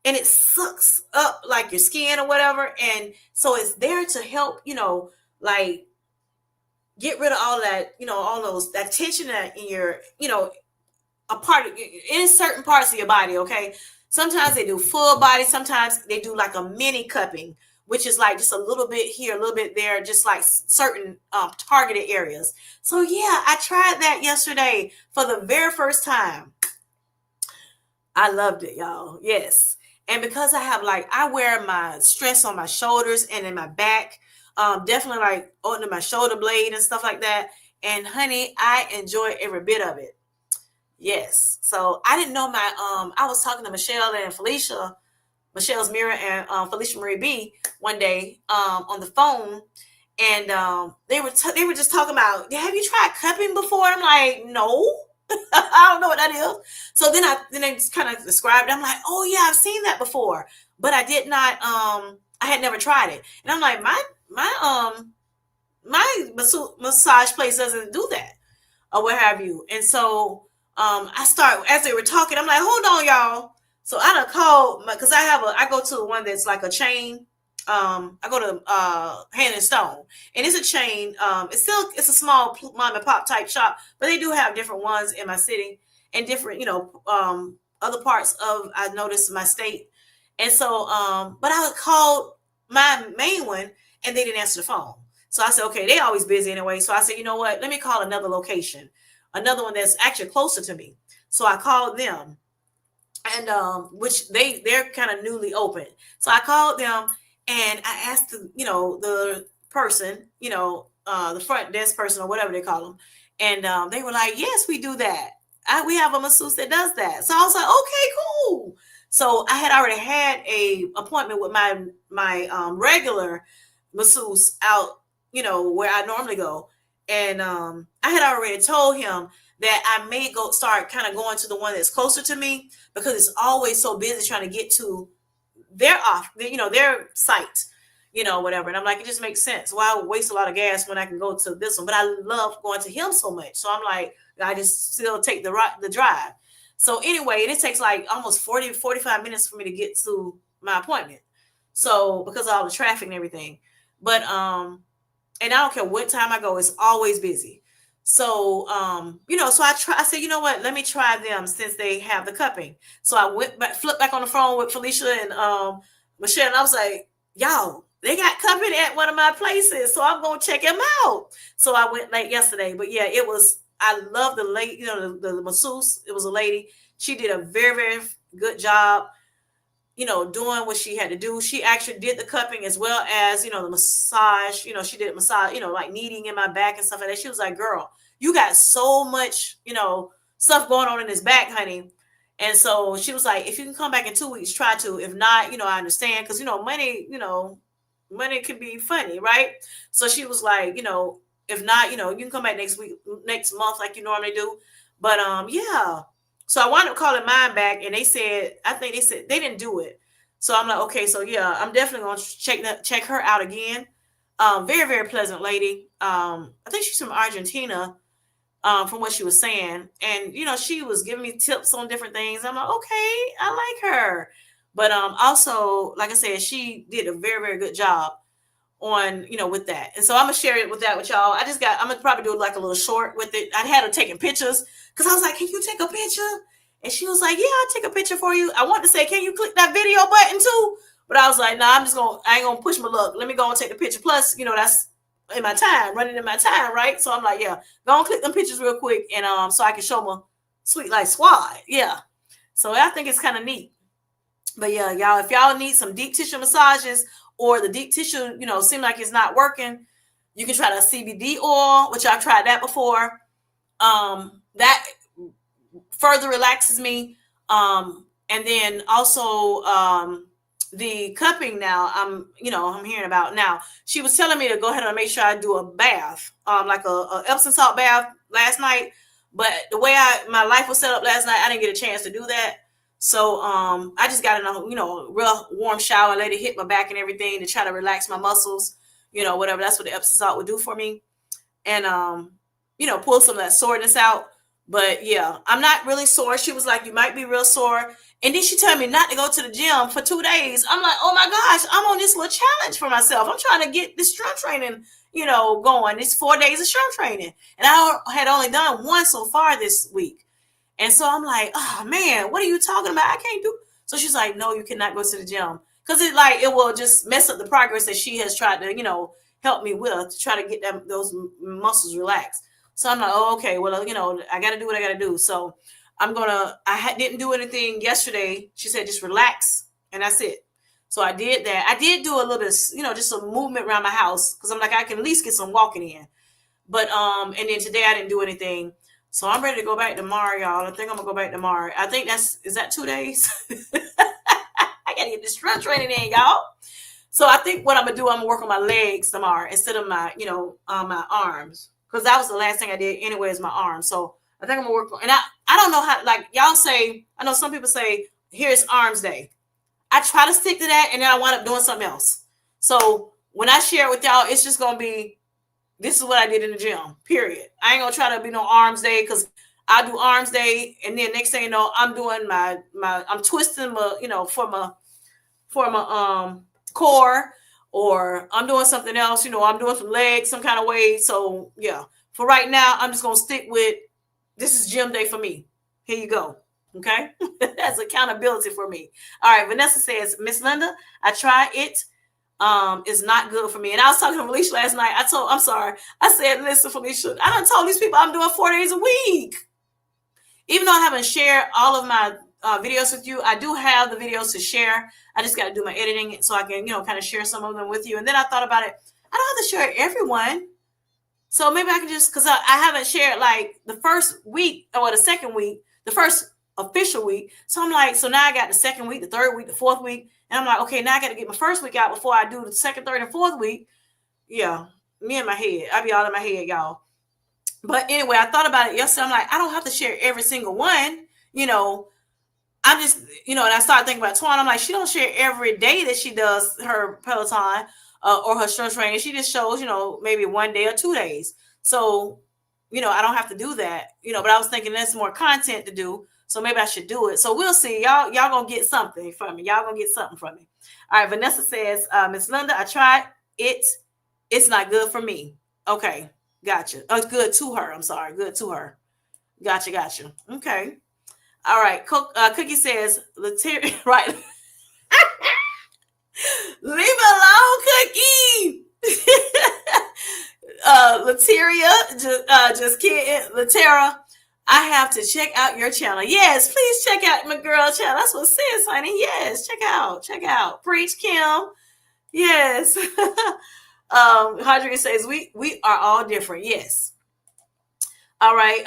And it sucks up like your skin or whatever. And so it's there to help, like get rid of all that, that tension in your, in certain parts of your body. Okay. Sometimes they do full body. Sometimes they do like a mini cupping, which is like just a little bit here, a little bit there, just like certain targeted areas. So yeah, I tried that yesterday for the very first time. I loved it, y'all. Yes. And because I wear my stress on my shoulders and in my back, definitely like under my shoulder blade and stuff like that. And honey, I enjoy every bit of it. Yes. So I didn't know I was talking to Michelle and Felicia, Michelle's Mirror and Felicia Marie B one day on the phone. And they were just talking about, have you tried cupping before? I'm like, no. I don't know what that is. So then they just kind of described it. I'm like, oh yeah, I've seen that before, but I did not. I had never tried it, and I'm like, my massage place doesn't do that, or what have you. And so I start as they were talking. I'm like, hold on, y'all. So I done called because I go to one that's like a chain. I go to Hand and Stone, and it's a chain. It's a small mom and pop type shop, but they do have different ones in my city and different, other parts of I noticed my state. And so, but I called my main one, and they didn't answer the phone. So I said, okay, they always busy anyway. So I said, you know what? Let me call another location, another one that's actually closer to me. So I called them, and which they're kind of newly open. So I called them. And I asked the person, the front desk person or whatever they call them. And they were like, yes, we do that. We have a masseuse that does that. So I was like, okay, cool. So I had already had a appointment with my regular masseuse out, where I normally go. And I had already told him that I may start kind of going to the one that's closer to me because it's always so busy trying to get to their site, whatever. And I'm like, it just makes sense. Why waste a lot of gas when I can go to this one? But I love going to him so much. So I'm like, I just still take the drive. So anyway, it takes like almost 45 minutes for me to get to my appointment. So because of all the traffic and everything. But and I don't care what time I go, it's always busy. So, so I said, you know what, let me try them since they have the cupping. So I flipped back on the phone with Felicia and Michelle, and I was like, y'all, they got cupping at one of my places. So I'm going to check them out. So I went late yesterday, but yeah, I love the lady, the masseuse. It was a lady. She did a very, very good job, doing what she had to do. She actually did the cupping as well as, the massage, she did massage, like kneading in my back and stuff like that. She was like, girl, you got so much, stuff going on in this back, honey. And so she was like, if you can come back in 2 weeks, try to. If not, I understand. Cause money can be funny, right? So she was like, if not, you can come back next month, like you normally do. But yeah. So I wound up calling mine back, and they said they didn't do it. So I'm like, okay, so yeah, I'm definitely gonna check her out again. Very, very pleasant lady. I think she's from Argentina, from what she was saying. And she was giving me tips on different things. I'm like, okay, I like her. But also, like I said, she did a very, very good job on with that. And so I'm gonna share it with y'all. I'm gonna probably do like a little short with it. I had her taking pictures because I was like, can you take a picture? And she was like, yeah, I'll take a picture for you. I want to say, can you click that video button too? But I was like, nah, I ain't gonna push my luck. Let me go and take the picture. Plus, that's in my time, running in my time, right? So I'm like, yeah, go and click them pictures real quick, and so I can show my Sweet Life Squad. Yeah. So I think it's kind of neat. But yeah, y'all, if y'all need some deep tissue massages, or the deep tissue, seem like it's not working, you can try the CBD oil, which I've tried that before. That further relaxes me. And then also the cupping now, I'm hearing about now. She was telling me to go ahead and make sure I do a bath, like a Epsom salt bath last night. But the way my life was set up last night, I didn't get a chance to do that. So I just got in a real warm shower, let it hit my back and everything to try to relax my muscles, whatever. That's what the Epsom salt would do for me. And pull some of that soreness out. But yeah, I'm not really sore. She was like, you might be real sore. And then she told me not to go to the gym for 2 days. I'm like, oh my gosh, I'm on this little challenge for myself. I'm trying to get this strength training, going. It's 4 days of strength training. And I had only done one so far this week. And so I'm like, oh man, what are you talking about? I can't do. So she's like, no, you cannot go to the gym. Because it will just mess up the progress that she has tried to, help me with, to try to get those muscles relaxed. So I'm like, oh, okay, well, I got to do what I got to do. So didn't do anything yesterday. She said, just relax. And that's it. So I did that. I did do a little bit, just some movement around my house. Cause I'm like, I can at least get some walking in. But, and then today I didn't do anything. So I'm ready to go back tomorrow, y'all. I think I'm gonna go back tomorrow. I think is that 2 days? I gotta get this strength training in, y'all. So I think what I'm gonna do, I'm gonna work on my legs tomorrow instead of my, my arms. Because that was the last thing I did anyway, is my arms. So I think I'm gonna work on, and I don't know how, like y'all say, I know some people say, here's arms day. I try to stick to that, and then I wind up doing something else. So when I share it with y'all, it's just gonna be, this is what I did in the gym, period. I ain't gonna try to be no arms day, because I do arms day, and then next thing you know, I'm doing I'm twisting my, for my core, or I'm doing something else, I'm doing some legs some kind of way. So yeah, for right now, I'm just gonna stick with, this is gym day for me. Here you go. Okay. That's accountability for me. All right. Vanessa says, Miss Linda, I tried it. It's not good for me. And I was talking to Felicia last night. I said, listen, Felicia, I done told these people I'm doing 4 days a week. Even though I haven't shared all of my videos with you, I do have the videos to share. I just got to do my editing so I can, kind of share some of them with you. And then I thought about it. I don't have to share everyone. So maybe I can just, because I haven't shared like the first week or the second week, the first official week. So I'm like, so now I got the second week, the third week, the fourth week. And I'm like, okay, now I got to get my first week out before I do the second, third, and fourth week. Yeah, me in my head. I be all in my head, y'all. But anyway, I thought about it yesterday. I'm like, I don't have to share every single one. I'm just, and I started thinking about Twan. I'm like, she don't share every day that she does her Peloton or her strength training. She just shows, maybe 1 day or 2 days. So, I don't have to do that, but I was thinking there's more content to do. So maybe I should do it. So we'll see. Y'all gonna get something from me. Y'all gonna get something from me. All right. Vanessa says, Miss Linda, I tried it. It's not good for me. Okay. Gotcha. Oh, it's good to her. I'm sorry. Good to her. Gotcha. Okay. All right. Cookie says, right. Leave me alone, Cookie. Lateria, just kidding. Latera, I have to check out your channel. Yes, please check out my girl channel. That's what it says, honey. Yes, check out. Preach, Kim. Yes. Hadrian says, we are all different. Yes. All right.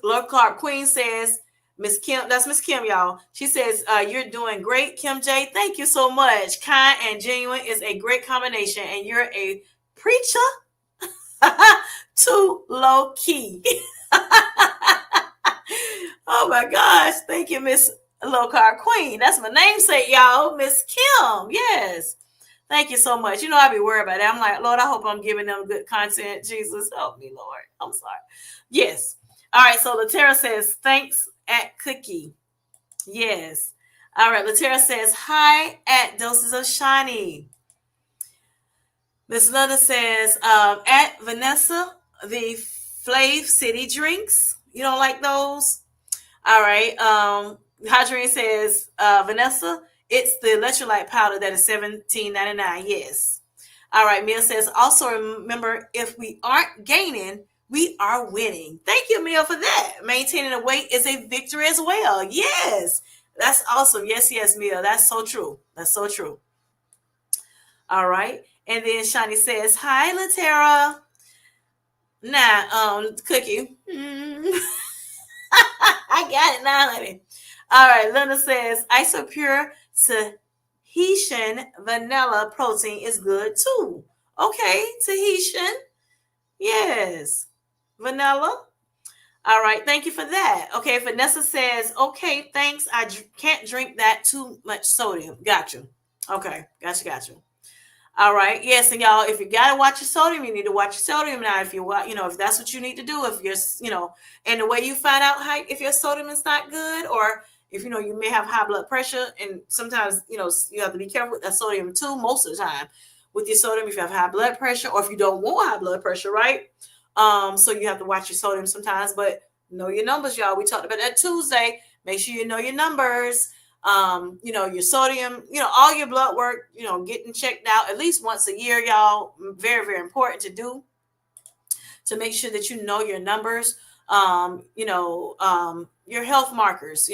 Lord Clark Queen says, Miss Kim, that's Miss Kim, y'all. She says, you're doing great, Kim J. Thank you so much. Kind and genuine is a great combination, and you're a preacher too low key. Oh my gosh. Thank you, Miss Low Car Queen. That's my namesake, y'all. Miss Kim. Yes. Thank you so much. I be worried about that. I'm like, Lord, I hope I'm giving them good content. Jesus, help me, Lord. I'm sorry. Yes. All right. So Latera says, thanks at Cookie. Yes. All right. Latera says, hi at Doses of Shiny. Miss Linda says, at Vanessa, the Flav City drinks. You don't like those? All right. Hadrian says, Vanessa, It's the electrolyte powder that is $17.99. Yes. All right. Mia says, also remember, if we aren't gaining, we are winning. Thank you, Mia, for that. Maintaining a weight is a victory as well. Yes. That's awesome. Yes, yes, Mia. That's so true. That's so true. All right. And then Shani says, hi, Latera. Nah, Cookie. I got it now, honey. All right, Linda says Isopure Tahitian vanilla protein is good too. Okay, Tahitian. Yes. Vanilla. All right, thank you for that. Okay, Vanessa says, okay, thanks. Can't drink that too much sodium. Got you. Okay, got you. All right. Yes, and y'all, if you gotta watch your sodium, you need to watch your sodium now. If if that's what you need to do, if and the way you find out how if your sodium is not good, or if you may have high blood pressure, and sometimes you have to be careful with that sodium too. Most of the time, with your sodium, if you have high blood pressure, or if you don't want high blood pressure, right? So you have to watch your sodium sometimes, but know your numbers, y'all. We talked about that Tuesday. Make sure you know your numbers. Your sodium, all your blood work, getting checked out at least once a year, y'all. Very, very important to do, to make sure that you know your numbers, your health markers,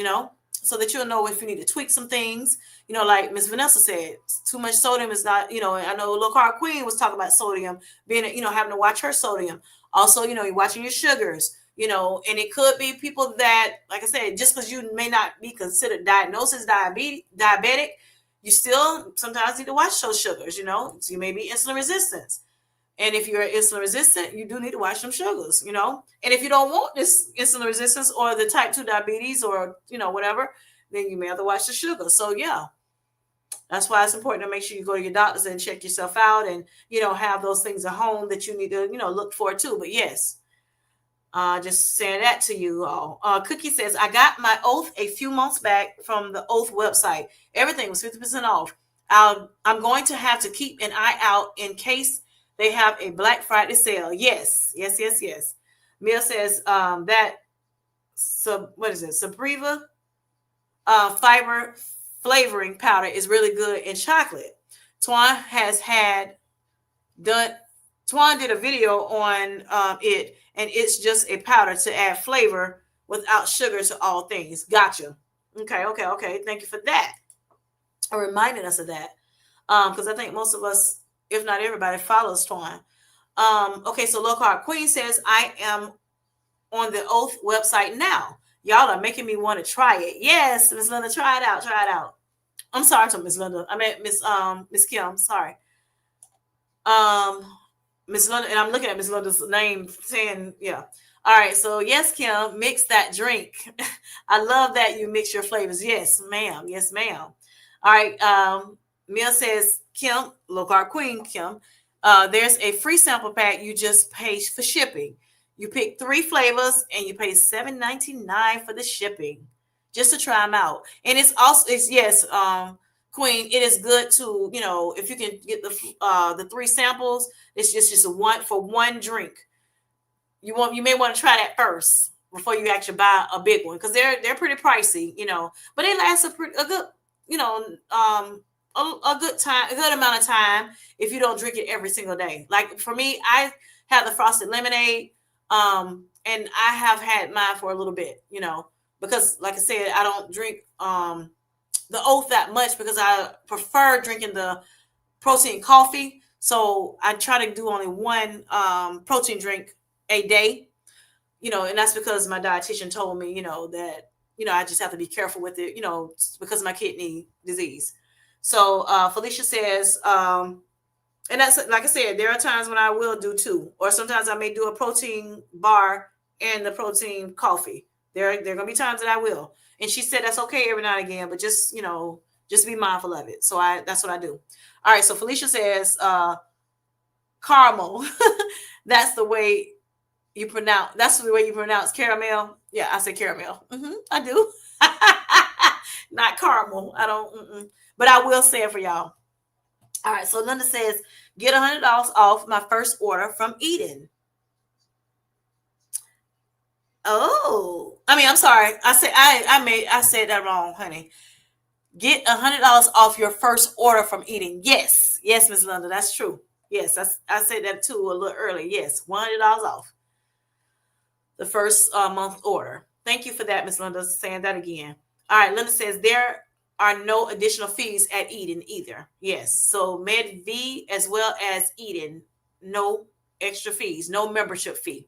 so that you'll know if you need to tweak some things. Like Miss Vanessa said, too much sodium is not, I know Low Carb Queen was talking about sodium being, having to watch her sodium. Also, you're watching your sugars. And it could be people that, like I said, just because you may not be considered diagnosed as diabetic, you still sometimes need to watch those sugars, so you may be insulin resistant. And if you're insulin resistant, you do need to watch them sugars, And if you don't want this insulin resistance or the type 2 diabetes or, whatever, then you may have to watch the sugar. So, yeah, that's why it's important to make sure you go to your doctors and check yourself out and, have those things at home that you need to, look for too. But yes. Just saying that to you all. Cookie says, I got my oath a few months back from the Oath website. Everything was 50% off. I'm going to have to keep an eye out in case they have a Black Friday sale. Yes. Mia says what is it? Sabriva fiber flavoring powder is really good in chocolate. Twan did a video on it, and it's just a powder to add flavor without sugar to all things. Gotcha. Okay. Thank you for that. Or reminding us of that. Because I think most of us, if not everybody, follows Twan. Okay, so Low Carb Queen says, I am on the Oath website now. Y'all are making me want to try it. Yes, Miss Linda, try it out. I'm sorry to Miss Linda. I meant Miss Kim. Sorry. Miss Linda, and I'm looking at Miss Linda's name saying, yeah. All right, so yes, Kim, mix that drink. I love that you mix your flavors. Yes, ma'am. All right, Mia says, Kim, Low Carb Queen, Kim, there's a free sample pack. You just pay for shipping. You pick 3 flavors and you pay $7.99 for the shipping just to try them out. And Queen, it is good to, if you can get the 3 samples, it's just one drink. You may want to try that first before you actually buy a big one, because they're pretty pricey, but they last a good, a good amount of time if you don't drink it every single day. Like for me, I have the frosted lemonade, and I have had mine for a little bit, because like I said, I don't drink the Oath that much because I prefer drinking the protein coffee. So I try to do only one protein drink a day, and that's because my dietitian told me, that, I just have to be careful with it, because of my kidney disease. So Felicia says, and that's, like I said, there are times when I will do 2, or sometimes I may do a protein bar and the protein coffee. There are going to be times that I will. And she said that's okay every now and again, but just, just be mindful of it. So that's what I do. All right. So Felicia says, caramel. That's the way you pronounce caramel. Yeah, I say caramel. I do. Not caramel. I don't, but I will say it for y'all. All right. So Linda says, get $100 off my first order from Eden. Oh, I mean, I'm sorry. I said that wrong, honey. Get $100 off your first order from Eden. Yes, yes, Miss Linda, that's true. Yes, I said that too a little earlier. Yes, $100 off the first month order. Thank you for that, Miss Linda. Saying that again. All right, Linda says there are no additional fees at Eden either. Yes, so Med V as well as Eden, no extra fees, no membership fee.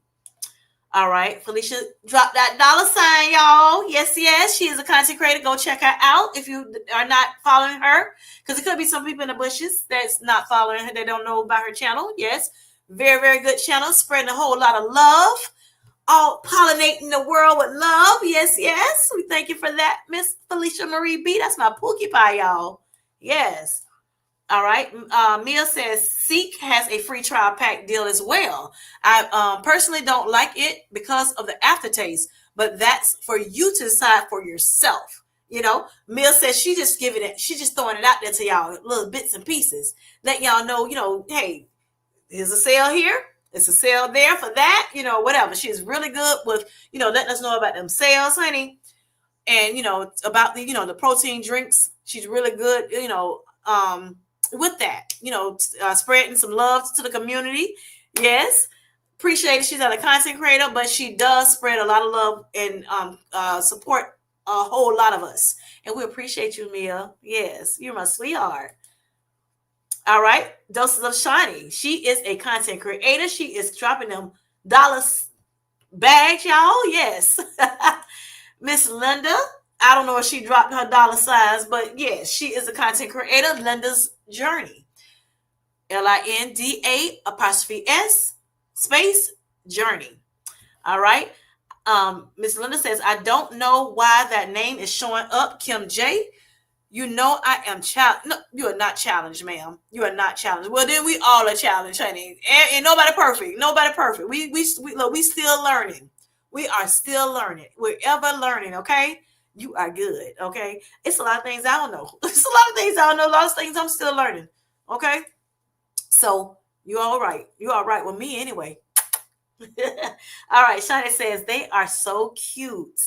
All right, Felicia, drop that dollar sign, y'all. Yes, yes, she is a content creator. Go check her out if you are not following her, because it could be some people in the bushes that's not following her. They don't know about her channel. Yes, very, very good channel, spreading a whole lot of love, all pollinating the world with love. Yes, yes, we thank you for that, Miss Felicia Marie B. That's my Pookie Pie, y'all. Yes. All right. Mia says Seek has a free trial pack deal as well. I personally don't like it because of the aftertaste, but that's for you to decide for yourself. You know, Mia says she just giving it, she just throwing it out there to y'all, little bits and pieces. Let y'all know, hey, here's a sale here. It's a sale there for that, whatever. She's really good with, letting us know about them sales, honey. And, about the protein drinks. She's really good, with that, spreading some love to the community. Yes, appreciate it. She's not a content creator, but she does spread a lot of love and support a whole lot of us, and we appreciate you, Mia. Yes, you're my sweetheart. All right, Doses of Shiny, she is a content creator. She is dropping them dollars bags, y'all. Yes. Miss Linda, I don't know if she dropped her dollar signs, but yes, she is a content creator. Linda's Journey. LINDA' space Journey. All right. Miss Linda says, I don't know why that name is showing up, Kim J. I am challenged. No, you are not challenged, ma'am. You are not challenged. Well, then we all are challenged, honey. And nobody perfect. Nobody perfect. We still learning. We are still learning. We're ever learning, okay? You are good, okay? It's a lot of things I don't know. It's a lot of things I don't know. A lot of things I'm still learning, okay? So you're all right. You're all right with me anyway. All right, Shani says, they are so cute.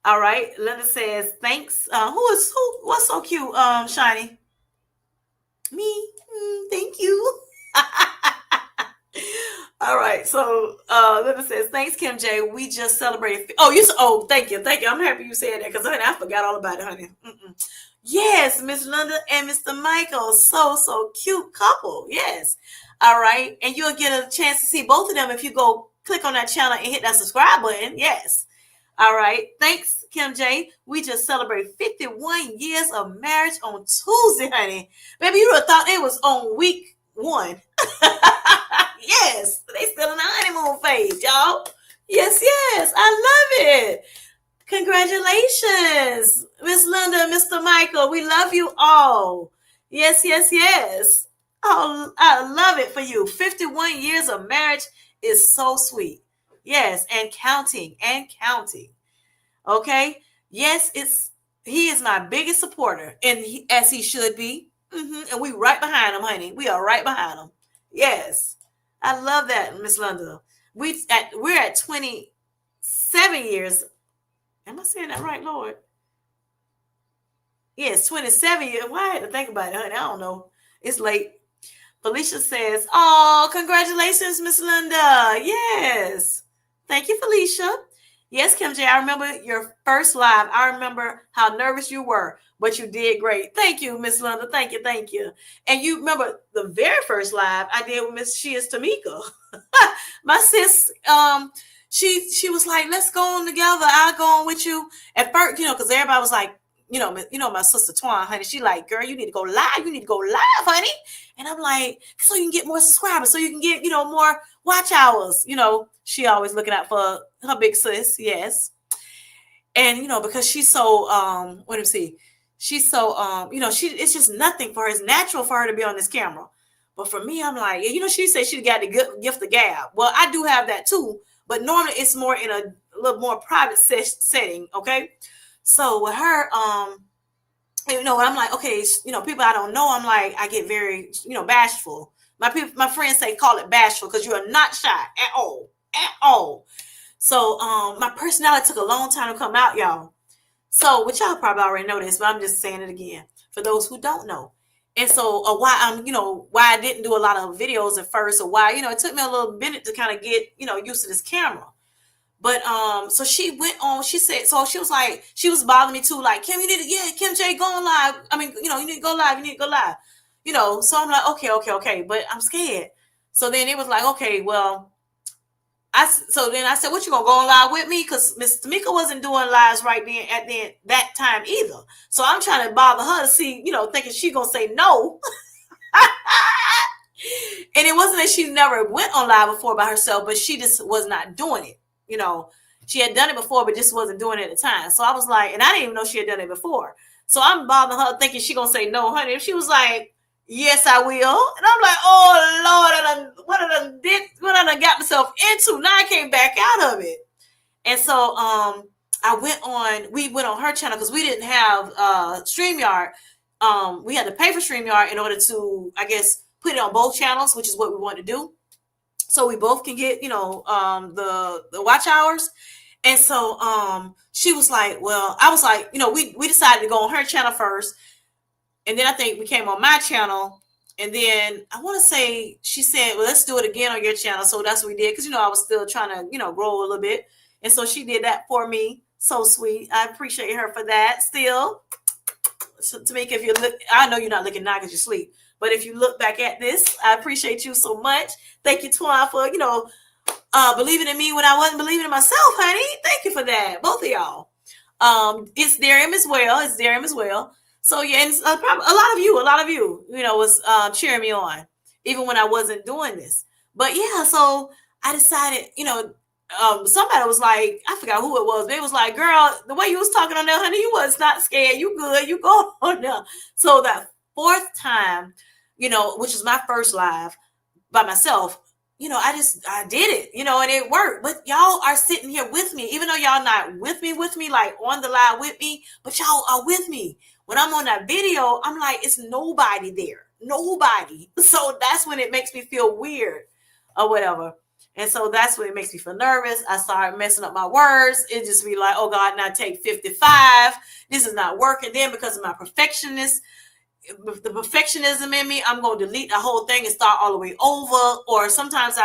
All right, Linda says, thanks. What's so cute, Shiny? Me. Thank you. All right, so Linda says, thanks, Kim J. We just celebrated. Thank you. I'm happy you said that, because honey, I forgot all about it, honey. Yes, Miss Linda and Mr. Michael, so cute couple. Yes. All right, and you'll get a chance to see both of them if you go click on that channel and hit that subscribe button. Yes. All right. Thanks, Kim J. We just celebrated 51 years of marriage on Tuesday, honey. Maybe you would have thought it was on week 1. Yes. They still in the honeymoon phase, y'all. Yes. I love it. Congratulations, Miss Linda and Mr. Michael. We love you all. Yes. Oh, I love it for you. 51 years of marriage is so sweet. Yes, and counting. Okay. Yes, he is my biggest supporter, and as he should be. And we right behind him, honey. We are right behind him. Yes, I love that, Miss Linda. We're at 27 years. Am I saying that right, Lord? Yes, 27 years. Why I had to think about it, honey? I don't know. It's late. Felicia says, oh, congratulations, Miss Linda. Yes. Thank you, Felicia. Yes, Kim J, I remember your first live. I remember how nervous you were, but you did great. Thank you, Miss Linda. Thank you. And you remember the very first live I did with Miss Shears Tamika. My sis, she was like, let's go on together. I'll go on with you. At first, because everybody was like, my sister Twan, honey, she like, girl, you need to go live. You need to go live, honey. And I'm like, so you can get more subscribers, so you can get, more watch hours. She always looking out for her big sis. Yes. And, because she's so, she's so, it's just nothing for her. It's natural for her to be on this camera. But for me, I'm like, she said she got the gift of gab. Well, I do have that too, but normally it's more in a little more private setting. Okay. So with her, I'm like, okay, people I don't know, I'm like, I get very, bashful. My friends say call it bashful because you are not shy at all. So my personality took a long time to come out, y'all. So, which y'all probably already know this, but I'm just saying it again for those who don't know. And so, why why I didn't do a lot of videos at first, or why it took me a little minute to kind of get used to this camera. But so she went on. She said, so she was like, she was bothering me too. Like, Kim, you need to, yeah, Kim J, go on live. I mean, you need to go live. You need to go live. So I'm like, okay, but I'm scared. So then it was like, okay, well, so then I said, what, you gonna go on live with me? Because Miss Tamika wasn't doing lives right then at that time either. So I'm trying to bother her to see, thinking she gonna say no. And it wasn't that she never went on live before by herself, but she just was not doing it. She had done it before, but just wasn't doing it at the time. So I was like, and I didn't even know she had done it before. So I'm bothering her thinking she gonna say no, honey. If she was like, yes, I will. And I'm like, oh Lord, what I done got myself into. Now I can't back out of it. And so we went on her channel because we didn't have StreamYard. We had to pay for StreamYard in order to, I guess, put it on both channels, which is what we want to do. So we both can get, the watch hours. And so she was like, well, I was like, we decided to go on her channel first. And then I think we came on my channel. And then I want to say, she said, well, let's do it again on your channel. So that's what we did. Because, I was still trying to, grow a little bit. And so she did that for me. So sweet. I appreciate her for that still. So, Tamika, if you look, I know you're not looking now because you sleep. But if you look back at this, I appreciate you so much. Thank you, Twan, for, believing in me when I wasn't believing in myself, honey. Thank you for that. Both of y'all. It's Darium as well. So, yeah, and probably a lot of you, was cheering me on, even when I wasn't doing this. But, yeah, so I decided, somebody was like, I forgot who it was, but it was like, girl, the way you was talking on there, honey, you was not scared. You good. You go on there. So that fourth time, which was my first live by myself, I did it, and it worked. But y'all are sitting here with me, even though y'all not with me, like on the live with me, but y'all are with me. When I'm on that video, I'm like, it's nobody there. Nobody. So that's when it makes me feel weird or whatever. And so that's when it makes me feel nervous. I start messing up my words. It just be like, oh God, now take 55. This is not working. Then because of my perfectionism in me, I'm going to delete the whole thing and start all the way over. Or sometimes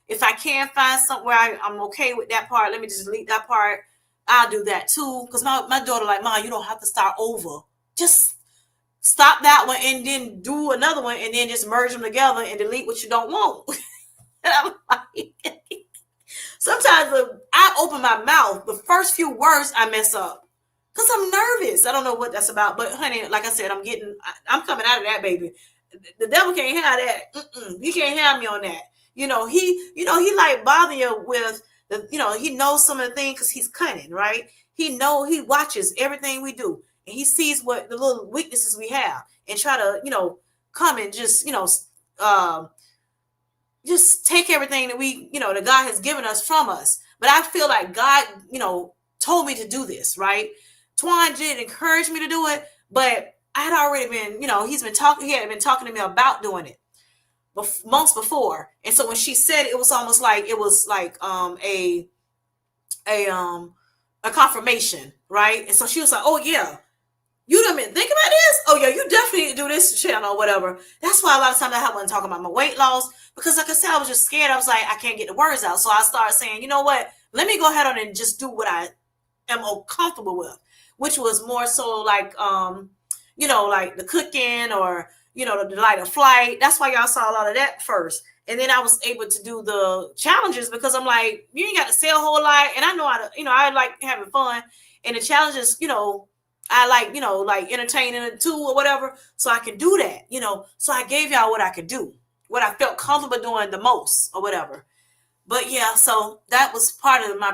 if I can find somewhere I'm okay with that part, let me just delete that part. I'll do that too. Because my daughter like, Mom, you don't have to start over. Just stop that one and then do another one and then just merge them together and delete what you don't want. And I'm like, sometimes I open my mouth, the first few words I mess up because I'm nervous. I don't know what that's about, but honey, like I said, I'm coming out of that, baby. The devil can't have that. He can't have me on that. He like bother you with he knows some of the things because he's cunning, right? He watches everything we do and he sees what the little weaknesses we have and try to, come and just take everything that that God has given us from us. But I feel like God, told me to do this, right? Twan did encourage me to do it, but I had already been, he had been talking to me about doing it months before. And so when she said it, it was almost like, it was like a confirmation, right? And so she was like, oh yeah, you done been thinking about this? Oh yeah, you definitely need to do this channel or whatever. That's why a lot of times I wasn't talking about my weight loss because like I said, I was just scared. I was like, I can't get the words out. So I started saying, you know what? Let me go ahead on and just do what I am comfortable with, which was more so like, like the cooking or, the light of flight. That's why y'all saw a lot of that first. And then I was able to do the challenges because I'm like, you ain't got to say a whole lot. And I know how to, I like having fun. And the challenges, I like, like entertaining it too or whatever. So I can do that, So I gave y'all what I could do, what I felt comfortable doing the most or whatever. But yeah, so that was part of my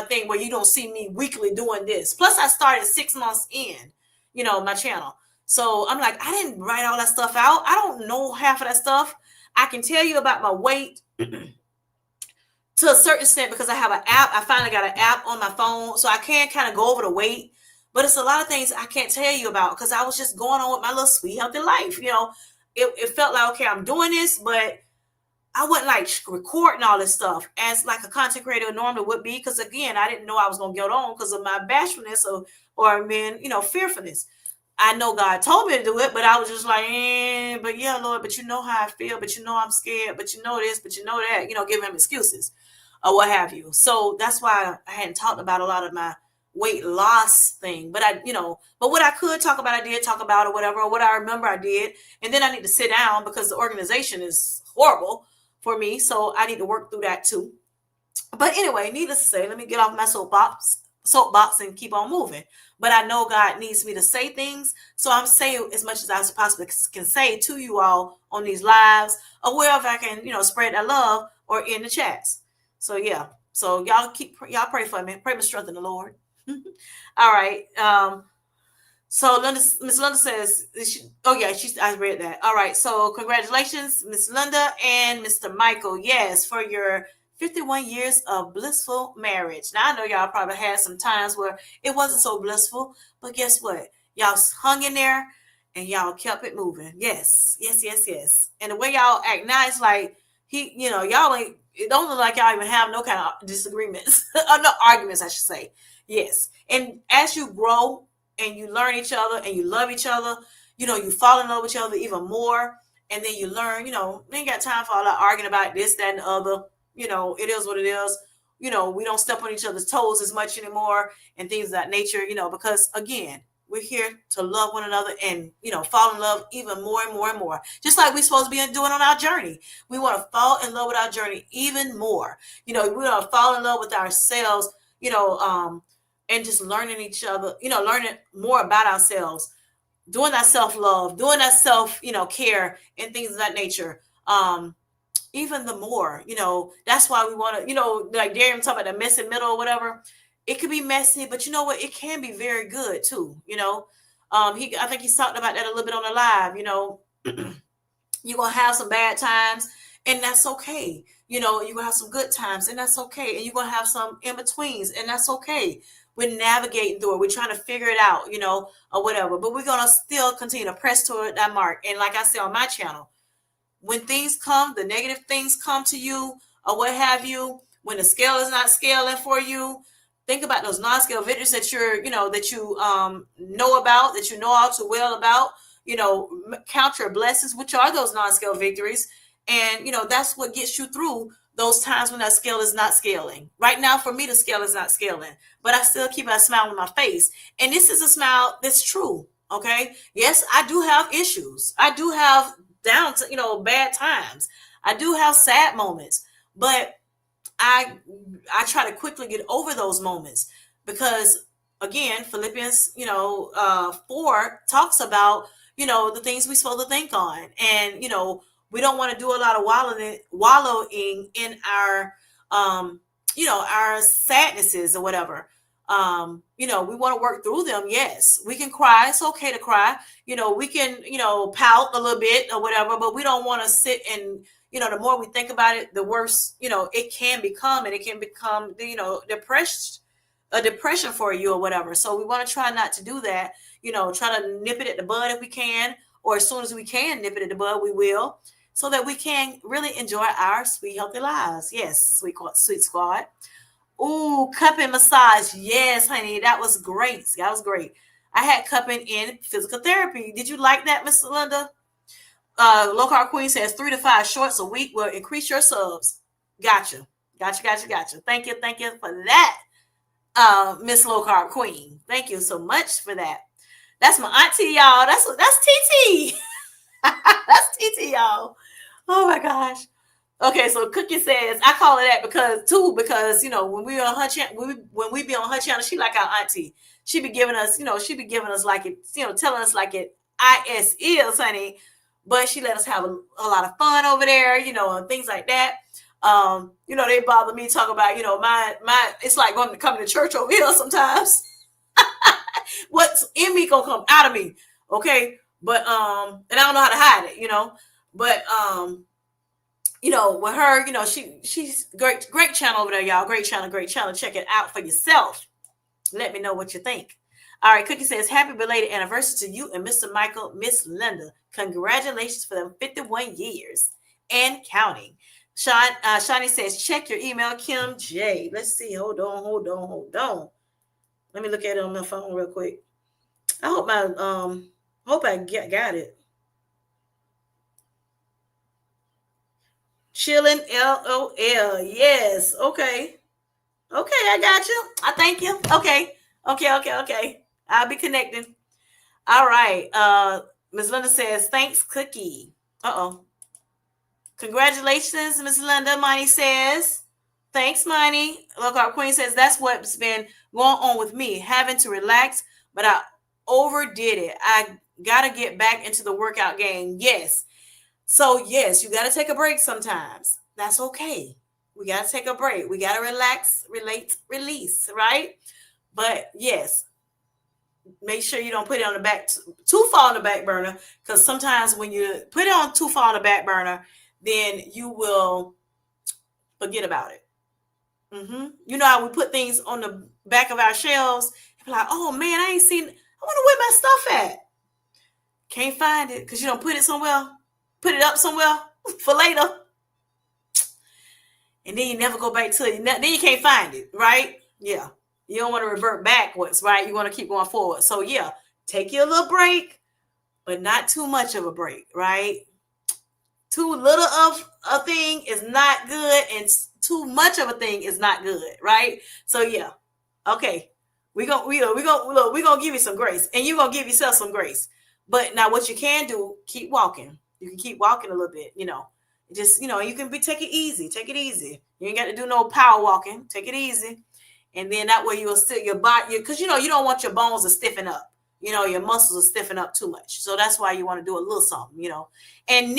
thing where you don't see me weekly doing this. Plus I started 6 months in, my channel. So I'm like, I didn't write all that stuff out. I don't know half of that stuff. I can tell you about my weight to a certain extent because I have an app. I finally got an app on my phone. So I can kind of go over the weight. But it's a lot of things I can't tell you about because I was just going on with my little sweet healthy life. It felt like, okay, I'm doing this, but I wasn't like recording all this stuff as like a content creator normally would be, because again, I didn't know I was gonna get on because of my bashfulness or being, fearfulness. I know God told me to do it, but I was just like, but yeah, Lord, but you know how I feel, but you know I'm scared, but you know this, but you know that, giving him excuses or what have you. So that's why I hadn't talked about a lot of my weight loss thing. But but what I could talk about, I did talk about or whatever, or what I remember I did. And then I need to sit down because the organization is horrible for me. So I need to work through that too. But anyway, needless to say, let me get off my soapbox and keep on moving. But I know God needs me to say things, so I'm saying as much as I possibly can say to you all on these lives or wherever I can, spread that love or in the chats. So yeah, so y'all pray for me, pray my strength in the Lord. All right. So Miss Linda says, I read that. All right. So congratulations, Miss Linda and Mr. Michael. Yes, for your 51 years of blissful marriage. Now I know y'all probably had some times where it wasn't so blissful, but guess what? Y'all hung in there and y'all kept it moving. Yes, yes, yes, yes. And the way y'all act now, it's like y'all ain't. It don't look like y'all even have no kind of disagreements or no arguments, I should say. Yes, and as you grow and you learn each other and you love each other, you fall in love with each other even more. And then you learn, we ain't got time for all that arguing about this, that, and the other. It is what it is. We don't step on each other's toes as much anymore and things of that nature, because again, we're here to love one another and, fall in love even more and more and more. Just like we're supposed to be doing on our journey. We want to fall in love with our journey even more. We want to fall in love with ourselves, and just learning each other, learning more about ourselves, doing that self-love, doing that self, care and things of that nature. Even the more, that's why we want to, like Darren talking about the messy middle or whatever. It could be messy, but you know what? It can be very good too. I think he's talked about that a little bit on the live. You're gonna have some bad times, and that's okay. You're gonna have some good times, and that's okay. And you're gonna have some in betweens, and that's okay. We're navigating through it. We're trying to figure it out, or whatever. But we're gonna still continue to press toward that mark. And like I said on my channel, when things come, the negative things come to you or what have you, when the scale is not scaling for you, think about those non-scale victories that know about, that you know all too well about. Count your blessings, which are those non-scale victories. And, that's what gets you through those times when that scale is not scaling. Right now, for me, the scale is not scaling, but I still keep a smile on my face. And this is a smile that's true. Okay. Yes, I do have issues. I do have down to, bad times. I do have sad moments, but I try to quickly get over those moments because again, Philippians, 4 talks about, the things we're supposed to think on. And, we don't want to do a lot of wallowing in our, our sadnesses or whatever. We want to work through them. Yes, we can cry. It's okay to cry. We can, pout a little bit or whatever, but we don't want to sit and, the more we think about it, the worse, it can become, and it can become, a depression for you or whatever. So we want to try not to do that, try to nip it at the bud if we can, or as soon as we can nip it at the bud, we will, so that we can really enjoy our sweet, healthy lives. Yes, sweet squad. Ooh, cupping massage. Yes, honey, that was great. That was great. I had cupping in physical therapy. Did you like that, Miss Linda? Low Carb Queen says 3 to 5 shorts a week will increase your subs. Gotcha. Thank you for that, Miss Low Carb Queen. Thank you so much for that. That's my auntie, y'all. That's TT. That's TT, y'all. Oh my gosh. Okay, so Cookie says I call it that because when we on her channel, when we be on her channel, she like our auntie. She be giving us, like it, telling us like it is, honey. But she let us have a lot of fun over there, and things like that. They bother me talking about, my it's like coming to church over here sometimes. What's in me gonna come out of me, okay? But and I don't know how to hide it, but with her, she's great channel over there, y'all. Great channel. Check it out for yourself. Let me know what you think. All right, Cookie says, happy belated anniversary to you and Mr. Michael, Miss Linda. Congratulations for them 51 years and counting. Shawnee says, check your email, Kim J. Let's see. Hold on. Let me look at it on my phone real quick. I hope I got it. Chilling LOL. Yes. Okay. Okay, I got you. I thank you. Okay. I'll be connecting. All right. Ms. Linda says, thanks, Cookie. Uh-oh. Congratulations, Miss Linda. Money says, thanks, Money. Look, our queen says, that's what's been going on with me, having to relax, but I overdid it. I got to get back into the workout game. Yes. So, yes, you got to take a break sometimes. That's okay. We got to take a break. We got to relax, relate, release, right? But yes, make sure you don't put it on the back too far on the back burner, because sometimes when you put it on too far on the back burner, then you will forget about it. You know how we put things on the back of our shelves, like, oh man, I ain't seen, I wonder where my stuff at. Can't find it because you don't put it somewhere, put it up somewhere for later, and then you never go back to it. Then you can't find it, right? Yeah. You don't want to revert backwards, right? You want to keep going forward. So yeah, take your little break, but not too much of a break, right? Too little of a thing is not good, and too much of a thing is not good, right? So yeah, okay, we're gonna give you some grace, and you're gonna give yourself some grace. But now, what you can do, keep walking. You can keep walking a little bit, just you can take it easy. Take it easy. You ain't got to do no power walking. Take it easy, and then that way you'll still your body, because you don't want your bones to stiffen up. Your muscles are stiffen up too much, so that's why you want to do a little something. And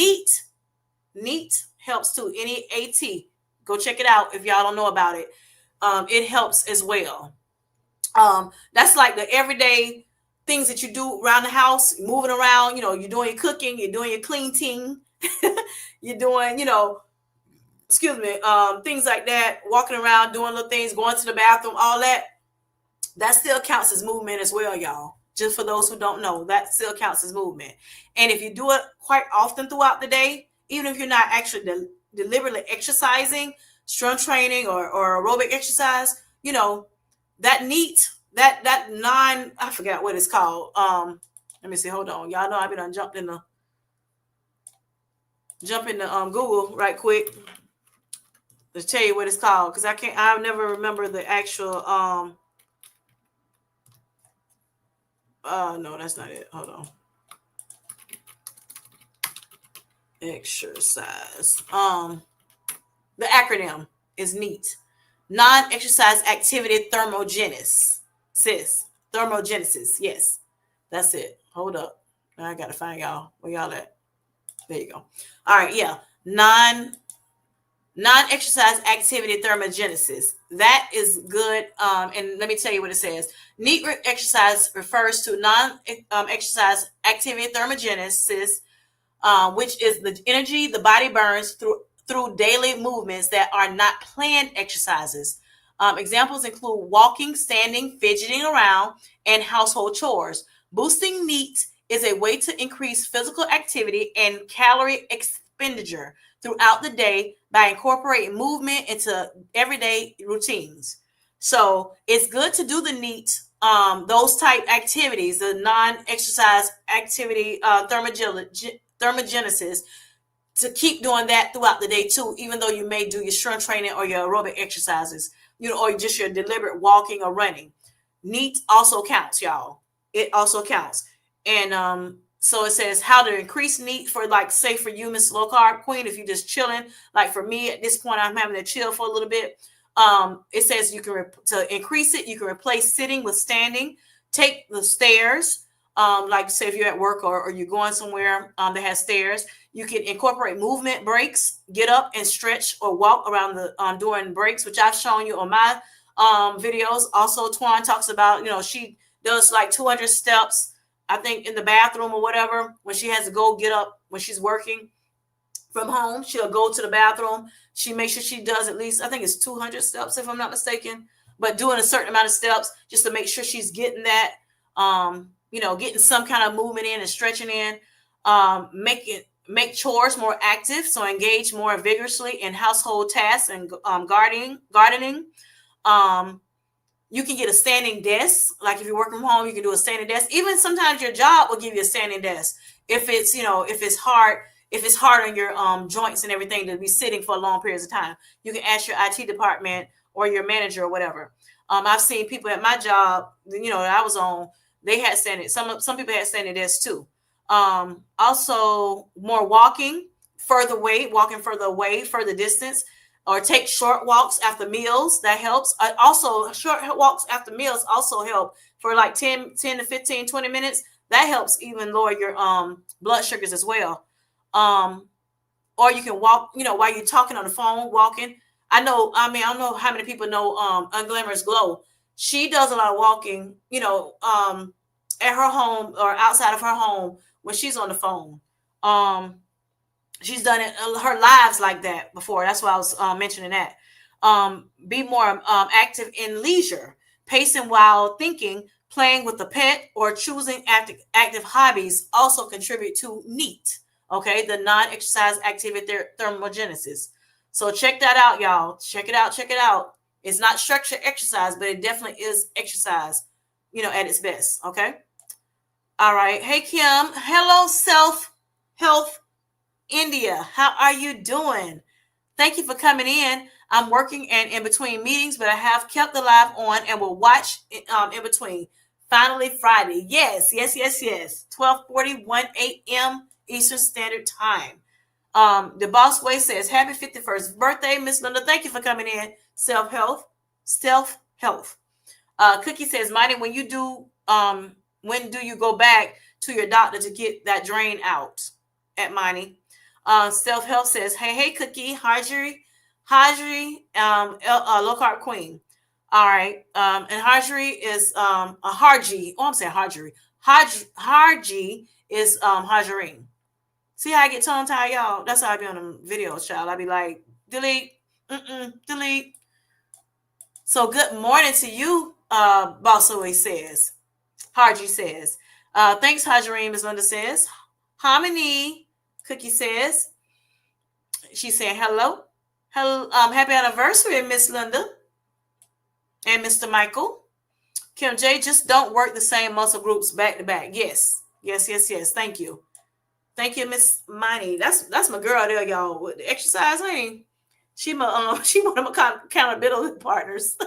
Neat helps too. NEAT. Go check it out if y'all don't know about it. It helps as well. That's like the everyday things that you do around the house, moving around. You're doing your cooking, you're doing your cleaning, you're doing, things like that. Walking around, doing little things, going to the bathroom, all that. That still counts as movement as well, y'all. Just for those who don't know, that still counts as movement. And if you do it quite often throughout the day, even if you're not actually deliberately exercising, strength training or aerobic exercise, that NEAT, that I forgot what it's called. Let me see. Hold on. Y'all know I've been jump into Google right quick to tell you what it's called, because I'll never remember the actual no, that's not it. Hold on. Exercise. The acronym is NEAT. Non-exercise activity thermogenesis. Thermogenesis. Yes. That's it. Hold up. I gotta find y'all. Where y'all at? There you go. All right, yeah. Non-exercise activity thermogenesis. That is good. And let me tell you what it says. NEAT exercise refers to non-exercise activity thermogenesis, which is the energy the body burns through daily movements that are not planned exercises. Examples include walking, standing, fidgeting around, and household chores. Boosting NEAT is a way to increase physical activity and calorie expenditure throughout the day by incorporating movement into everyday routines. So it's good to do the NEAT, those type activities, the non-exercise activity thermogenesis, to keep doing that throughout the day too, even though you may do your strength training or your aerobic exercises, or just your deliberate walking or running. NEAT also counts, y'all. It also counts. And so it says how to increase NEAT for, like, say for you, Miss Low Carb Queen, if you're just chilling. Like for me at this point, I'm having to chill for a little bit. It says you can to increase it, you can replace sitting with standing. Take the stairs. Like say if you're at work or you're going somewhere that has stairs, you can incorporate movement breaks, get up and stretch or walk around the during breaks, which I've shown you on my videos. Also, Twan talks about, she does like 200 steps, I think, in the bathroom or whatever, when she has to go get up when she's working from home. She'll go to the bathroom. She makes sure she does at least, I think it's 200 steps, if I'm not mistaken, but doing a certain amount of steps just to make sure she's getting that, getting some kind of movement in and stretching in, make chores more active, so engage more vigorously in household tasks and gardening. Um, you can get a standing desk. Like if you work from home, you can do a standing desk. Even sometimes your job will give you a standing desk if it's, if it's hard on your joints and everything to be sitting for long periods of time. You can ask your IT department or your manager or whatever. I've seen people at my job, that I was on, they had standing. Some people had standing desks too. Also, more walking further away, further distance, or take short walks after meals. That helps. Also, short walks after meals also help for like 10 to 15, 20 minutes. That helps even lower your blood sugars as well. Um, or you can walk, while you're talking on the phone, walking. I don't know how many people know Unglamorous Glow. She does a lot of walking, at her home or outside of her home when she's on the phone. Um, she's done it her lives like that before. That's why I was mentioning that. Be more active in leisure, pacing while thinking, playing with a pet, or choosing active hobbies also contribute to NEAT. Okay, the non-exercise activity thermogenesis. So check that out, y'all. Check it out. Check it out. It's not structured exercise, but it definitely is exercise, at its best. Okay. All right. Hey, Kim. Hello, Self Health India. How are you doing? Thank you for coming in. I'm working and in between meetings, but I have kept the live on and will watch in between. Finally, Friday. Yes, yes, yes, yes. 12:41 a.m. Eastern Standard Time. The Boss Way says, happy 51st birthday, Miss Linda. Thank you for coming in. Self health. Cookie says, Mighty, when do you go back to your doctor to get that drain out at Mighty? Self Health says, hey, Cookie, Hajri, low carb queen. All right. And Hajri is a Harji. Oh, I'm saying Hajri. Harji is Hajarine. See how I get tongue tied, y'all? That's how I be on the videos, child. I be like, delete, delete. So good morning to you, Boss always says. Harji says. Thanks, Hajarine, Ms. Linda says. Harmony, Cookie says. She's saying hello. Hello, happy anniversary, Miss Linda and Mr. Michael. Kim J, just don't work the same muscle groups back to back. Yes, yes, yes, yes. Thank you. Thank you, Miss Miney. That's my girl there, y'all. With the exercise, honey. She one of my accountability partners.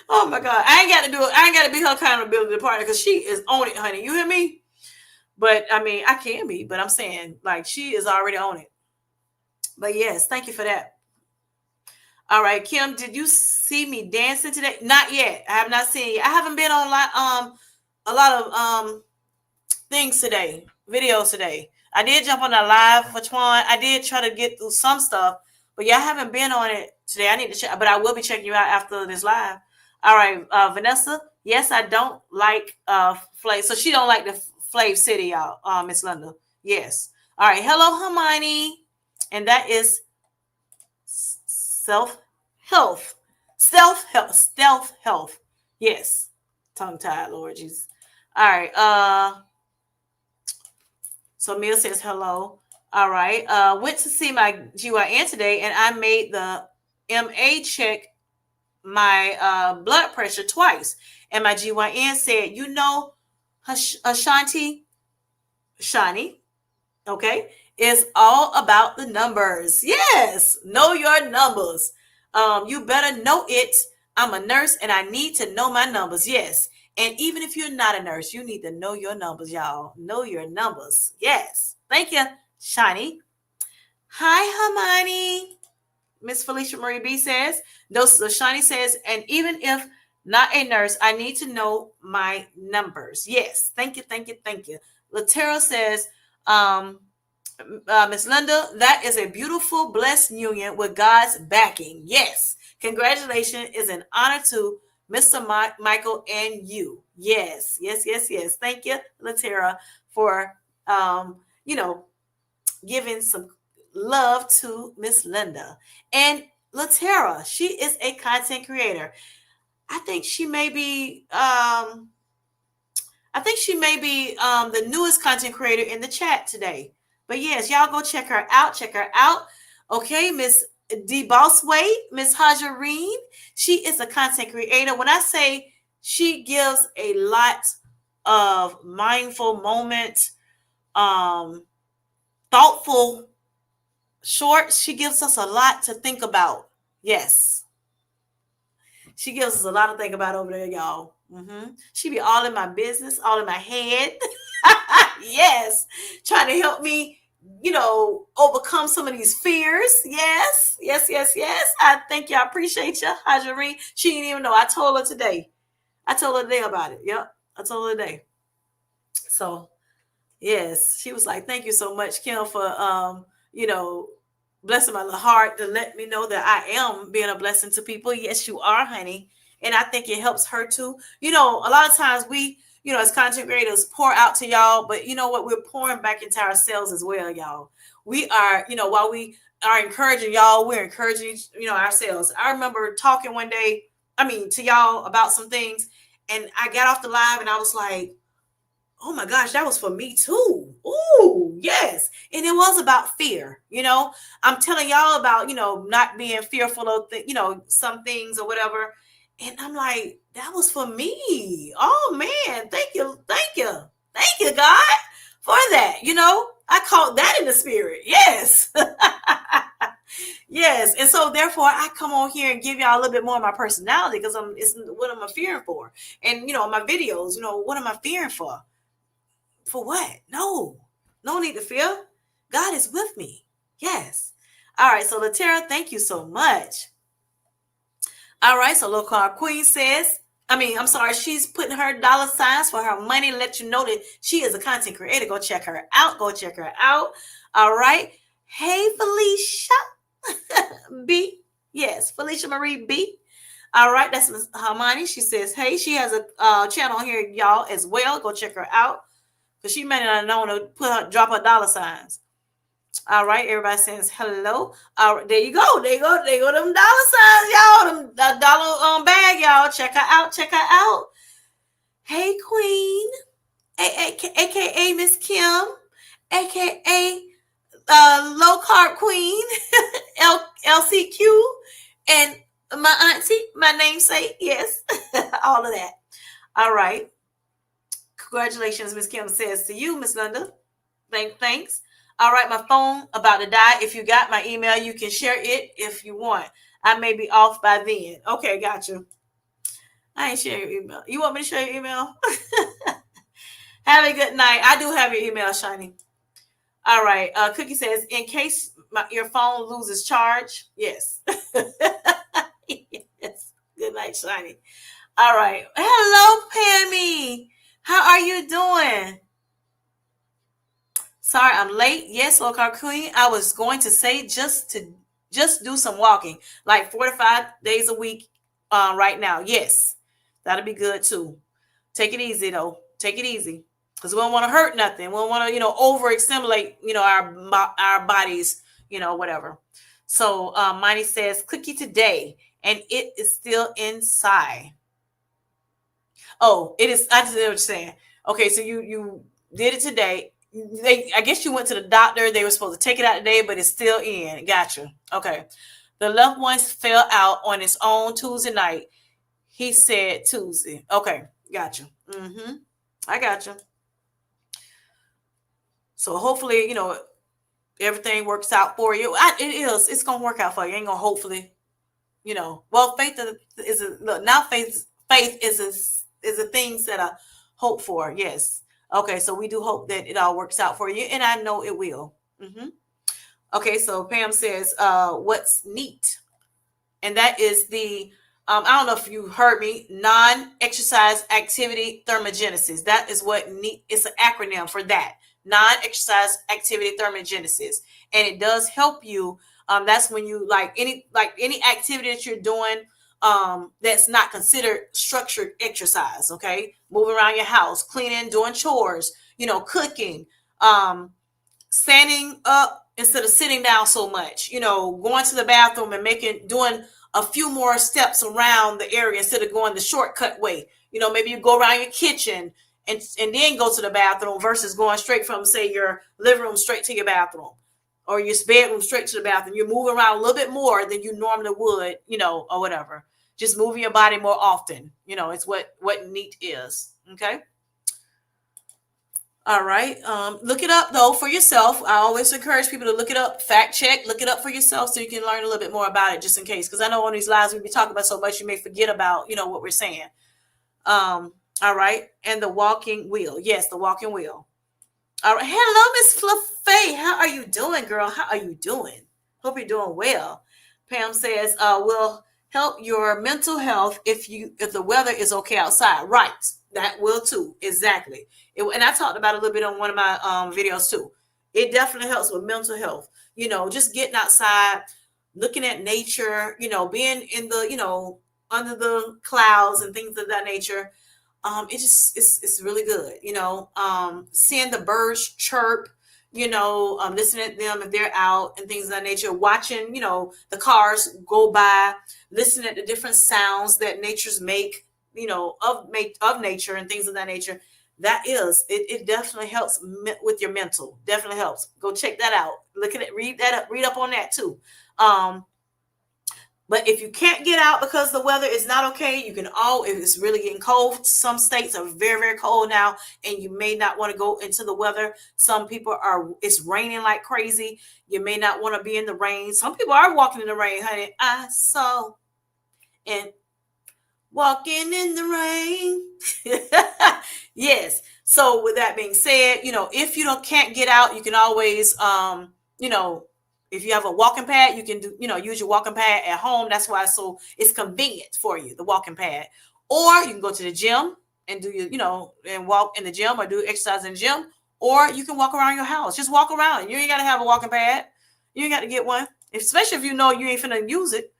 Oh my God. I ain't got to do it. I ain't got to be her accountability partner because she is on it, honey. You hear me? But I mean, I can be, but I'm saying like she is already on it. But yes, thank you for that. All right, Kim, did you see me dancing today? Not yet. I have not seen you. I haven't been on a lot of things today, videos today. I did jump on a live for Twan. I did try to get through some stuff, but yeah, I haven't been on it today. I need to check, but I will be checking you out after this live. All right, Vanessa. Yes, I don't like Flav. So she don't like the Flav City, y'all. Miss Linda. Yes. All right. Hello, Hermione, and that is self health. Stealth health. Yes. Tongue tied, Lord Jesus. All right. So Mia says hello. All right. Went to see my GYN today, and I made the MA check my blood pressure twice. And my GYN said, Ashanti, Shani, okay, it's all about the numbers. Yes, know your numbers. You better know it. I'm a nurse and I need to know my numbers. Yes. And even if you're not a nurse, you need to know your numbers, y'all. Know your numbers. Yes. Thank you, Shani. Hi, Hermione. Miss Felicia Marie B says, Shani says, and even if not a nurse, I need to know my numbers. Yes. Thank you. Thank you. Thank you. Latera says, Miss Linda, that is a beautiful, blessed union with God's backing. Yes. Congratulations is an honor to Mr. Michael and you. Yes. Yes, yes, yes. Thank you, Latera, for, giving some love to Miss Linda. And Latera, she is a content creator. I think she may be the newest content creator in the chat today. But yes, y'all go check her out. Check her out. Okay, Miss D Bossway, Miss Hajareen. She is a content creator. When I say she gives a lot of mindful moments, thoughtful shorts, she gives us a lot to think about. Yes. She gives us a lot to think about over there, y'all. She be all in my business, all in my head. Yes. Trying to help me, overcome some of these fears. Yes. Yes, yes, yes. I thank you. I appreciate you, Hajareen. She didn't even know. I told her today. I told her today about it. Yep. I told her today. So yes, she was like, "Thank you so much, Kim, for blessing my little heart to let me know that I am being a blessing to people." Yes, you are, honey, and I think it helps her too. A lot of times we, as content creators, pour out to y'all, but you know what? We're pouring back into ourselves as well, y'all. We are, while we are encouraging y'all, we're encouraging, ourselves. I remember talking one day, to y'all about some things, and I got off the live, and I was like, oh my gosh, that was for me too. Ooh, yes. And it was about fear. I'm telling y'all about, not being fearful of, some things or whatever. And I'm like, that was for me. Oh man, thank you. Thank you. Thank you, God, for that. I caught that in the spirit. Yes. Yes. And so therefore I come on here and give y'all a little bit more of my personality because it's what am I fearing for? And my videos, what am I fearing for? For what? No need to fear. God is with me. Yes. All right. So Latera, thank you so much. All right. So Low Carb Queen says, I'm sorry, she's putting her dollar signs for her money to let you know that she is a content creator. Go check her out. Go check her out. All right. Hey, Felicia B. Yes, Felicia Marie B. All right. That's Ms. Hermione. She says, hey, she has a channel here, y'all, as well. Go check her out. Because she may not know to drop her dollar signs. All right, everybody says hello. All right, there you go. There you go. There you go. Them dollar signs, y'all. Them dollar bag, y'all. Check her out. Check her out. Hey, Queen, aka Miss Kim, aka Low Carb Queen, LCQ, and my auntie, my namesake. Yes, all of that. All right. Congratulations, Miss Kim says to you, Miss Linda. Thanks. All right, my phone about to die. If you got my email, you can share it if you want. I may be off by then. Okay, got you. I ain't sharing your email. You want me to share your email? Have a good night. I do have your email, Shiny. All right. Cookie says, in case your phone loses charge. Yes. Yes. Good night, Shiny. All right. Hello, Pammy. How are you doing? Sorry, I'm late. Yes, Low Carb Queen. I was going to say just do some walking, like 4 to 5 days a week right now. Yes, that'll be good too. Take it easy though. Take it easy because we don't want to hurt nothing. We don't want to, over-stimulate, our bodies, whatever. So Miney says, cookie today, and it is still inside. Oh, it is. I just know what you're saying. Okay, so you did it today. I guess you went to the doctor. They were supposed to take it out today, but it's still in. Gotcha. Okay. The loved ones fell out on its own Tuesday night. He said Tuesday. Okay, gotcha. I gotcha. So hopefully, everything works out for you. It is. It's gonna work out for you. Ain't gonna hopefully. Well, faith is now faith is the things that I hope for. Yes. Okay, so we do hope that it all works out for you, and I know it will. Okay, so Pam says, what's NEAT? And that is the, I don't know if you heard me, non-exercise activity thermogenesis. That is what NEAT, it's an acronym for that, non-exercise activity thermogenesis. And it does help you. That's when you like any activity that you're doing that's not considered structured exercise. Okay, moving around your house, cleaning, doing chores, cooking, standing up instead of sitting down so much, going to the bathroom and doing a few more steps around the area instead of going the shortcut way. Maybe you go around your kitchen and then go to the bathroom versus going straight from, say, your living room straight to your bathroom or your bedroom straight to the bathroom. You're moving around a little bit more than you normally would, or whatever. Just moving your body more often. It's what NEAT is. Okay. All right. Look it up though for yourself. I always encourage people to look it up, fact check, look it up for yourself so you can learn a little bit more about it, just in case. Because I know on these lives we be talking about so much, you may forget about what we're saying. All right. And the walking wheel. Yes, the walking wheel. All right. Hello, Miss Fluffy. How are you doing, girl? How are you doing? Hope you're doing well. Pam says, will help your mental health if the weather is okay outside. Right. That will too. Exactly. And I talked about it a little bit on one of my videos too. It definitely helps with mental health. Just getting outside, looking at nature, being in the, under the clouds and things of that nature. It's really good. Seeing the birds chirp, listening to them if they're out and things of that nature, watching, the cars go by, listening to different sounds that nature's make, of nature and things of that nature. It definitely helps with your mental. Definitely helps. Go check that out. Look at it, read up on that too. But if you can't get out because the weather is not okay, if it's really getting cold, some states are very, very cold now, and you may not want to go into the weather. Some people it's raining like crazy. You may not want to be in the rain. Some people are walking in the rain, honey. I saw and walking in the rain. Yes. So with that being said, if you can't get out, you can always, if you have a walking pad, you can use your walking pad at home. That's why it's convenient for you, the walking pad. Or you can go to the gym and do and walk in the gym or do exercise in the gym. Or you can walk around your house. Just walk around. You ain't got to have a walking pad. You ain't got to get one, especially if you know you ain't finna use it.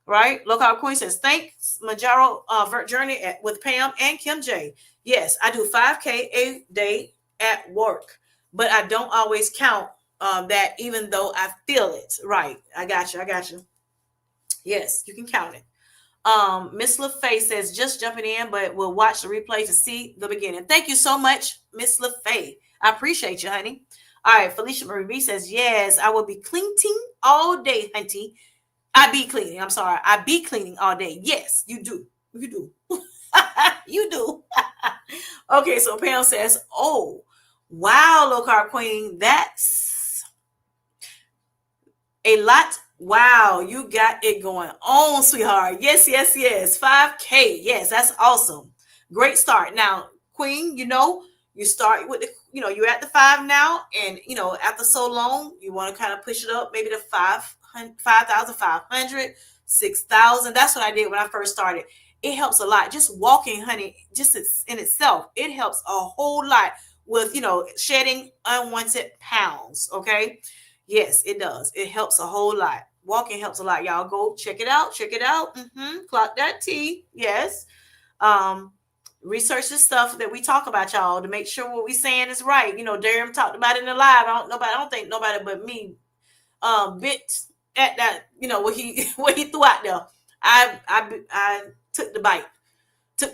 Right? Local Queen says, thanks, Manjaro Vert Journey with Pam and Kim J. Yes, I do 5K a day at work, but I don't always count that, even though I feel it. Right. I got you. Yes, you can count it. Miss LaFay says, just jumping in, but we'll watch the replay to see the beginning. Thank you so much, Miss LaFay. I appreciate you, honey. All right. Felicia Marie B says, yes, I will be cleaning all day, hunty. I be cleaning. I'm sorry. I be cleaning all day. Yes, you do. You do. You do. Okay, so Pam says, oh, wow, low carb queen. That's a lot. Wow, you got it going on, sweetheart. Yes. 5K. Yes, that's awesome. Great start. Now, queen, you start with you're at the 5 now, and after so long, you want to kind of push it up, maybe to 5,500, 6,000. That's what I did when I first started. It helps a lot. Just walking, honey, just in itself, it helps a whole lot with, shedding unwanted pounds. Okay. Yes, it does. It helps a whole lot. Walking helps a lot. Y'all go check it out. Clock that T. Yes. Research the stuff that we talk about, y'all, to make sure what we saying is right. Darren talked about it in the live. I don't think nobody but me bit at that, what he threw out there. I took the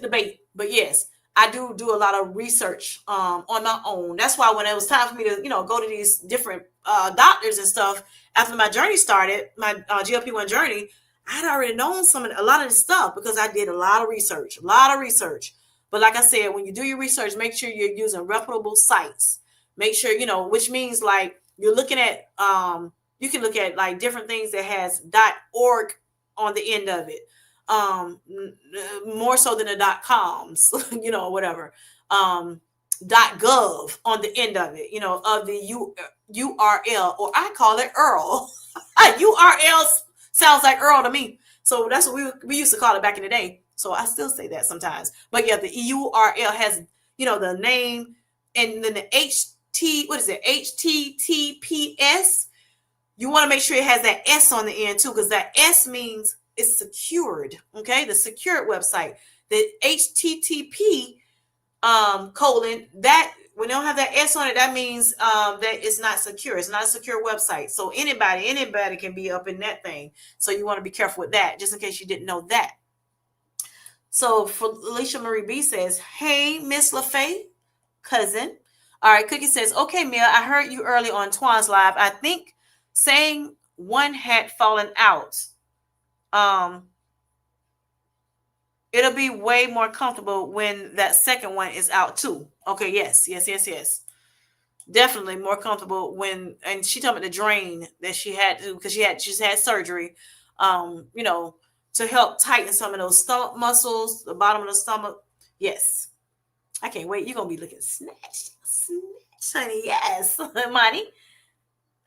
bait. But yes, I do a lot of research on my own. That's why when it was time for me to go to these different doctors and stuff after my journey started, my GLP-1 journey, I had already known a lot of this stuff because I did a lot of research. But like I said, when you do your research, make sure you're using reputable sites. Make sure which means like you're looking at you can look at like different things that has .org on the end of it, more so than the .coms, whatever, .gov on the end of it, of the URL, or I call it URL. URL sounds like Earl to me, so that's what we used to call it back in the day. So I still say that sometimes, but yeah, the URL has the name, and then the HTTPS. You want to make sure it has that S on the end too, because that S means it's secured. Okay, the secured website. The HTTP colon, that when they don't have that S on it, that means that it's not secure. It's not a secure website. So anybody can be up in that thing. So you want to be careful with that, just in case you didn't know that. So for Alicia Marie B says, hey, Miss LaFay, cousin. All right, Cookie says, okay, Mia, I heard you early on Twan's live. I think saying one had fallen out. It'll be way more comfortable when that second one is out too. Okay, yes. Definitely more comfortable when, and she told me the drain that she had to, because she's had surgery, to help tighten some of those stomach muscles, the bottom of the stomach. Yes. I can't wait. You're gonna be looking snatched, honey. Yes, money.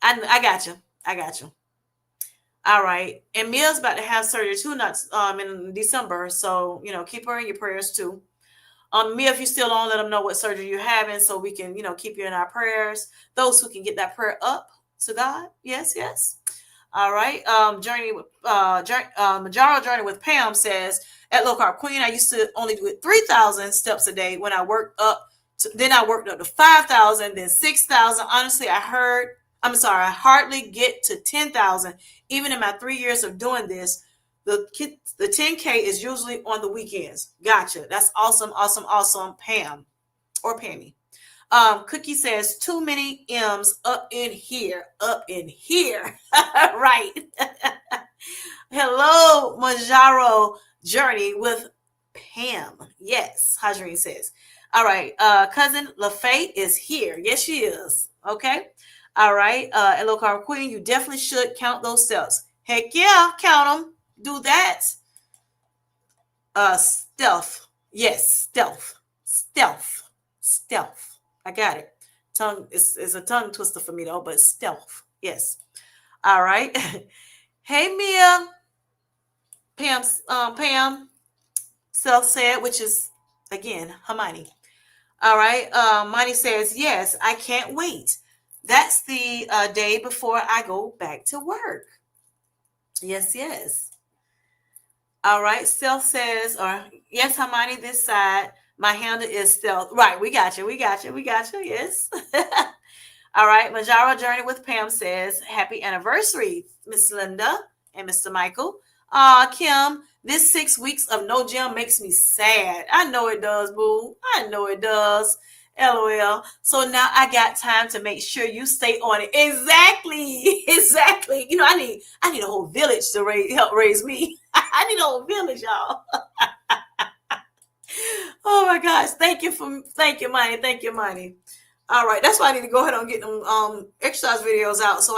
I got you. All right. And Mia's about to have surgery too, not in December. So, keep her in your prayers too. Mia, if you're still on, let them know what surgery you're having so we can, keep you in our prayers. Those who can get that prayer up to God. Yes. All right. Majaro Journey with Pam says, at Low Carb Queen, I used to only do it 3,000 steps a day. When I worked up to 5,000, then 6,000. Honestly, I hardly get to 10,000. Even in my 3 years of doing this, the 10K is usually on the weekends. Gotcha. That's awesome, Pam or Pammy. Cookie says, too many M's up in here. Right. Hello, Manjaro Journey with Pam. Yes, Hajreen says. All right, cousin LaFay is here. Yes, she is. Okay. All right, Low Carb Queen, you definitely should count those steps. Heck yeah, count them. Do that. Stealth. Yes, stealth. I got it. Tongue is a tongue twister for me though, but stealth. Yes. All right. Hey Mia. Pam self said, which is again Hermione. All right. Money says, yes, I can't wait. That's the day before I go back to work. Yes. All right. Stealth says, or yes, Hermione, this side. My handle is Stealth. Right. We got you. Yes. All right. Majara Journey with Pam says, happy anniversary, Miss Linda and Mr. Michael. Kim, this 6 weeks of no gym makes me sad. I know it does, boo. I know it does. LOL. So now I got time to make sure you stay on it. Exactly. I need a whole village to help raise me. I need a whole village, y'all. Oh my gosh. Thank you, Money. All right. That's why I need to go ahead and get them exercise videos out so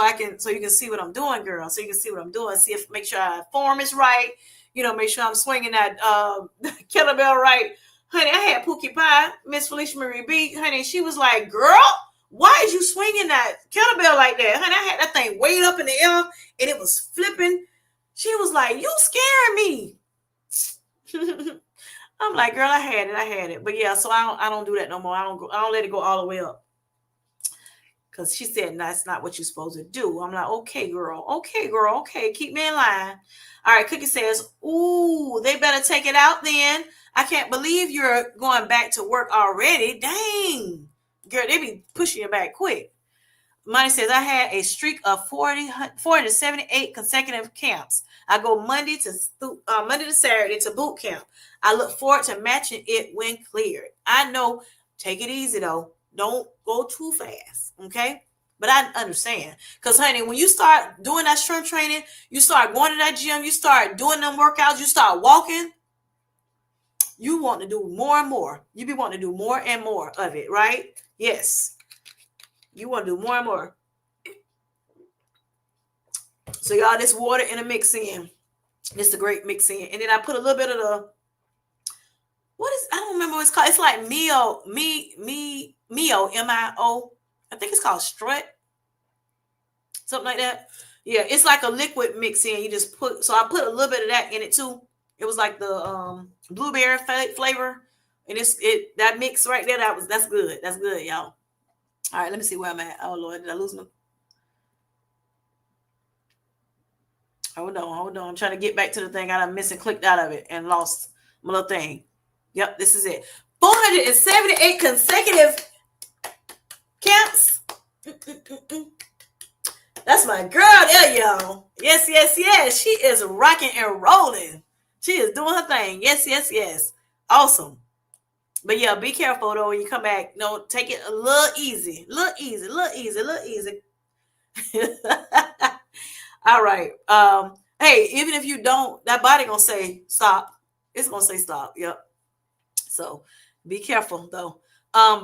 you can see what I'm doing, girl. So you can see what I'm doing. Make sure our form is right. Make sure I'm swinging that kettlebell right. Honey, I had Pookie Pie, Miss Felicia Marie B. Honey, she was like, girl, why is you swinging that kettlebell like that? Honey, I had that thing way up in the air and it was flipping. She was like, you scaring me. I'm like, girl, I had it. But yeah, so I don't do that no more. I don't let it go all the way up. Because she said, that's not what you're supposed to do. I'm like, okay, girl. Okay. Keep me in line. All right, Cookie says, ooh, they better take it out then. I can't believe you're going back to work already. Dang. Girl, they be pushing you back quick. Money says, I had a streak of 40 to 78 consecutive camps. I go Monday to Saturday to boot camp. I look forward to matching it when cleared. I know, take it easy though. Don't go too fast, okay? But I understand. Because, honey, when you start doing that strength training, you start going to that gym, you start doing them workouts, you start walking, you want to do more and more. You be wanting to do more and more of it, right? Yes. You want to do more and more. So, y'all, this water in a mix in. This is a great mix in. And then I put a little bit of I don't remember what it's called. It's like Mio, M-I-O. I think it's called Strut. Something like that. Yeah, it's like a liquid mix in. You just I put a little bit of that in it too. It was like the blueberry flavor. And that mix right there, that's good. That's good, y'all. All right, let me see where I'm at. Oh Lord, did I lose them? Hold on. I'm trying to get back to the thing I done missed and clicked out of it and lost my little thing. Yep, this is it. 478 consecutive camps. That's my girl there, y'all. Yes. She is rocking and rolling. She is doing her thing. Yes, yes, yes. Awesome. But yeah, be careful though when you come back. No, take it a little easy. Little easy, little easy, little easy. All right. Hey, even if you don't, that body gonna say stop. It's gonna say stop. Yep. So be careful though.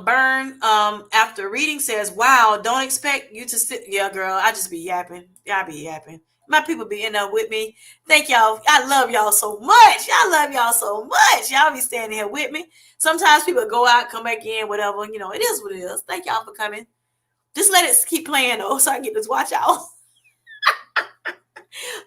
Burn after reading says, wow, don't expect you to sit. Yeah, girl, I just be yapping. I be yapping. My people be in there with me. Thank y'all. I love y'all so much. I love y'all so much. Y'all be standing here with me. Sometimes people go out, come back in, whatever. You know, it is what it is. Thank y'all for coming. Just let it keep playing though, so I get this watch out.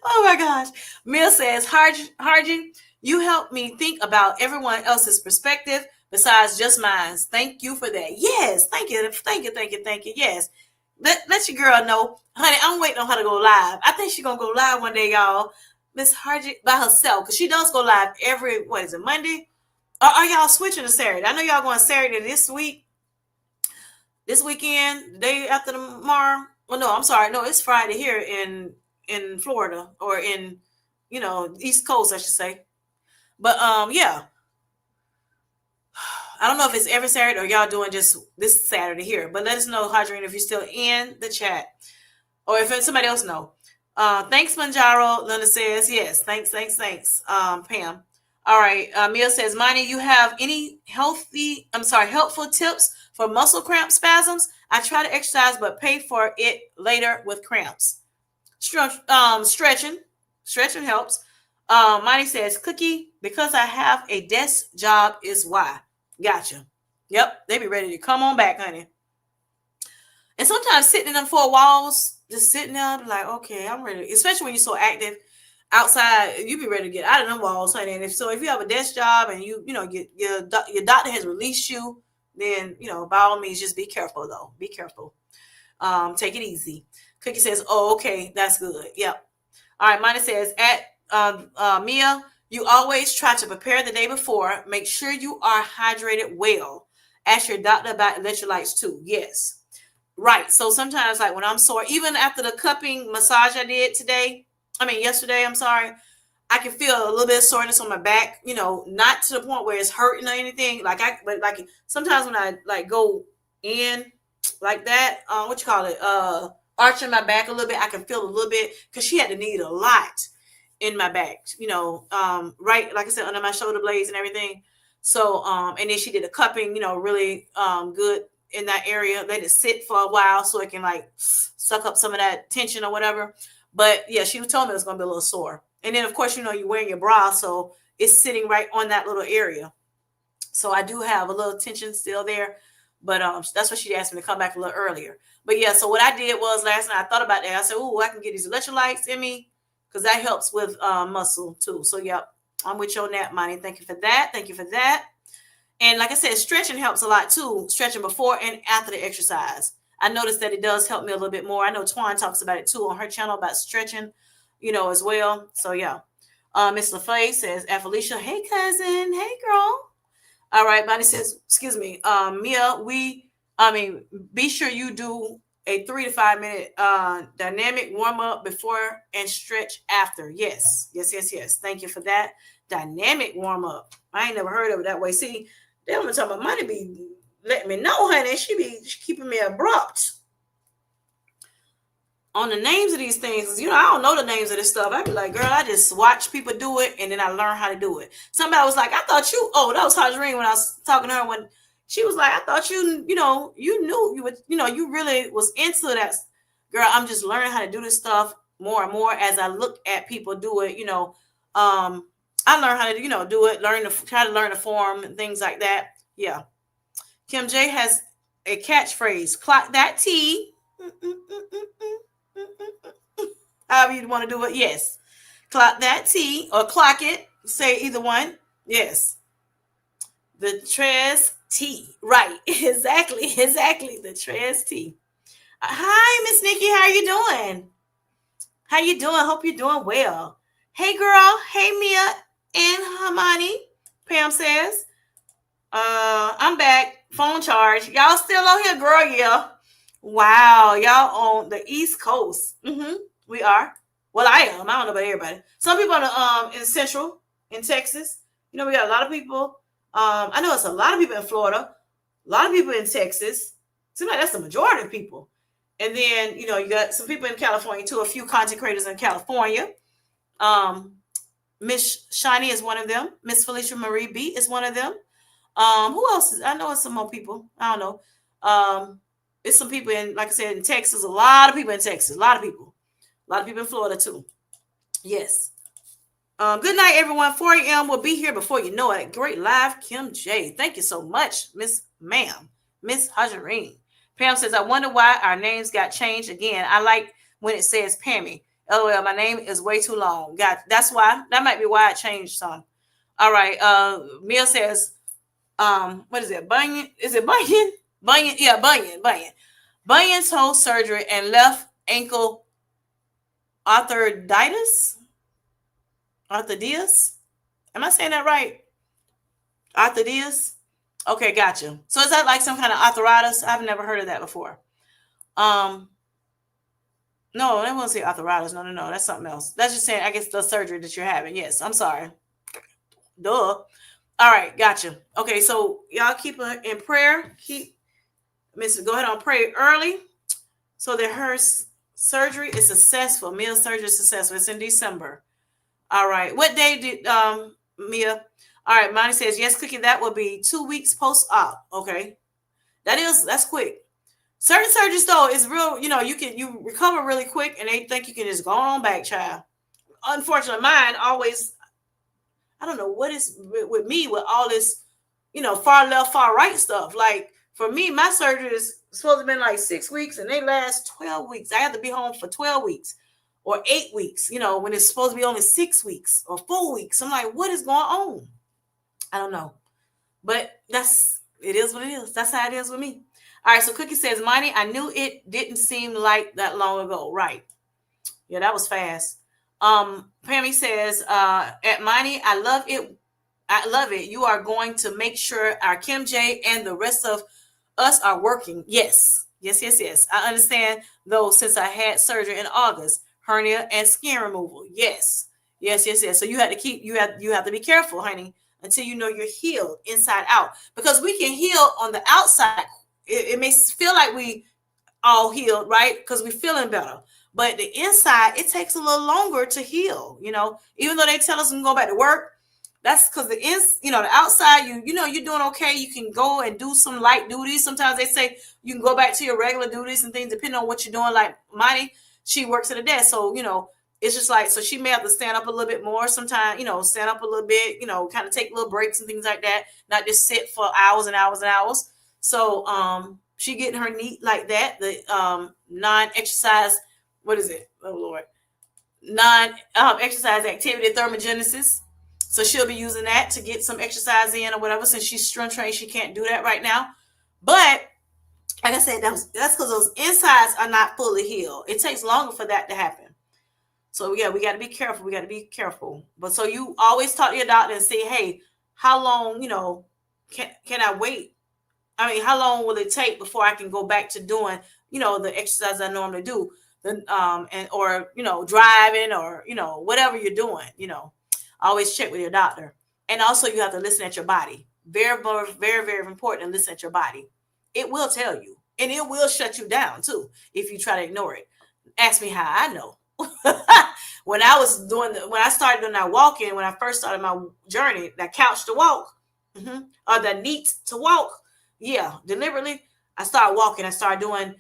Oh my gosh. Mill says, Harjin, you help me think about everyone else's perspective besides just mine. Thank you for that. Yes, thank you. Thank you, thank you, thank you. Yes. Let your girl know. Honey, I'm waiting on her to go live. I think she's going to go live one day, y'all. Miss Harjin by herself, because she does go live every, what is it, Monday? Or are y'all switching to Saturday? I know y'all going Saturday this week, this weekend, the day after tomorrow. Well, no, I'm sorry. No, it's Friday here in Florida, or in, East Coast, I should say. But yeah, I don't know if it's every Saturday or y'all doing just this Saturday here. But let us know, Hadrian, if you're still in the chat, or if somebody else know. Thanks, Manjaro. Linda says yes. Thanks. Pam. All right. Mia says, Monty, you have any helpful tips for muscle cramp spasms? I try to exercise, but pay for it later with cramps. Stretching helps. Monty says, Cookie, because I have a desk job is why. Gotcha. Yep, they be ready to come on back, honey. And sometimes sitting in them four walls, just sitting there, like, okay, I'm ready. Especially when you're so active outside, you be ready to get out of them walls, honey. And if you have a desk job and your doctor has released you, then by all means, just be careful though. Be careful. Take it easy. Cookie says, oh, okay, that's good. Yep. All right, Monty says, Mia, you always try to prepare the day before. Make sure you are hydrated well. Ask your doctor about electrolytes too. Yes. Right. So sometimes, like when I'm sore, even after the cupping massage I did yesterday, I'm sorry, I can feel a little bit of soreness on my back, not to the point where it's hurting or anything. But sometimes when I go in like that, arching my back a little bit, I can feel a little bit, because she had to knead a lot in my back, right, like I said, under my shoulder blades and everything. So and then she did a cupping, really good in that area. Let it sit for a while so it can suck up some of that tension or whatever. But yeah, she told me it was going to be a little sore. And then of course, you're wearing your bra, so it's sitting right on that little area. So I do have a little tension still there. But that's what she asked me to come back a little earlier. But yeah, so what I did was last night, I thought about that. I said, I can get these electrolytes in me, because that helps with muscle too. So yep, I'm with you on that, Monty. Thank you for that. Thank you for that. And like I said, stretching helps a lot too. Stretching before and after the exercise. I noticed that it does help me a little bit more. I know Twan talks about it too on her channel about stretching, as well. So yeah. Miss LaFay says, Felicia, hey cousin, hey girl. All right, Bonnie says, excuse me, Mia, be sure you do a 3 to 5 minute dynamic warm up before and stretch after. Yes. Thank you for that. Dynamic warm up. I ain't never heard of it that way. See, they don't talk about Money be letting me know, honey. She keeping me abrupt on the names of these things. I don't know the names of this stuff. I be like, girl, I just watch people do it, and then I learn how to do it. Somebody was like, I thought you, that was Hadreen when I was talking to her, when she was like, I thought you knew you would, you really was into that. Girl, I'm just learning how to do this stuff more and more as I look at people do it. I learned how to, do it, try to learn the form and things like that. Yeah. Kim J has a catchphrase, clock that T. However you want to do it. Yes. Clock that T or clock it. Say either one. Yes. The Tres T. Right. Exactly. The Tres T. Hi, Miss Nikki. How are you doing? How you doing? Hope you're doing well. Hey, girl. Hey, Mia and Hamani. Pam says, I'm back. Phone charge. Y'all still on here, girl? Yeah. Wow. Y'all on the East Coast. We are. Well, I am. I don't know about everybody. Some people are in Central. in Texas. You know, we got a lot of people. I know it's a lot of people in Florida, a lot of people in Texas. Seems like that's the majority of people. And then, you know, you got some people in California too, a few content creators in California. Um, Miss Shiny is one of them. Miss Felicia Marie B is one of them. Who else is, I know it's some more people. I don't know. It's some people in, like I said, in Texas, a lot of people in Texas, a lot of people. A lot of people in Florida too. Yes. Good night, everyone. 4 a.m. will be here before you know it. Great live, Kim J. Thank you so much, Miss Ma'am, Miss Hajarine. Pam says, I wonder why our names got changed again. I like when it says Pammy. LOL, my name is way too long. That's why. That might be why it changed some. All right. Mia says, what is it? Bunyan? Is it Bunyan? Bunyan? Yeah, Bunyan. Bunyan toe surgery and left ankle arthritis. Arthritis? Am I saying that right? Arthritis? Okay, gotcha. So is that like some kind of arthritis? I've never heard of that before. No, I won't say arthritis. No. That's something else. That's just saying, I guess, the surgery that you're having. Yes, I'm sorry. Duh. All right, gotcha. Okay, so y'all keep her in prayer. Go ahead and pray early so that her surgery is successful. Mia's surgery is successful. It's in December. All right. What day did Mia? All right. Monty says, yes, Cookie, that will be 2 weeks post-op. Okay. That's quick. Certain surgeries, though, is real, you recover really quick and they think you can just go on back, child. Unfortunately, mine always, I don't know what is with me with all this, far left, far right stuff. Like for me, my surgery is supposed to be like 6 weeks and they last 12 weeks. I have to be home for 12 weeks. Or 8 weeks, when it's supposed to be only 6 weeks or 4 weeks. I'm like, what is going on? I don't know. But it is what it is. That's how it is with me. All right, so Cookie says, Monty, I knew it didn't seem like that long ago. Right. Yeah, that was fast. Pammy says, at Monty, I love it. I love it. You are going to make sure our Kim J and the rest of us are working. Yes. I understand, though, since I had surgery in August. Hernia and skin removal. Yes. So you have to be careful, honey, until you know you're healed inside out. Because we can heal on the outside. It may feel like we all healed, right? Because we're feeling better. But the inside, it takes a little longer to heal, Even though they tell us to go back to work, that's because the outside, you're doing okay. You can go and do some light duties. Sometimes they say you can go back to your regular duties and things, depending on what you're doing. Like Monty, she works at a desk. So, it's just like, so she may have to stand up a little bit more sometimes, stand up a little bit, kind of take little breaks and things like that, not just sit for hours and hours and hours. So, she getting her neat like that. The non-exercise, what is it? Oh, Lord. Non-exercise activity thermogenesis. So she'll be using that to get some exercise in or whatever. Since she's strength trained, she can't do that right now. But like I said, that's because those insides are not fully healed. It takes longer for that to happen. So yeah, we got to be careful. But so you always talk to your doctor and say, hey, how long, can I wait? I mean, how long will it take before I can go back to doing, the exercise I normally do? Or driving or, whatever you're doing, always check with your doctor. And also you have to listen at your body. Very, very, very important to listen at your body. It will tell you, and it will shut you down too if you try to ignore it. Ask me how I know. When I started doing that walking, when I first started my journey, that couch to walk, or the neat to walk, deliberately, I started walking. I started doing,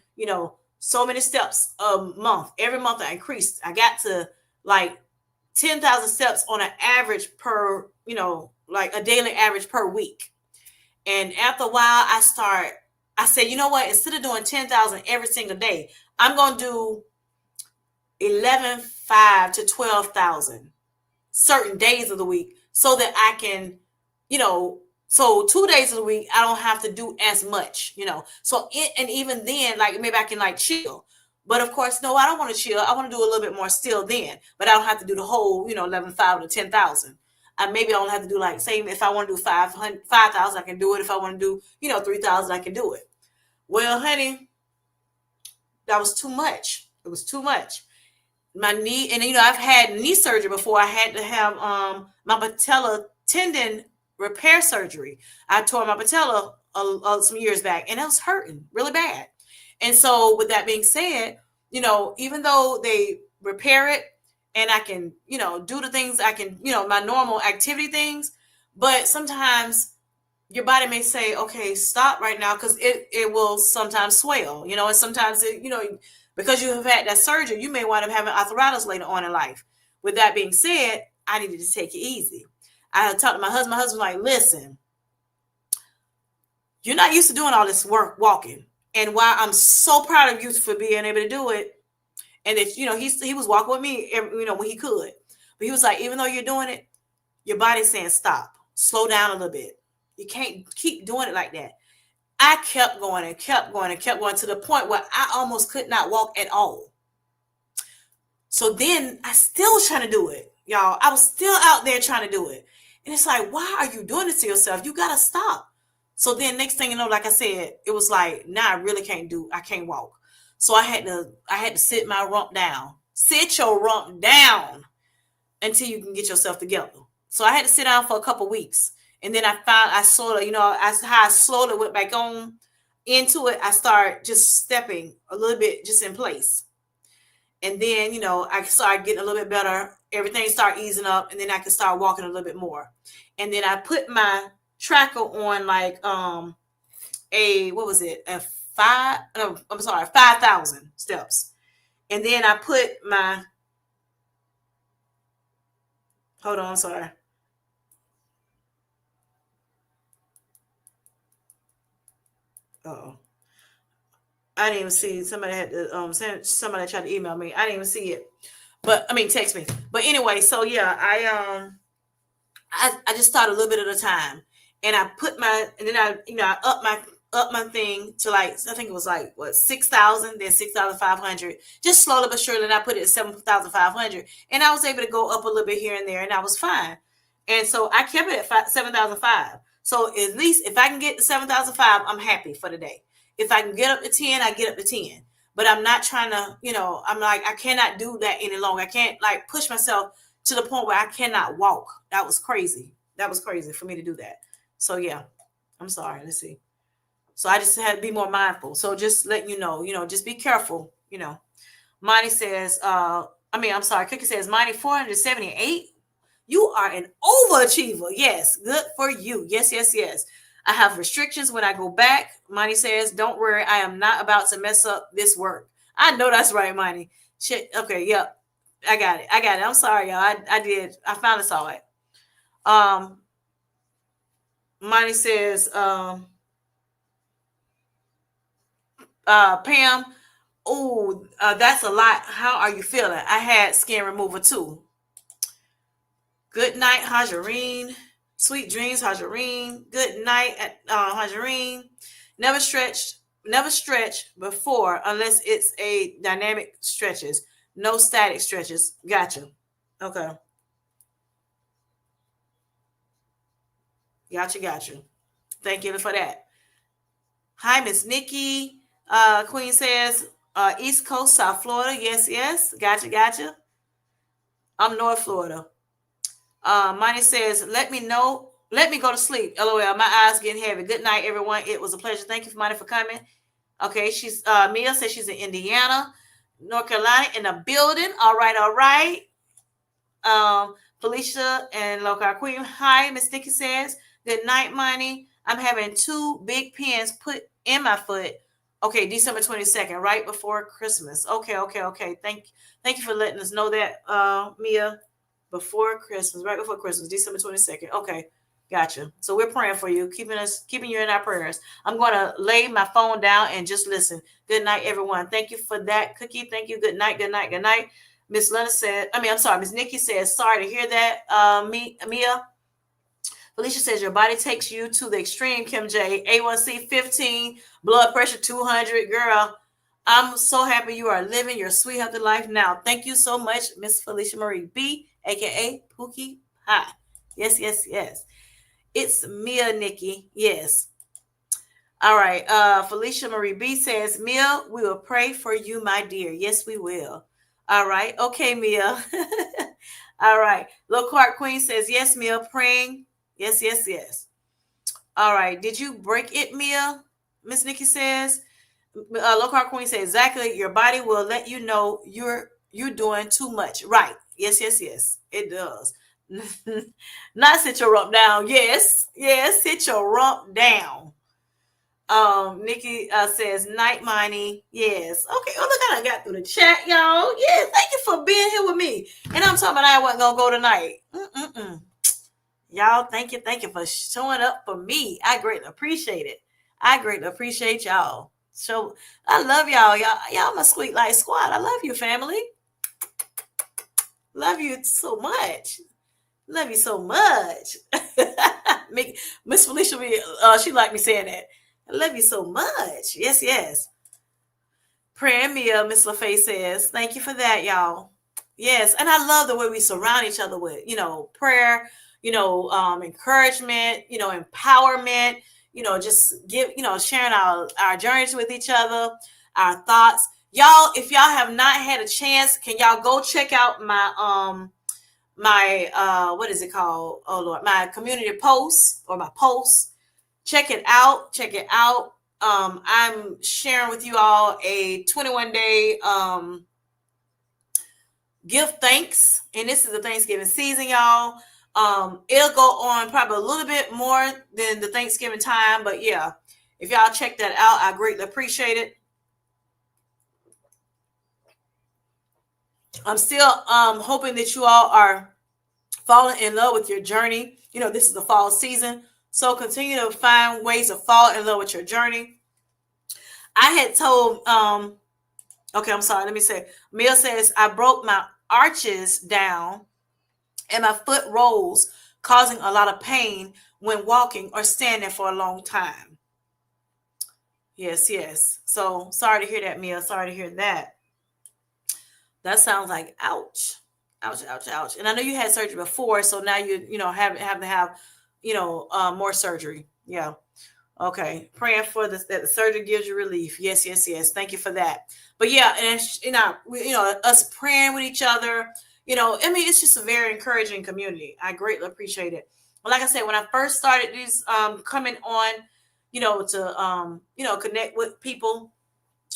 so many steps a month. Every month I increased. I got to like 10,000 steps on an average per, like a daily average per week. And after a while, I said, you know what? Instead of doing 10,000 every single day, I'm going to do 11,500 to 12,000 certain days of the week so that I can, so 2 days of the week, I don't have to do as much, So and even then, like maybe I can like chill. But of course, no, I don't want to chill. I want to do a little bit more still then. But I don't have to do the whole, 11,500 to 10,000. Maybe I don't have to do like, say, if I want to do 5,000, I can do it. If I want to do, 3,000, I can do it. Well, honey, that was too much. It was too much. my knee, and I've had knee surgery before. I had to have my patella tendon repair surgery. I tore my patella some years back, and it was hurting really bad. And so, with that being said, even though they repair it, and I can, do the things I can, my normal activity things, but sometimes your body may say, okay, stop right now, because it will sometimes swell, and sometimes because you have had that surgery, you may wind up having arthritis later on in life. With that being said, I needed to take it easy. I talked to my husband. My husband was like, listen, you're not used to doing all this work walking. And while I'm so proud of you for being able to do it, and if he was walking with me, when he could, but he was like, even though you're doing it, your body's saying stop, slow down a little bit. You can't keep doing it like that. I kept going and kept going and kept going to the point where I almost could not walk at all. So then I still was trying to do it, y'all. I was still out there trying to do it. And it's like, why are you doing this to yourself? You got to stop. So then next thing you know, like I said, it was like, now I really I can't walk. So I had to sit my rump down. Sit your rump down until you can get yourself together. So I had to sit down for a couple weeks. And then I slowly went back on into it. I started just stepping a little bit just in place. And then, I started getting a little bit better. Everything started easing up, and then I could start walking a little bit more. And then I put my tracker on like what was it? 5,000 steps. And then I put my, hold on, sorry. Uh-oh. I didn't even see, somebody had to somebody tried to email me. I didn't even see it. But text me. But anyway, so yeah, I just started a little bit at a time. And I put and then I up my thing to like, I think it was like what, 6,000, then 6,500. Just slowly but surely, and I put it at 7,500. And I was able to go up a little bit here and there, and I was fine. And so I kept it at 7,005. So at least if I can get to 7,005, I'm happy for the day. If I can get up to 10, I get up to 10. But I'm not trying to, I'm like, I cannot do that any longer. I can't like push myself to the point where I cannot walk. That was crazy. That was crazy for me to do that. So yeah, I'm sorry. Let's see. So I just had to be more mindful. So just letting you know, just be careful. Monty says, I'm sorry. Cookie says, Monty 478. You are an overachiever. Yes. Good for you. Yes, yes, yes. I have restrictions when I go back. Monty says, don't worry. I am not about to mess up this work. I know that's right, Monty. Shit. Okay. Yep. I got it. I'm sorry, y'all. I did. I finally saw it. Monty says, Pam, oh, that's a lot. How are you feeling? I had skin removal too. Good night, Hajarine. Sweet dreams, Hajarine. Good night, Hajarine. Never stretch before unless it's a dynamic stretches. No static stretches. Gotcha. Okay. Gotcha. Thank you for that. Hi, Miss Nikki. Queen says, East Coast, South Florida. Yes, yes. Gotcha. I'm North Florida. Money says, let me know. Let me go to sleep. LOL. My eyes getting heavy. Good night, everyone. It was a pleasure. Thank you, Money, for coming. Okay, she's Mia says she's in Indiana, North Carolina, in the building. All right. Felicia and Local Queen. Hi, Miss Nikki says, good night, Money. I'm having 2 big pins put in my foot. Okay, December 22nd, right before Christmas. Okay. Thank you for letting us know that, Mia. Before Christmas, right before Christmas, December 22nd. Okay, gotcha. So we're praying for you, keeping you in our prayers. I'm going to lay my phone down and just listen. Good night, everyone. Thank you for that, Cookie. Thank you. Good night. Miss Lena said, Miss Nikki says, sorry to hear that, Mia. Felicia says, your body takes you to the extreme, Kim J. A1C 15, blood pressure 200. Girl, I'm so happy you are living your sweet, healthy life now. Thank you so much, Miss Felicia Marie B, a.k.a. Pookie Pie. Yes. It's Mia Nikki. Yes. All right. Felicia Marie B says, Mia, we will pray for you, my dear. Yes, we will. All right. Okay, Mia. All right. Lil Clark Queen says, yes, Mia, praying. Yes, yes, yes. All right. Did you break it, Mia? Miss Nikki says. Lil Clark Queen says, exactly. Your body will let you know you're doing too much. Right. Yes, yes, yes. It does. Not sit your rump down. Yes. Yes. Sit your rump down. Nikki says night money. Yes. Okay. Oh, look, I got through the chat, y'all. Yeah, thank you for being here with me. And I'm talking about I wasn't gonna go tonight. Y'all, thank you for showing up for me. I greatly appreciate it. I greatly appreciate y'all. So I love y'all. Y'all my sweet light squad. I love you, family. Love you so much. Love you so much. Miss Felicia, she like me saying that. I love you so much. Yes, yes. Prayer meal, Miss LaFay says. Thank you for that, y'all. Yes, and I love the way we surround each other with, prayer, encouragement, empowerment, just sharing our journeys with each other, our thoughts. Y'all, if y'all have not had a chance, can y'all go check out my what is it called? Oh Lord, my community posts or my posts. Check it out. Check it out. I'm sharing with you all a 21-day give thanks, and this is the Thanksgiving season, y'all. It'll go on probably a little bit more than the Thanksgiving time, but yeah, if y'all check that out, I greatly appreciate it. I'm still hoping that you all are falling in love with your journey. This is the fall season, so continue to find ways to fall in love with your journey. I had told okay, I'm sorry, let me say, Mia says I broke my arches down and my foot rolls, causing a lot of pain when walking or standing for a long time. Yes, yes. So sorry to hear that, Mia. Sorry to hear that. That sounds like ouch. Ouch, ouch, ouch. And I know you had surgery before, so now have to have, more surgery. Yeah. Okay. Praying for this that the surgery gives you relief. Yes, yes, yes. Thank you for that. But yeah, and us praying with each other. I mean, it's just a very encouraging community. I greatly appreciate it. But like I said, when I first started these coming on, to connect with people,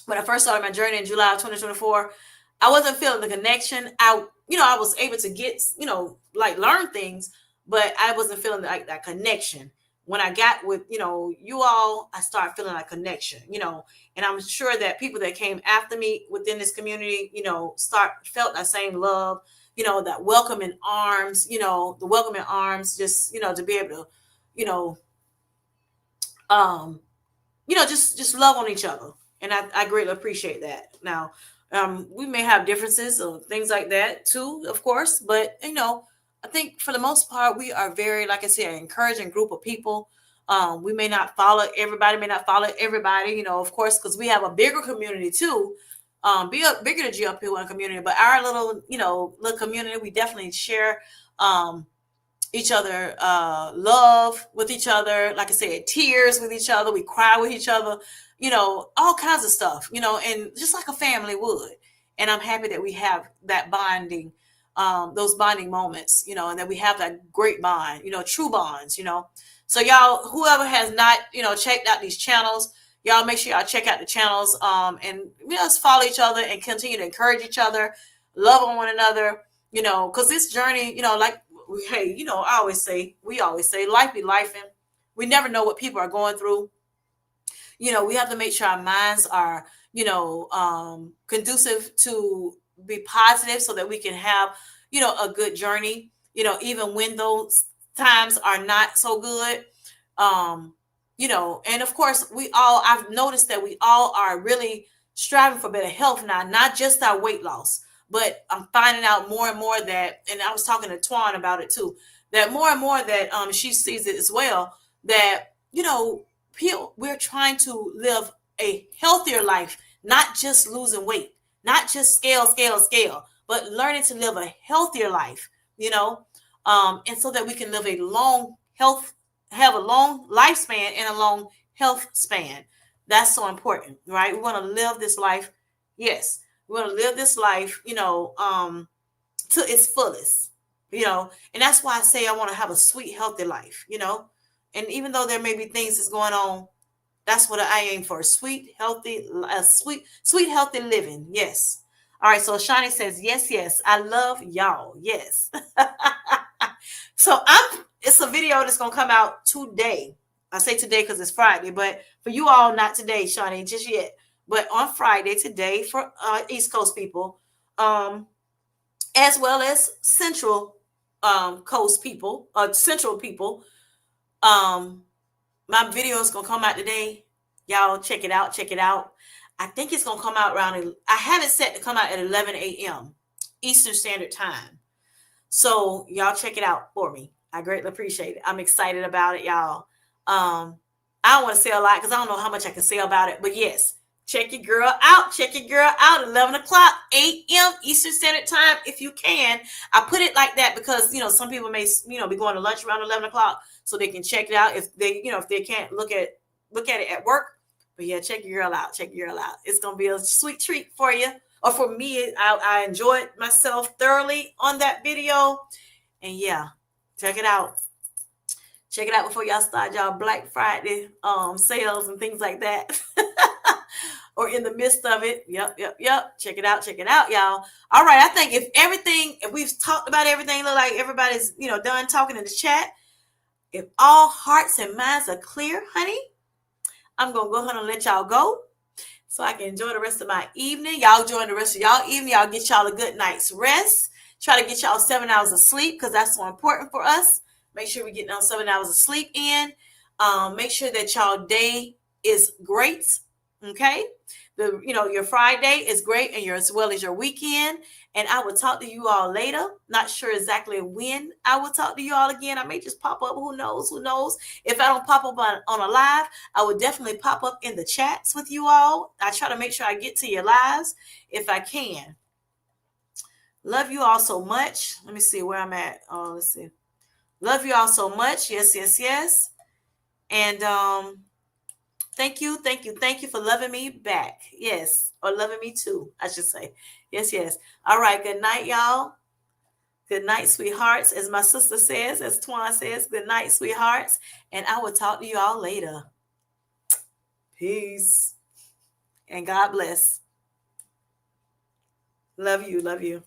when I first started my journey in July of 2024, I wasn't feeling the connection. I was able to get, like learn things, but I wasn't feeling like that connection. When I got with, you all, I started feeling like connection, and I'm sure that people that came after me within this community, felt that same love, that welcoming arms, the welcoming arms, just, to be able to, you know, um, just love on each other. And I greatly appreciate that. Now, we may have differences or things like that too, of course, but I think for the most part, we are very, like I said, an encouraging group of people. We may not follow everybody, of course, because we have a bigger community too. Bigger than GLP-1 community, but our little community, we definitely share each other, love with each other, like I said, tears with each other, we cry with each other, all kinds of stuff, and just like a family would. And I'm happy that we have that bonding, those bonding moments, and that we have that great bond, true bonds. So y'all, whoever has not checked out these channels, y'all make sure y'all check out the channels, and just follow each other and continue to encourage each other, love on one another, because this journey, like, hey, we always say life be life, and we never know what people are going through. We have to make sure our minds are, conducive to be positive so that we can have, a good journey, even when those times are not so good. Um, and of course, I've noticed that we all are really striving for better health now, not just our weight loss, but I'm finding out more and more that, and I was talking to Twan about it too, that more and more that she sees it as well, that, we're trying to live a healthier life, not just losing weight, not just scale, but learning to live a healthier life, and so that we can live a long health, have a long lifespan and a long health span. That's so important, right? We want to live this life. Yes. We want to live this life, to its fullest, and that's why I say I want to have a sweet, healthy life, and even though there may be things that's going on, that's what I aim for. Sweet, healthy, sweet, healthy living. Yes. All right. So Shani says, yes, yes. I love y'all. Yes. So it's a video that's gonna come out today. I say today because it's Friday, but for you all, not today, Shani, just yet. But on Friday, today, for East Coast people, as well as Central Coast people, Central people, um, my video is gonna come out today. Y'all check it out. Check it out. I think it's gonna come out around. I have it set to come out at 11 a.m. Eastern Standard Time. So y'all check it out for me. I greatly appreciate it. I'm excited about it, y'all. I don't want to say a lot because I don't know how much I can say about it. But yes, check your girl out. Check your girl out. 11 o'clock, 8 a.m. Eastern Standard Time, if you can. I put it like that because some people may be going to lunch around 11 o'clock, so they can check it out if they can't look at it at work. But yeah, check your girl out. Check your girl out. It's gonna be a sweet treat for you. Or for me, I enjoyed myself thoroughly on that video. And yeah, check it out. Check it out before y'all start y'all Black Friday sales and things like that. Or in the midst of it. Yep. Check it out, y'all. All right, I think if we've talked about everything, look like everybody's done talking in the chat. If all hearts and minds are clear, honey, I'm gonna go ahead and let y'all go, so I can enjoy the rest of my evening. Y'all enjoy the rest of y'all evening. Y'all get y'all a good night's rest. Try to get y'all 7 hours of sleep because that's so important for us. Make sure we get 7 hours of sleep in. Make sure that y'all day is great. Okay. Your Friday is great, and as well as your weekend. And I will talk to you all later. Not sure exactly when I will talk to you all again. I may just pop up. Who knows? If I don't pop up on a live, I would definitely pop up in the chats with you all. I try to make sure I get to your lives if I can. Love you all so much. Let me see where I'm at. Let's see. Love you all so much. Yes. And thank you for loving me back. Yes, or loving me too, I should say. Yes. All right, good night, y'all. Good night, sweethearts. As my sister says, as Twan says, good night, sweethearts. And I will talk to you all later. Peace. And God bless. Love you.